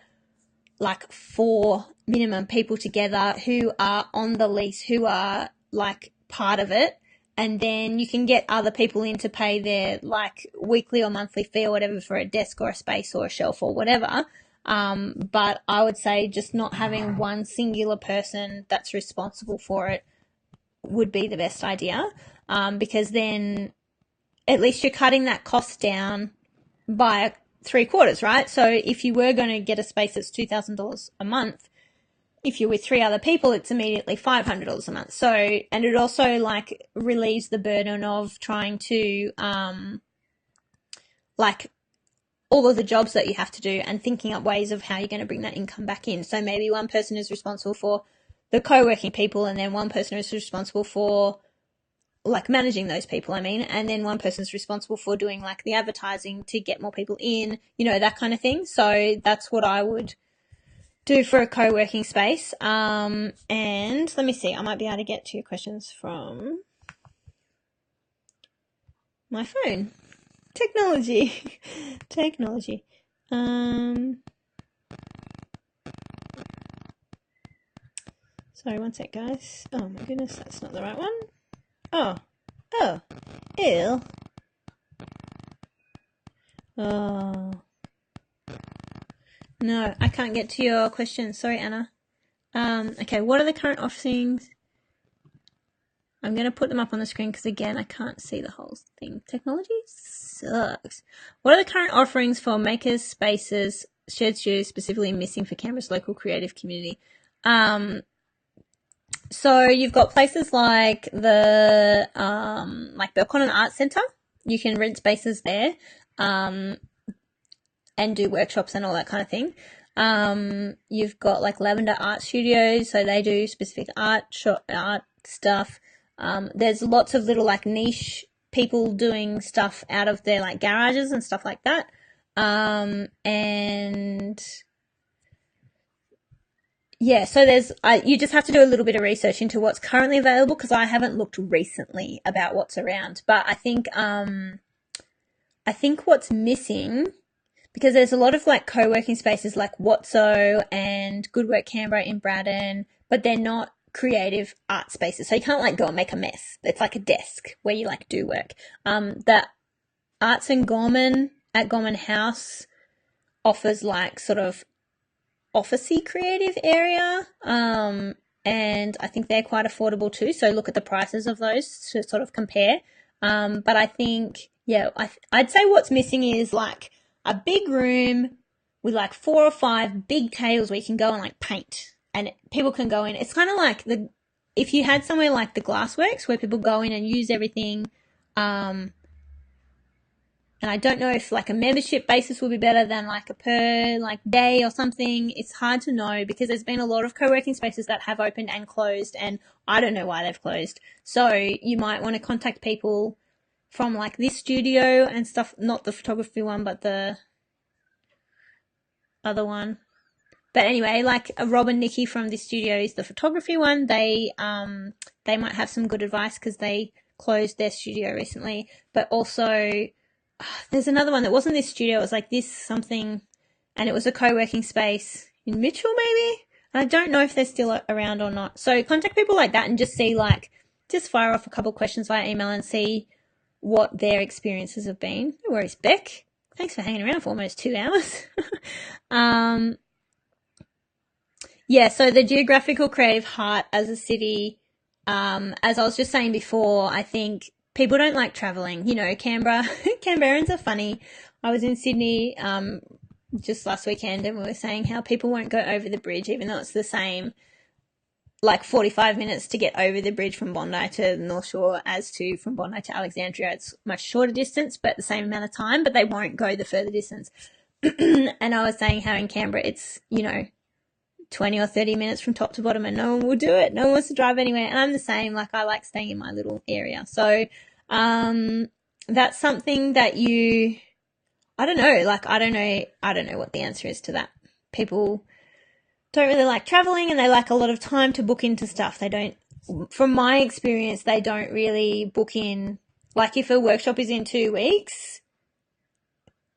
Speaker 1: like 4 minimum people together who are on the lease, who are like part of it. And then you can get other people in to pay their like weekly or monthly fee or whatever for a desk or a space or a shelf or whatever. But I would say just not having one singular person that's responsible for it would be the best idea, because then at least you're cutting that cost down by 3/4, right? So if you were going to get a space that's $2,000 a month, if you're with 3 other people, it's immediately $500 a month. So, and it also like relieves the burden of trying to, like all of the jobs that you have to do and thinking up ways of how you're going to bring that income back in. So maybe one person is responsible for the co-working people, and then one person is responsible for like managing those people, and then one person's responsible for doing like the advertising to get more people in, that kind of thing. So that's what I would do for a co-working space. And let me see, I might be able to get to your questions from my phone. Technology. Sorry, one sec, guys. Oh my goodness, that's not the right one. Oh, ew. Oh. No, I can't get to your question. Sorry, Anna. Okay, what are the current offerings? I'm going to put them up on the screen because, again, I can't see the whole thing. Technology sucks. What are the current offerings for makers, spaces, shared studios specifically missing for Canberra's local creative community? So you've got places like the like Belconnen Arts Centre. You can rent spaces there and do workshops and all that kind of thing. You've got like Lavender Art Studios, so they do specific art stuff. There's lots of little like niche people doing stuff out of their like garages and stuff like that. And yeah, so you just have to do a little bit of research into what's currently available, because I haven't looked recently about what's around. But I think what's missing, because there's a lot of like co-working spaces like Watso and Good Work Canberra in Braddon, but they're not creative art spaces. So you can't like go and make a mess. It's like a desk where you like do work. The Arts and Gorman at Gorman House offers like sort of officey creative area, and I think they're quite affordable too, so look at the prices of those to sort of compare. But I think, yeah, I'd say what's missing is like a big room with like 4 or 5 big tables where you can go and like paint and people can go in. It's kind of like if you had somewhere like the Glassworks where people go in and use everything, and I don't know if like a membership basis will be better than like a per like day or something. It's hard to know because there's been a lot of co-working spaces that have opened and closed, and I don't know why they've closed. So you might want to contact people from like this studio and stuff, not the photography one, but the other one. But anyway, like Rob and Nikki from this studio is the photography one. They might have some good advice because they closed their studio recently. But also there's another one that wasn't this studio. It was like this something, and it was a co-working space in Mitchell maybe. And I don't know if they're still around or not. So contact people like that and just see just fire off a couple of questions via email and see what their experiences have been. No worries, Beck. Thanks for hanging around for almost 2 hours. Yeah, so the geographical creative heart as a city, as I was just saying before, I think people don't like traveling. Canberrans are funny. I was in Sydney just last weekend and we were saying how people won't go over the bridge even though it's the same, like 45 minutes to get over the bridge from Bondi to the North Shore as to from Bondi to Alexandria. It's much shorter distance but the same amount of time, but they won't go the further distance. And I was saying how in Canberra it's, 20 or 30 minutes from top to bottom and no one will do it. No one wants to drive anywhere. And I'm the same. Like I like staying in my little area. So that's something that I don't know what the answer is to that. People don't really like traveling and they like a lot of time to book into stuff. From my experience, they don't really book in. Like if a workshop is in 2 weeks,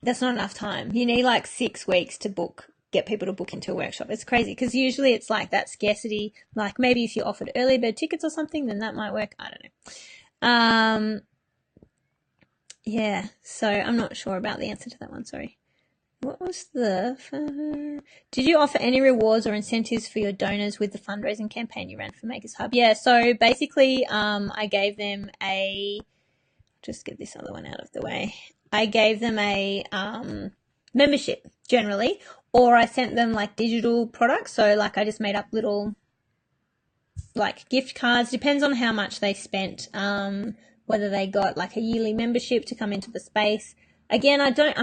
Speaker 1: that's not enough time. You need like 6 weeks to book get people to book into a workshop. It's crazy because usually it's like that scarcity, like maybe if you offered early bird tickets or something, then that might work. I don't know. Yeah, so I'm not sure about the answer to that one, sorry. What was did you offer any rewards or incentives for your donors with the fundraising campaign you ran for Makers Hub? Yeah, so basically I gave them just get this other one out of the way. I gave them a membership generally, or I sent them like digital products. So like I just made up little like gift cards, depends on how much they spent, whether they got like a yearly membership to come into the space. Again, I don't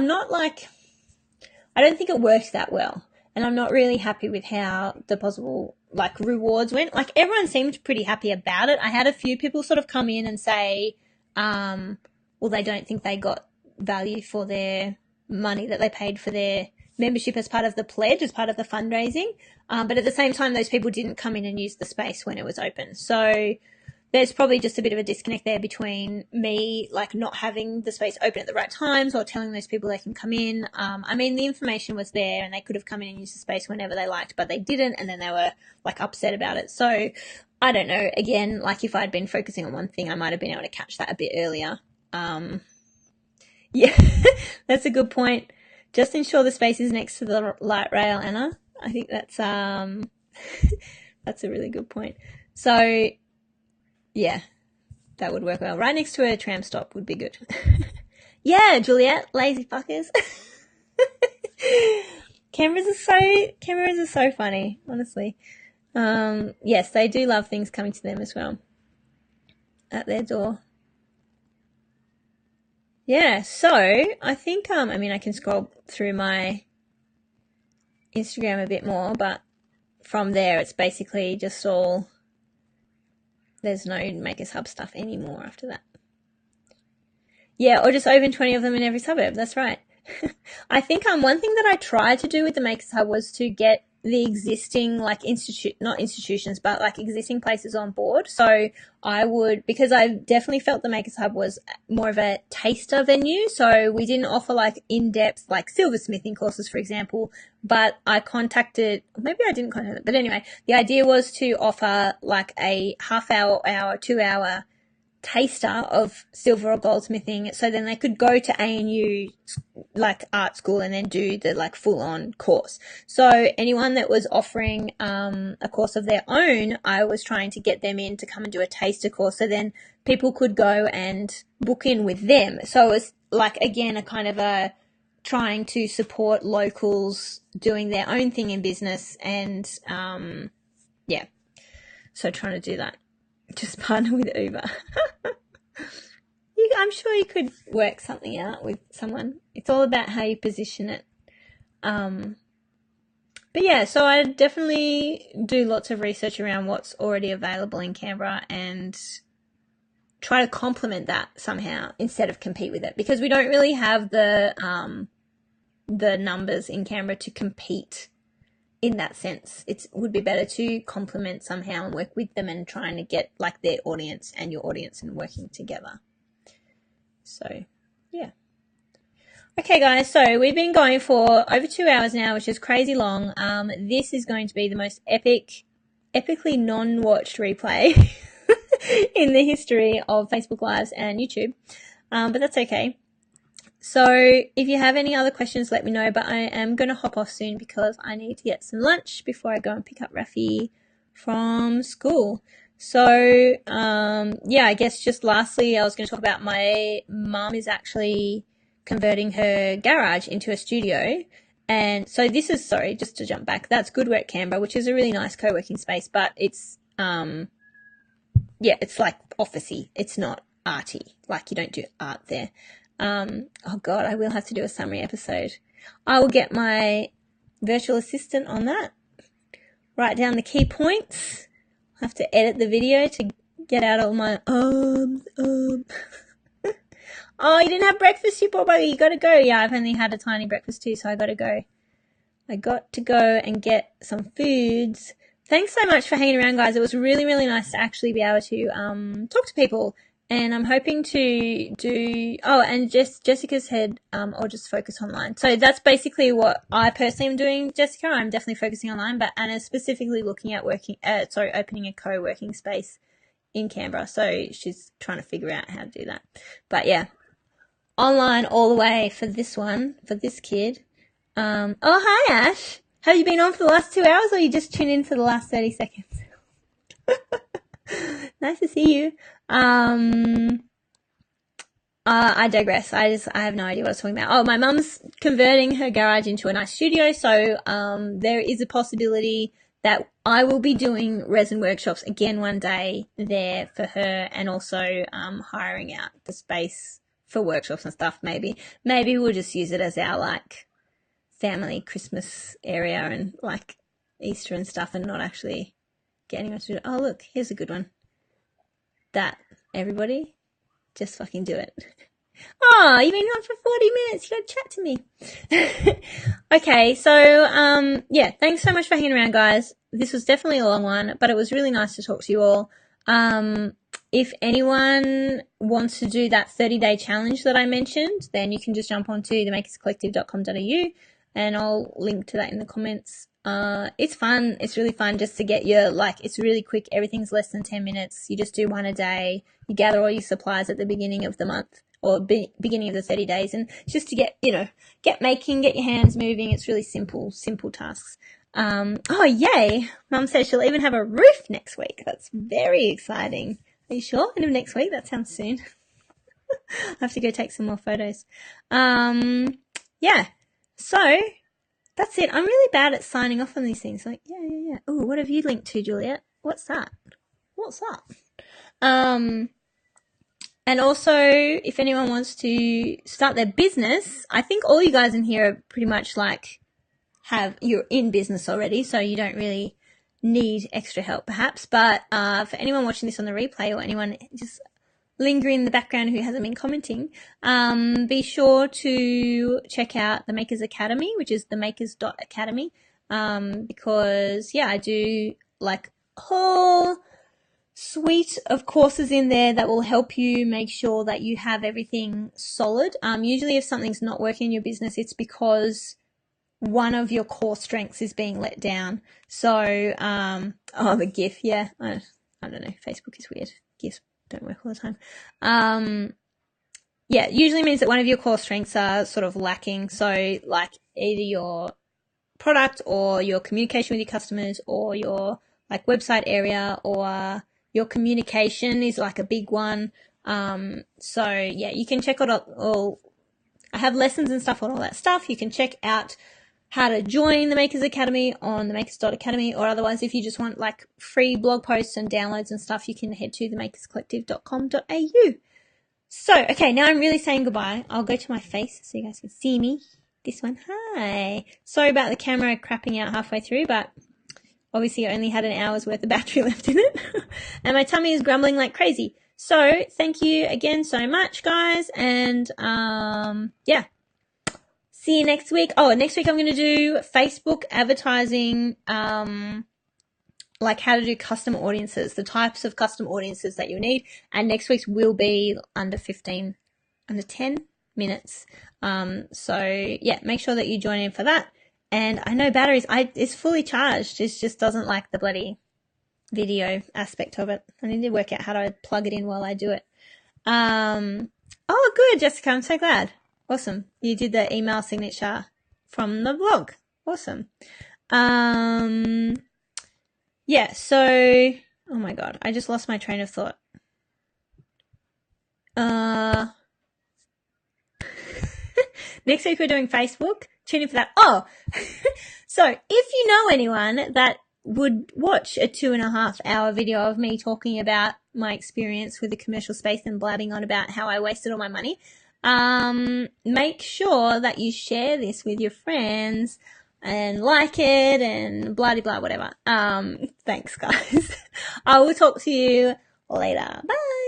Speaker 1: think it worked that well, and I'm not really happy with how the possible like rewards went. Like everyone seemed pretty happy about it. I had a few people sort of come in and say, well, they don't think they got value for their money that they paid for their membership as part of the pledge, as part of the fundraising. But at the same time, those people didn't come in and use the space when it was open. So there's probably just a bit of a disconnect there between me like not having the space open at the right times or telling those people they can come in. I mean, the information was there and they could have come in and used the space whenever they liked, but they didn't, and then they were like upset about it. So I don't know. Again, like if I'd been focusing on one thing, I might have been able to catch that a bit earlier. Yeah, that's a good point. Just ensure the space is next to the light rail, Anna. I think that's that's a really good point. So yeah, that would work well. Right next to a tram stop would be good. Yeah, Juliet, lazy fuckers. Cameras are so funny, honestly. Yes, they do love things coming to them as well at their door. Yeah, so I think, I mean, I can scroll through my Instagram a bit more, but from there it's basically just all, there's no Makers Hub stuff anymore after that. Yeah, or just open 20 of them in every suburb. That's right. I think one thing that I tried to do with the Makers Hub was to get the existing like not institutions, but like existing places on board. So because I definitely felt the Makers Hub was more of a taster venue. So we didn't offer like in-depth like silversmithing courses, for example, but maybe I didn't contact them. But anyway, the idea was to offer like a half-hour, 2-hour taster of silver or goldsmithing, so then they could go to ANU like art school and then do the like full-on course. So anyone that was offering a course of their own, I was trying to get them in to come and do a taster course, so then people could go and book in with them. So it was like, again, a kind of a trying to support locals doing their own thing in business, and yeah, so trying to do that. Just partner with Uber. I'm sure you could work something out with someone. It's all about how you position it. But yeah, so I definitely do lots of research around what's already available in Canberra and try to complement that somehow instead of compete with it, because we don't really have the numbers in Canberra to compete in that sense. It would be better to complement somehow and work with them and trying to get like their audience and your audience and working together. So yeah. Okay guys, so we've been going for over 2 hours now, which is crazy long. This is going to be the most epically non-watched replay in the history of Facebook Lives and YouTube. But that's okay. So if you have any other questions, let me know, but I am going to hop off soon because I need to get some lunch before I go and pick up Rafi from school. So, yeah, I guess just lastly, I was going to talk about my mum is actually converting her garage into a studio. And so this is, sorry, just to jump back, that's Good Work Canberra, which is a really nice co-working space, but it's, yeah, it's like officey. It's not arty. Like you don't do art there. Oh God, I will have to do a summary episode. I will get my virtual assistant on that. Write down the key points. I'll have to edit the video to get out all my Oh, you didn't have breakfast, you poor buggy. You got to go. Yeah, I've only had a tiny breakfast too, so I got to go. I got to go and get some foods. Thanks so much for hanging around, guys. It was really, really nice to actually be able to talk to people And I'm hoping to do, oh, and Jessica said, I'll just focus online. So that's basically what I personally am doing, Jessica. I'm definitely focusing online, but Anna's specifically looking at opening a co-working space in Canberra. So she's trying to figure out how to do that. But yeah, online all the way for this one, for this kid. Oh, hi, Ash. Have you been on for the last 2 hours, or you just tuned in for the last 30 seconds? Nice to see you. I digress. I have no idea what I was talking about. Oh, my mum's converting her garage into a nice studio, so there is a possibility that I will be doing resin workshops again one day there for her, and also hiring out the space for workshops and stuff. Maybe we'll just use it as our like family Christmas area and like Easter and stuff, and not actually get anyone to do it. Oh, look, here's a good one. That, everybody, just fucking do it. Oh, you've been on for 40 minutes. You gotta chat to me. Okay, so, yeah, thanks so much for hanging around, guys. This was definitely a long one, but it was really nice to talk to you all. If anyone wants to do that 30-day challenge that I mentioned, then you can just jump onto themakerscollective.com.au, and I'll link to that in the comments. It's fun. It's really fun just to get your, like, it's really quick. Everything's less than 10 minutes. You just do one a day. You gather all your supplies at the beginning of the month, or beginning of the 30 days. And just to get, get your hands moving. It's really simple tasks. Oh, yay. Mum says she'll even have a roof next week. That's very exciting. Are you sure? End of next week? That sounds soon. I have to go take some more photos. Yeah. So that's it. I'm really bad at signing off on these things. Like, yeah. Oh, what have you linked to, Juliet? What's that? And also, if anyone wants to start their business, I think all you guys in here are pretty much like you're in business already, so you don't really need extra help perhaps. But for anyone watching this on the replay, or anyone just lingering in the background who hasn't been commenting, be sure to check out the Makers Academy, which is themakers.academy, because I do like a whole suite of courses in there that will help you make sure that you have everything solid. Usually if something's not working in your business, it's because one of your core strengths is being let down. So, the GIF, I don't know, Facebook is weird. GIFs don't work all the time. It usually means that one of your core strengths are sort of lacking. So like either your product or your communication with your customers, or your like website area, or your communication is like a big one. You can check out all, I have lessons and stuff on all that stuff. You can check out how to join the Makers Academy on themakers.academy, or otherwise if you just want like free blog posts and downloads and stuff, you can head to themakerscollective.com.au. So, okay, now I'm really saying goodbye. I'll go to my face so you guys can see me. This one, hi. Sorry about the camera crapping out halfway through, but obviously I only had an hour's worth of battery left in it. And my tummy is grumbling like crazy. So, thank you again so much, guys. And, see you next week. Oh, next week I'm going to do Facebook advertising, like how to do custom audiences, the types of custom audiences that you need. And next week's will be under 10 minutes. Make sure that you join in for that. And I know batteries, it's fully charged. It just doesn't like the bloody video aspect of it. I need to work out how to plug it in while I do it. Oh, good, Jessica. I'm so glad. Awesome. You did the email signature from the blog. Awesome. So, oh my God, I just lost my train of thought. Next week we're doing Facebook. Tune in for that. Oh, so if you know anyone that would watch a 2.5-hour video of me talking about my experience with the commercial space and blabbing on about how I wasted all my money, make sure that you share this with your friends and like it and blah blah whatever. Thanks guys. I will talk to you later. Bye.